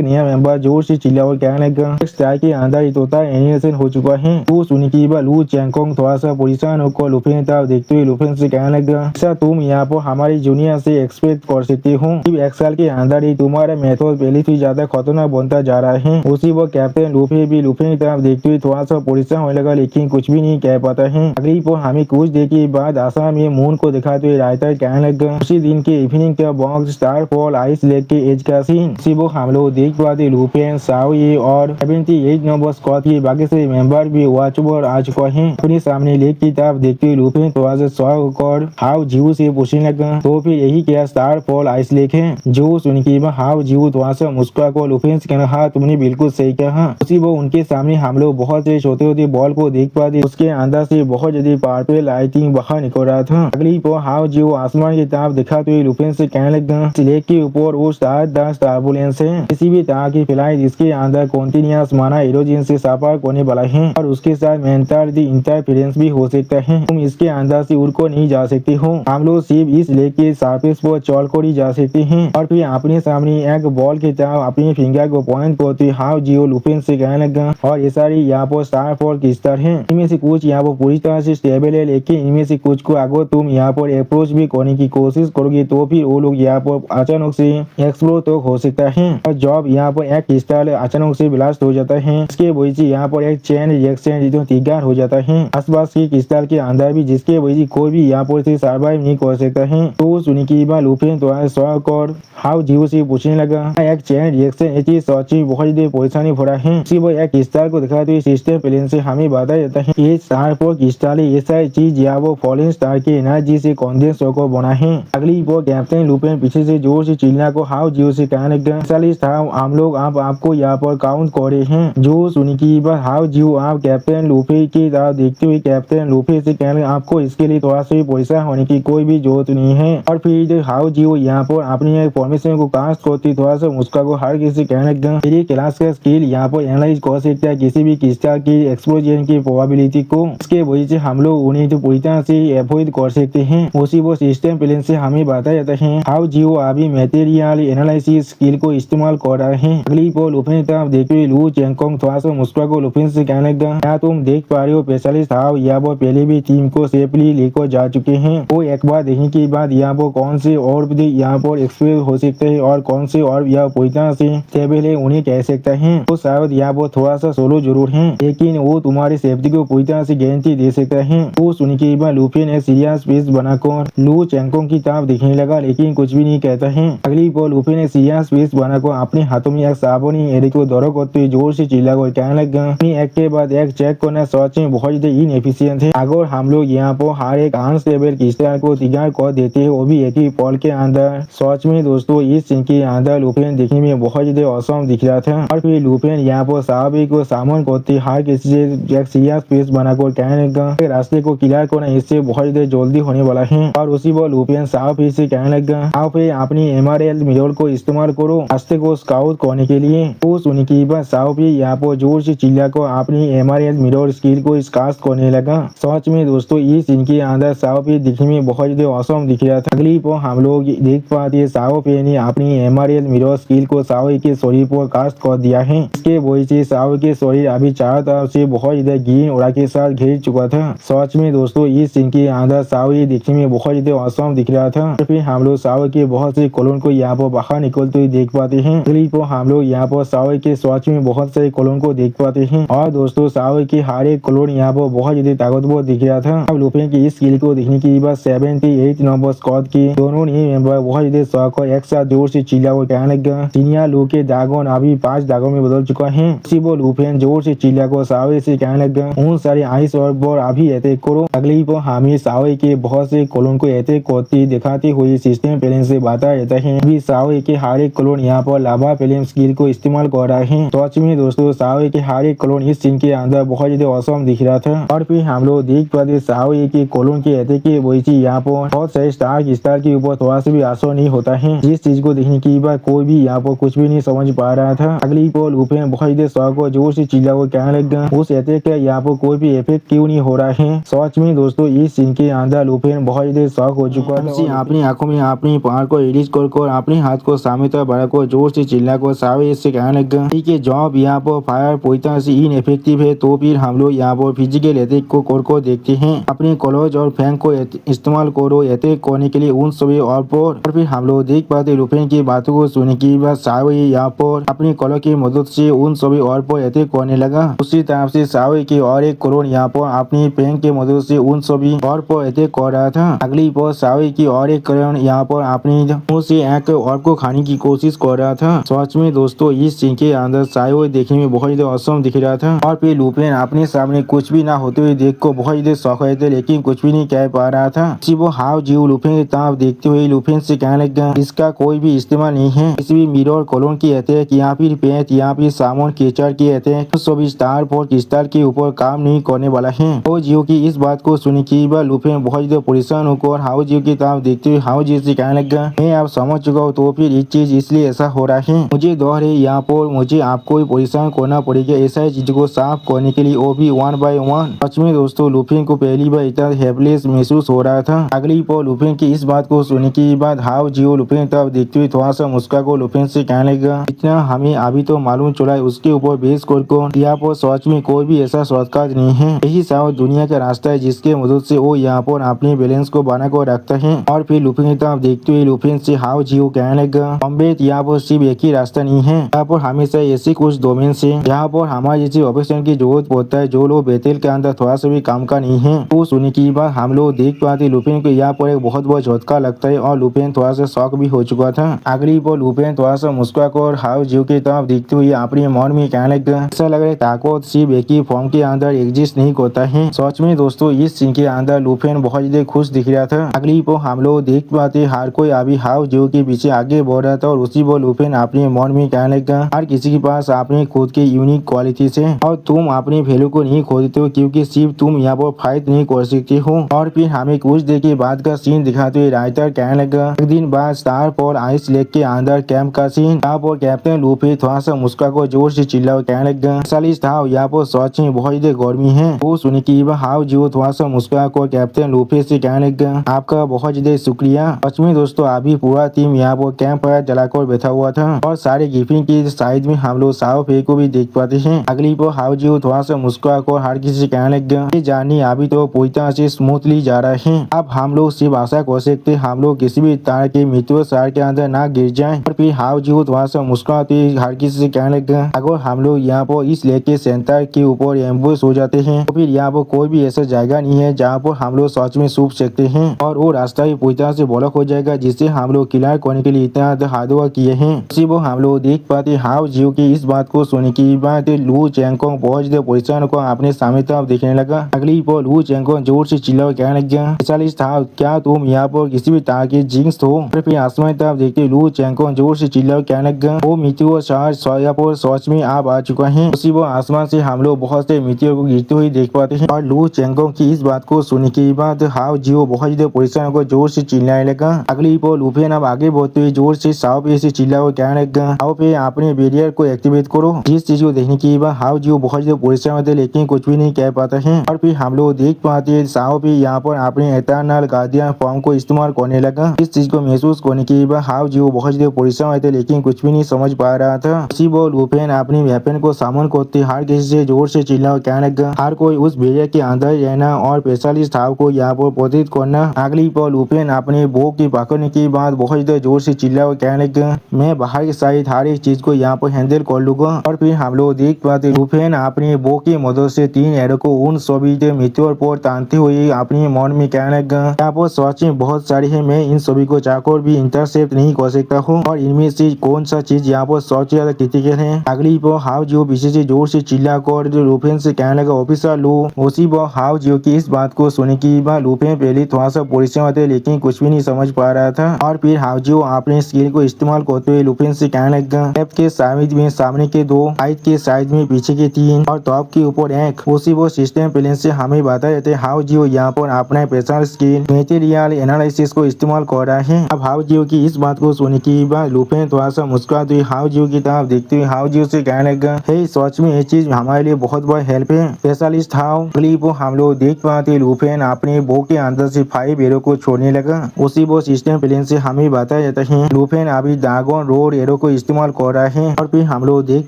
नया मेंबर जोर से चिल्ला कर कहने लगा, स्टार के अंदर तोता एनिमेशन हो चुका है। तो सुनने की बात लू चैंग थोड़ा सा परेशान होकर लुफे की तरफ देखते हुए लुफे से कहने लगा, ऐसा तुम यहाँ पर हमारी जूनियर से एक्सपेक्ट कर सकते हो। एक साल के अंदर ही तुम्हारा मेथड पहले से ज्यादा खतरनाक बनता जा रहा है। उसी वो कैप्टन लुफे भी लुफे की तरफ देखते हुए थोड़ा सा परेशान होने लगा, लेकिन कुछ भी नहीं कह पाता है। अगली पर हमें कुछ देर के बाद आसाम में मून को दिखाते हुए राइटर कहने लगा, उसी दिन के इवनिंग का box star fall ice lake के एज का सीन। उसी वो हम लोग देख पाते लुफे सावे और 78 नंबर स्क्वाड के बाकी से मेंबर भी वॉच पर आ चुका है। अपने सामने लेक की तरफ देखते हुए लुफे थोड़ा सा शॉक और हाउ जीव से पूछने लगा, तो फिर यही क्या स्टार फॉल आइस लेक है जो तो सुन के हाव जीव थोड़ा सा मुस्कुरा को लुफिन से कहना हाँ तुमने बिल्कुल सही कहा। उसी वो उनके सामने हम लोग बहुत से छोटे छोटे बॉल को देख पाते, उसके अंदर से बहुत ज्यादा पावरफुल लाइटिंग बाहर निकल रहा था। अगली को हाव जीव आसमान की तरफ दिखा तो लुफिन से कहने लगा लेक के ऊपर वो टर्बुलेंस है, किसी भी तरह की फ्लाइट जिसके अंदर कॉन्टिन्यूअस माना एरोजन से सफर होने वाला है और उसके साथ मेंटल इंटरफेरेंस भी हो सकता है। तुम इसके अंदर से उड़ को नहीं जा सकते हो, हम लोग सिर्फ इस लेक के सरफेस पर चल कर ही जा सकते हैं। और फिर अपने सामने एक बॉल की तरफ अपनी फिंगर को पॉइंट करते हाव जियो लुफिन से कहने लगा और ये सारी यहाँ पर स्टारफॉल की स्तर है, इनमें से कुछ यहाँ पर पूरी तरह से स्टेबल है, लेकिन इनमें से कुछ को अगर तुम यहाँ पर अप्रोच भी करने की कोशिश करोगे तो फिर वो लोग यहाँ पर अचानक से एक्सप्लोर तो हो सकता है। और जब यहाँ पर एक क्रिस्टल अचानक से ब्लास्ट हो जाता है, इसके वजह से यहाँ पर एक चेन रिएक्शन ट्रिगर हो जाता है आसपास के क्रिस्टल के अंदर भी, जिसके वजह से कोई भी यहाँ पर से सर्वाइव नहीं कर सकता है। तो सुनी की बात लुफिन तो शौक और हाउ जीव से पूछने लगा एक चेन रिएक्शन ये चीज सच में बहुत ही परेशानी भरा है। इसी वो एक क्रिस्टल को दिखा तो सिस्टम प्लेन से हमें बताया जाता है ये स्टार पर क्रिस्टल ऐसा चीज या वो फॉलिंग स्टार की एनर्जी से कॉन्डेंस होकर बना है। अगली वो कैप्टन लुफिन पीछे से जोर से चिल्ला को हाउ जीव से कहने लगा हम लोग आपको यहाँ पर काउंट कर रहे हैं। जो सुनी की बात हाउ जीव आप कैप्टन लुफी की तरफ देखते हुए कैप्टन लुफी से कहने आपको इसके लिए थोड़ा सा पैसा होने की कोई भी जरूरत नहीं है। और फिर हाउ जीव यहाँ पर अपनी एक फॉर्मेशन को कास्ट करती थोड़ा सा मुस्का को हर किसी कहने लगा मेरी क्लास का स्किल यहाँ पर एनालाइज कर सकता है किसी भी क्रिस्टल की एक्सप्लोजन की प्रोबेबिलिटी को, इसके वजह से हम लोग उन्हें तो पूरी तरह से अवॉइड कर सकते हैं। उसी वो सिस्टम प्लेन से हमें बताया जाता है हाउ जीव अभी मटेरियल एनालिसिस स्किल को इस्तेमाल कर रहे हैं। अगली को लुफिन तरफ देखते हुए लू चेंगकोंग थोड़ा सा मुस्कुरा को लुफिन से कहने लगा क्या तुम देख पा रहे हो स्पेशलिस्ट हाउ या वो पहले भी टीम को सेफली लेकर जा चुके हैं, वो एक बार देखने के बाद यहाँ पर कौन से और भी यहाँ पर एक्सपीरियंस हो सकते हैं और कौन से और यह पूरी तरह से स्टेबल है उन्हें कह सकता है। तो शायद यहाँ पर थोड़ा सा सोलो जरूर है लेकिन वो तुम्हारी सेफ्टी को पूरी तरह से गारंटी दे सकता है। तो सुनी के बाद लुफिन एक सीरियस फेस बनाकर लू चेंगकोंग की तरफ दिखने लगा लेकिन कुछ भी नहीं कहता है। अगली को लुफिन एक सीरियस फेस बनाकर अपने हाथों में एक साबुनी एरी को दौरा करते हुए जोर से चिल्ला कर कहने लगा एक के बाद एक चेक करना सच में बहुत ज्यादा इनएफिशिएंट है। अगर हम लोग यहाँ पर हर एक अनस्टेबल क्रिस्टल को तैयार कर देते हैं वो भी एक ही पल के अंदर, सच में दोस्तों इस सीन के अंदर लुफिन दिखने में बहुत ज्यादा औसम दिख रहा था। और फिर लुफिन यहाँ पर साहबी को सामन करते हर किसी से एक सीरियस फेस बनाकर कहने लगा रास्ते को क्लियर करना इससे बहुत ज्यादा जल्दी होने वाला है। और उसी वो लुफिन साहब से कहने लगा आप अपनी एमआरएल मिरर को इस्तेमाल करो रास्ते को स्काउट करने के लिए। तो सुनी की बात साहब यहाँ पर जोर से चिल्ला को अपनी एमआरएल मिरर स्किल को स्कास्ट करने लगा। सच में दोस्तों इस सीन के अंदर साहब दिखने में बहुत ज्यादा औसम दिख रहा था। अगली पर हम लोग देख पाते हैं साहब ने अपनी एमआरएल मिरर स्किल को साहब के शरीर पर कास्ट कर दिया है। इसके वजह से साहब के शरीर अभी चारों तरफ से बहुत ज्यादा ग्रीन और के साथ घेर चुका था। सच में दोस्तों इस सीन के अंदर साहब दिखने में बहुत ज्यादा औसम दिख रहा था। फिर हम लोग साहब के बहुत से कॉलोन को यहाँ पर बाहर निकलते हुए देख पाते हैं। अगली पर हम लोग यहाँ पर साहब के सच में बहुत सारे कॉलोन को देख पाते हैं और दोस्तों साहब की हर एक कॉलोन यहाँ पर बहुत ज्यादा ताकतवर दिख रहा था। अब लुफिन की इस स्किल को देखने की बात 78 नंबर स्क्वाड की दोनों ही मेंबर बहुत ज्यादा शौक और एक साथ जोर से चिल्ला को कहने लगा सीनियर लू के दागोन अभी 5 दागों में बदल चुका है। उसी वो लुफिन जोर से चिल्ला को सावे से कहने लगा उन सारे आइस और बोर अभी अटैक करो। अगली पर हमें सावे के बहुत से कॉलोन को अटैक करती दिखाते हुए सिस्टम प्लेन से बताया जाता है अभी सावे के हर एक कॉलोन यहाँ पर लावा प्लेन स्किल को इस्तेमाल कर रहे हैं। सच में दोस्तों सावे के हर एक कॉलोन इस सीन के अंदर बहुत ज्यादा औसम दिख रहा था। और फिर हम लोग देख पाते सावे के कॉलोन के अटैक की वजह से यहाँ पर बहुत सारे स्टार के ऊपर थोड़ा सा भी असर नहीं होता है, जिस चीज को देखने की बात कोई भी यहाँ पर कुछ भी नहीं समझ पा रहा था। अगली पर लुफिन बहुत ज्यादा शौक और जोर से चिल्ला को कहने लगा उस अटैक का यहाँ पर कोई भी इफेक्ट क्यों नहीं हो रहा है। सच में दोस्तों इस सीन के अंदर लुफिन बहुत ज्यादा शौक हो चुका था। अपनी आंखों में अपनी पहाड़ को रिलीज कर अपने हाथ को सामने तरफ बढ़ाकर जोर से चिल्ला को सावे से कहने लगा ठीक है जॉब यहाँ पर फायर पूरी तरह से इनएफेक्टिव है तो फिर हम लोग यहाँ पर फिजिकल अटैक को देखते हैं। अपने कॉलेज और फैंक को इस्तेमाल करो अटैक करने के लिए उन सभी और फिर हम लोग देख पाते लुफिन की बातों को सुनने की बाद सावे यहाँ पर अपनी कॉलो की मदद से उन सभी और पर अटैक करने लगा। उसी तरह से सावे की और एक कॉलोन यहाँ पर अपनी फैंक की मदद से उन सभी और पर अटैक कर रहा था। अगली पर सावे की और एक कॉलोन यहाँ पर अपनी मुंह से एक और को खाने की कोशिश कर रहा था। सच में दोस्तों इस सीन के अंदर सावे देखने में बहुत ज्यादा औसम दिख रहा था। और फिर लुफिन अपने सामने कुछ भी ना होते हुए देख को बहुत ज्यादा शौक रहे थे लेकिन कुछ भी नहीं कह पा रहा था। वो हाव जीव लुफिन की तरफ देखते हुए लुफिन से कहने लगा इसका कोई भी इस्तेमाल नहीं है, किसी भी मिरर कॉलोन की अटैक या फिर पेंट या फिर सामान कीचड़ की अटैक सभी स्टार फॉर क्रिस्टल के ऊपर काम नहीं करने वाला है। हाउ जियो की इस बात को सुन के बाद लुफिन बहुत ज्यादा परेशान होकर हाउ जियो की तरफ देखते हुए हाउ जियो से कहने लगा, मैं आप समझ चुका हूँ, तो फिर इस चीज इसलिए ऐसा हो रहा है, मुझे डर है यहाँ पर मुझे आपको परेशान करना पड़ेगा ऐसा चीज को साफ करने के लिए, वो भी 1 बाय 1। सच में दोस्तों लुफिन को पहली बार इतना हेल्पलेस महसूस हो रहा था। अगली पल लुफिन की इस बात को सुनने के बाद हाउ जियो लुफिन तरफ देखते हुए थोड़ा सा मुस्का को लुफिन से कहने लगा, इतना हमें अभी तो मालूम चला है, उसके ऊपर बेस कर यहाँ पर सच में कोई भी ऐसा शॉर्टकट नहीं है, यही शायद दुनिया का रास्ता है जिसके मदद से वो यहाँ पर अपने बैलेंस को बना कर रखता है। और फिर लुफिन की तरफ देखते हुए लुफिन से हाउ जियो कहने लगा, अम्बेद यहाँ पर सिर्फ एक ही रास्ता नहीं है, यहाँ पर हमेशा ऐसे कुछ डोमेन है जहाँ पर हमारे जैसे ऑपरेशन की जरूरत पड़ता है जो लोग बेतेल के अंदर थोड़ा सा भी काम का नहीं है। तो सुनने की बात हम लोग देख पाते लुफिन को यहाँ पर एक बहुत बड़ा झटका लगता है और लुफिन थोड़ा सा शॉक भी हो चुका था। अगली पर लुफिन थोड़ा सा मुस्कुराकर हाउ जियो की तरफ देखते हुए अपने मन में कहने लगा, ऐसा लग रहा है ताकत सिर्फ एक ही फॉर्म के अंदर एग्जिस्ट नहीं करता है। सच में दोस्तों इस सीन के अंदर लुफिन बहुत ज्यादा खुश दिख रहा था। अगली पर हम लोग देख पाते हर कोई अभी हाउ जियो के पीछे आगे बढ़ रहा था और उसी पर लुफिन अपने मन में कहने लगा, हर किसी के पास अपने खुद के यूनिक क्वालिटीज है और तुम अपने वैल्यू को नहीं खोजते हो क्योंकि सिर्फ तुम यहाँ पर फाइट नहीं कर सकते हो। और फिर हमें कुछ देर के बाद का सीन दिखाते हुए राइटर कहने लगा, एक दिन बाद स्टार पर आइस लेक के अंदर कैंप का सीन, यहाँ पर कैप्टन लुफी थोड़ा सा मुस्का को जोर से चिल्ला कहने लगा, सालिस था यहाँ पर सच में बहुत ज्यादा गर्मी है। वो सुन के हाउ जियो थोड़ा सा मुस्का को कैप्टन लुफी से कहने लगा, आपका बहुत ज्यादा शुक्रिया। सच में दोस्तों अभी पूरा टीम यहाँ पर कैंप फायर जलाकर बैठा हुआ था और सारे गिफ्टिंग की साइड में हम लोग साओ फे को भी देख पाते हैं। अगली पर हाउ जियो थोड़ा सा मुस्कुराकर हर किसी से कहने लगा, ये जर्नी अभी तो पूरी तरह से स्मूथली जा रहा है, अब हम लोग सिर्फ आशा कर सकते हम लोग किसी भी तरह के मृत्यु शहर के अंदर ना गिर जाएं। और फिर हाउ जियो थोड़ा सा मुस्कुराते हर किसी से कहने लगा, अगर हम लोग यहाँ पर इस लेक के सेंटर के ऊपर एम्बुश हो जाते हैं तो फिर यहाँ पर कोई भी ऐसा जगह नहीं है जहाँ पर हम लोग सच में छुप सकते हैं और वो रास्ता भी पूरी तरह से ब्लॉक हो जाएगा जिससे हम लोग क्लियर करने के लिए इतना हार्ड वर्क किए हैं। उसी वो हम लोग देख पाते हाउ जियो की इस बात को सुनने की बात लू चैंगकोंग बहुत ज्यादा परेशान को अपने सामने तरफ देखने लगा। अगली पर लू चैंगकोंग जोर से चिल्ला कहने लगा, स्पेशलिस्ट था क्या तुम यहाँ पर किसी भी तरह की जिंक्स हो? फिर आसमान तरफ देखते लू चैंगकोंग जोर से चिल्ला कहने लगा, वो मृत्यु शहर यहाँ पर सच में आप आ चुका है। उसी वो आसमान से हम लोग बहुत से मृत्यु को गिरते हुए देख पाते हैं और लू चैंगकोंग की इस बात को सुनने के बाद हाउ जियो बहुत ज्यादा परेशान को जोर से चिल्लाने लगा। अगली पर लुफिन अब आगे बढ़ते हुए जोर से साओ पे से चिल्ला कहने लगा, साओ पे अपने बैरियर को एक्टिवेट करो। जिस चीज को देखने के बाद हाउ जियो बहुत ज्यादा परेशान होते लेकिन कुछ भी नहीं कह पाता है। और फिर हम लोग देख पाते हैं साओ पे यहाँ पर अपने एटर्नल गार्डियन फॉर्म को इस्तेमाल करने लगा। इस चीज को महसूस करने के बाद हाउ जियो बहुत ज्यादा परेशान होते लेकिन कुछ भी नहीं समझ पा रहा था। उसी वो लुफिन अपनी वेपन को सामन करते हर किसी से जोर से चिल्ला कहने लगा, हर कोई उस बैरियर के अंदर रहना और स्पेशलिस्ट हाउ को यहाँ पर प्रोटेक्ट करना। अगली पर लुफिन अपने बो की पकड़ने के बाद बहुत ज्यादा जोर से चिल्ला कहने लगा, मैं बाहर के साइड हर एक चीज को यहाँ पर हैंडल कर लूंगा। और फिर हम लोग देख पाते लुफिन अपने बो की मदद से 3 एरो को उन सभी मृत्यु पर तानते हुए अपने मन में कहने लगा, यहाँ पर सच में बहुत सारी है, मैं इन सभी को चाहकर भी इंटरसेप्ट नहीं कर सकता हूँ और इनमें से कौन सा चीज यहाँ पर सबसे ज्यादा क्रिटिकल है। अगली पर हाउ जियो पीछे से जोर से चिल्ला कर लुफिन से कहने लगा, ऑफिसर लो। उसी पर हाउ जियो की इस बात को सुनने के बाद लुफिन पहले थोड़ा सा परेशान होते लेकिन कुछ भी नहीं समझ पा रहा था। और फिर हाउ जियो अपने स्किल को इस्तेमाल करते हुए लुफिन से कहने लगा, लेफ्ट के साइड में सामने के 2, राइट के साइड में पीछे के 3 और टॉप के ऊपर 1। उसी वो सिस्टम प्लान से हमें बता देते हाउ जियो यहाँ पर अपना स्पेशल स्किल मटेरियल एनालिसिस को इस्तेमाल कर रहा है। अब हाउ जियो की इस बात को सुनने के बाद लुफिन थोड़ा सा मुस्कुराते हुए हाउ जियो की तरफ देखते हुए हाउ जियो से कहने लगा, हे सच में ये चीज हमारे लिए बहुत बड़ा हेल्प है स्पेशलिस्ट हाउ। अगली वो हम लोग देख पाते लुफिन अपने बो के अंदर से 5 एरो को छोड़ने लगा। उसी वो सिस्टम प्लान से हमें बताया जाता है लुफिन अभी ड्रैगन रोड एरो को इस्तेमाल कर रहा है। और फिर हम लोग देख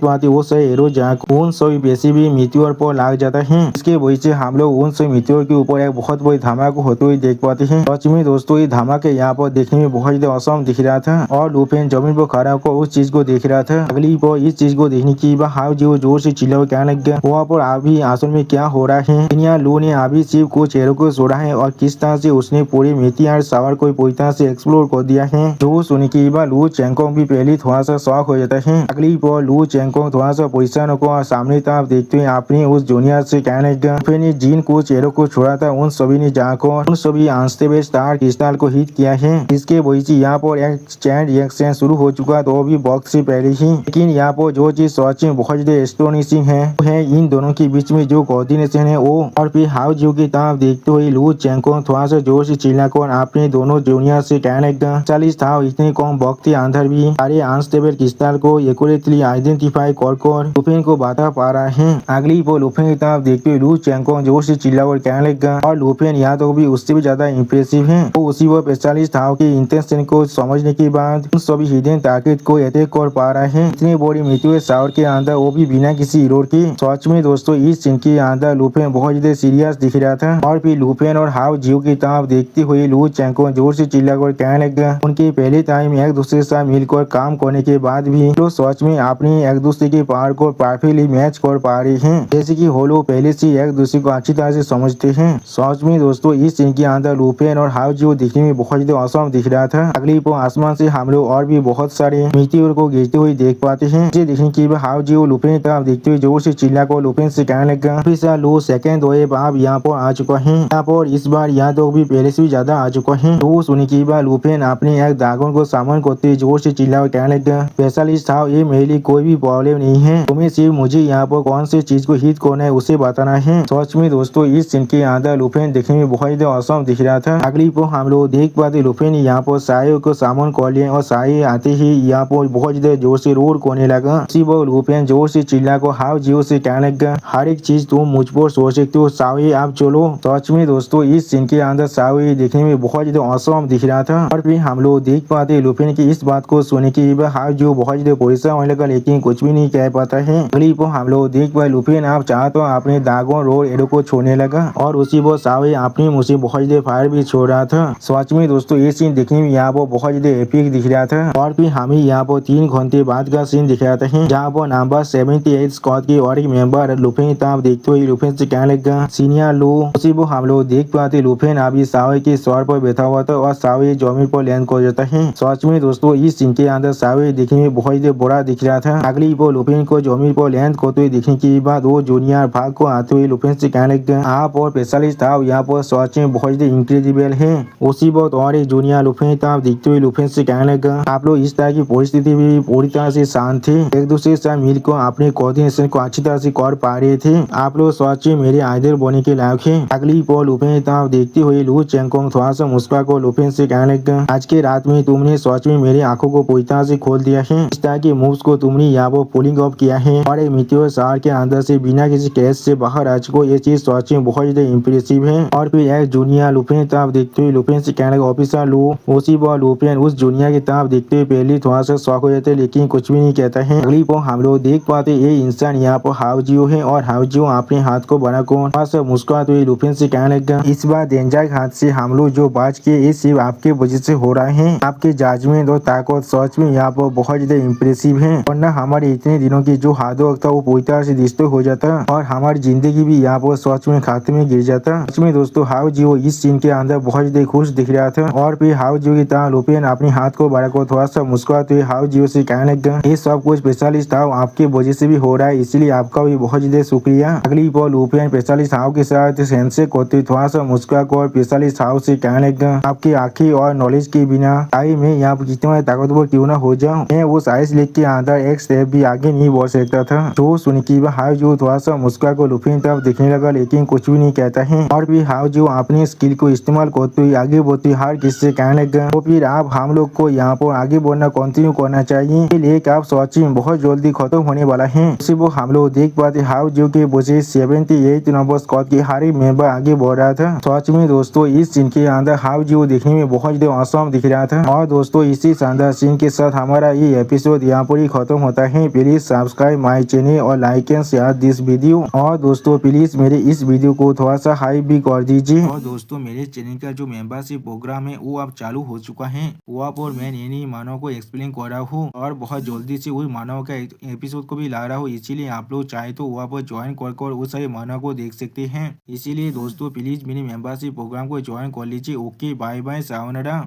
पाते वो सही एरो जहाँ उन सभी बेसी भी मृत्यु पर लग जाता है। इसके वजह से हम लोग उन सभी मृत्यु के ऊपर एक बहुत बड़ी धमाका होते हुए देख पाते हैं। सच में दोस्तों ये धमाके यहाँ पर देखने में बहुत ज्यादा औसम दिख रहा था और लुफिन जमीन पर खड़ा होकर उस चीज को देख रहा था। अगली पर इस चीज को देखने के बाद हाउ जियो जोर से चिल्ला कहने लग गया, वहाँ पर अभी असल में क्या हो रहा है। इंडिया लू ने अभी सिर्फ कुछ एरो को छोड़ा है और किस तरह से उसने पूरी मीटियार सावर को पूरी तरह से एक्सप्लोर कर दिया है। जो सुनने के बाद लू चैंगकोंग भी पहले थोड़ा सा शौक हो जाता है। अगली पर लू चैंगकोंग थोड़ा सा परेशान को सामने तरफ देखते हुए अपने उस जूनियर से कहने लगा, फिर जिन कुछ एरो को छोड़ा था उन सभी ने जाकर उन सभी अनस्टेबल स्टार क्रिस्टल को हिट किया है। इसके वजह से यहाँ पर चैन रिएक्शन शुरू हो चुका तो भी वक्त से पहले ही। लेकिन यहाँ पर जो चीज सच में बहुत ज्यादा एस्टोनिशिंग है वो है इन दोनों के बीच में जो कोऑर्डिनेशन है वो। और फिर हाउ जियो की तरफ देखते हुए लू चैंगकोंग थोड़ा सा जोर से चिल्लाकर अपने दोनों जूनियर से कहने लगा 40 था इतने कम वक्त के अंदर भी सारे अनस्टेबल क्रिस्टल को एक्यूरेटली आइडेंटिफाई कर लुफेन को बता पा रहा है। अगली वो लुफेन की तरफ देखते हुए लू चैंगकोंग जोर से चिल्लाकर कहने लगा और लुफेन यहाँ तो भी उससे भी ज्यादा इम्प्रेसिव है। वो उसी वो 45 था की इंटेंशन को समझने के बाद उन सभी हिडन टारगेट को अटैक कर पा रहा है। इतनी बड़ी मृत्यु शावर के अंदर वो भी बिना किसी इरोड के। सच में दोस्तों इस सीन के अंदर लुफेन बहुत ज्यादा सीरियस दिख रहा था। और फिर लुफेन और हाउ जियो की तरफ देखते हुए लू चैंगकोंग जोर से चिल्लाकर कहने लगा उनके पहले टाइम एक दूसरे के साथ मिलकर काम करने के बाद भी लोग सच में अपनी एक दूसरे के पावर को परफेक्टली मैच कर पा रहे हैं। जैसे कि वो लोग पहले से एक दूसरे को अच्छी तरह से समझते हैं। सच में दोस्तों इस सीन के अंदर लुफेन और हाउ जियो दिखने में बहुत ज्यादा औसम दिख रहा था। अगली वो आसमान से हम लोग और भी बहुत सारे मीटियोर को गिरते हुए देख पाते हैं। इसे देखने के बाद हाउ जियो लुफेन की तरफ देखते हुए जोर से चिल्ला कर लुफेन से कहने लगा फिर लो सेकंड वेव आप यहाँ पर आ चुका है। यहाँ पर इस बार यहाँ तो भी पहले से भी ज्यादा आ चुका है। तो सुनने के बाद लुफेन अपने एक ड्रैगन को सामन करते जोर से चिल्ला कर कहने लगा स्पेशलिस्ट था ये मेरे लिए कोई भी प्रॉब्लम नहीं है। तुम्हें सिर्फ मुझे यहाँ पर कौन सी चीज को हिट करना है उसे बताना है। सच में दोस्तों इस सीन के अंदर लुफेन देखने में बहुत ज्यादा औसम दिख रहा था। अगली पर हम लोग देख पाते लुफेन यहाँ पर साये को सामन कर लिए और साये आते ही यहाँ पर बहुत ज्यादा जोर से रोड करने लगा। उसी पर लुफेन जोर से चिल्ला को हाउ जियो से कहने लगा हर एक चीज तुम मुझ पर सोच सकते हो सावे आप चलो। सच में दोस्तों इस सीन के अंदर सावे देखने में बहुत ज्यादा औसम दिख रहा था। और फिर हम लोग देख पाते लुफेन की इस बात को सुनने के बाद हाउ जियो बहुत ज्यादा परेशान होने लगा लेकिन कुछ भी नहीं कह पाता है। अगली पर हम लोग देख पाए लुफेन आप चाह तो अपने दागों रोड एरो को छोड़ने लगा और उसी पर सावे अपनी मुँह से बहुत ज्यादा फायर भी छोड़ रहा था। सच में दोस्तों ये सीन देखने में यहाँ पर बहुत ज्यादा एपिक दिख रहा था। और फिर हमें यहाँ पर 3 घंटे बाद का सीन दिख रहा था जहाँ पर नंबर 78 स्क्वाड के और एक मेंबर लुफेन की तरफ देखते हुए लुफेन से कहने लगा सीनियर लो। उसी को हम लोग देख पाते लुफेन अभी सावे के सर पर बैठा हुआ था और सावे जमीन पर लैंड कर जाता है। सच में दोस्तों इस सीन के अंदर सावे देखने में बहुत ज्यादा बड़ा दिख रहा था। अगली वो लुफेन को जमीन पर लैंड करते हुए देखने के बाद वो जूनियर भाग को आते हुए लुफेन से कहने लगा आप और स्पेशलिस्ट था यहाँ पर सच में बहुत ज्यादा इंक्रेडिबल है। उसी वक्त और एक जूनियर लुफेन तरफ देखते हुए लुफेन से कहने लगा आप लोग इस तरह की परिस्थिति भी पूरी तरह से शांत थे एक दूसरे के साथ मिलकर अपने कोऑर्डिनेशन को अच्छी तरह से कर पा रहे थे। आप लोग सच में मेरे आइडल बनने के लायक है। अगली पर लुफेन तरफ देखते हुए लू चैंगकोंग थोड़ा सा मुस्कुरा को लुफेन से कहने लगा आज के रात में तुमने सच में मेरी आंखों को पूरी तरह से खोल दिया है। इस तरह के मूव्स को तुमने यहाँ पर पुलिंग ऑफ किया है और एक मीटियोर शहर के अंदर से बिना किसी क्रैश से बाहर आ चुको ये चीज सच में बहुत ज्यादा इम्प्रेसिव है। और फिर एक जूनियर लुफेन तरफ देखते हुए लुफेन से कहने लगा ऑफिसर लू। उसी पर लुफेन उस जूनियर की तरफ देखते हुए पहले थोड़ा सा शौक हो जाते लेकिन कुछ भी नहीं कहता है। अगली पर हम लोग देख पाते ये इंसान यहाँ पर हाउ जियो है और हाउ जियो अपने हाथ को बना कर मुस्कुराते हुए लुफेन से कहने लगा इस बार डेंजर हाथ से हम लोग जो बाज किए ये सिर्फ आपके वजह से हो रहा है। आपके जजमेंट और ताकत सच में यहाँ पर बहुत ज्यादा इम्प्रेसिव है वरना हमारे इतने दिनों की जो हार्ड वर्क था वो पूरी तरह से डिस्ट्रॉय हो जाता और हमारी जिंदगी भी यहाँ पर सच में खाते में गिर जाता। सच में दोस्तों हाउ जियो इस सीन के अंदर बहुत ज्यादा खुश दिख रहा था। और फिर हाउ जियो की तरह लुफेन अपने हाथ को बढ़ाकर थोड़ा सा मुस्कुराते हुए हाउ जियो से कहने लगा ये सब कुछ स्पेशलिस्ट था आपके वजह से भी हो रहा है इसलिए आपका भी बहुत ज्यादा शुक्रिया। अगली पर लुफेन स्पेशलिस्ट हाउ के साथ हैंडशेक करते थोड़ा सा मुस्कुरा कर स्पेशलिस्ट हाउ से कहने लगा आपकी आंखें और नॉलेज के बिना आई मैं यहाँ पर जितना ताकतवर क्यों ना हो जाऊँ मैं वो साइंस लीग के अंदर एक स्टेप भी आगे नहीं बढ़ सकता था। तो सुन की हाउ जियो थोड़ा सा मुस्कुरा कर लुफेन तरफ देखने लगा लेकिन कुछ भी नहीं कहता है। और फिर हाउ जियो अपने स्किल को इस्तेमाल करते हुए आगे बढ़ते हर किससे कहने लगा तो फिर आप हम लोग को यहाँ पर आगे बढ़ना कंटिन्यू करना चाहिए लेकिन आप सच में बहुत जल्दी खत्म होने वाला है। उसी वो हम लोग देख पाते हाउ जियो के वजह 78 नंबर स्क्वाड के हर एक मेंबर आगे बढ़ रहा था। सच में दोस्तों इस सीन के अंदर हाउ जियो देखने में बहुत ज्यादा औसम दिख रहा था। और दोस्तों इसी शानदार सीन के साथ हमारा ये एपिसोड यहाँ पर ही खत्म होता है। प्लीज सब्सक्राइब माई चैनल और like and share this video. और दोस्तों प्लीज मेरे इस वीडियो को थोड़ा सा हाइप भी कर दीजिए। और दोस्तों मेरे चैनल का जो मेंबरशिप प्रोग्राम है वो अब चालू हो चुका है। वहाँ पर मैं नई मानव को एक्सप्लेन कर रहा हूँ और बहुत जल्दी से वही मानव का एपिसोड को भी ला रहा हूँ। इसीलिए आप लोग चाहे तो वहाँ पर ज्वाइन कर उस सारे मानव को देख सकते हैं। इसीलिए दोस्तों प्लीज मेरे मेंबरशिप प्रोग्राम को ज्वाइन कर लीजिए। Okay bye bye सावनारा।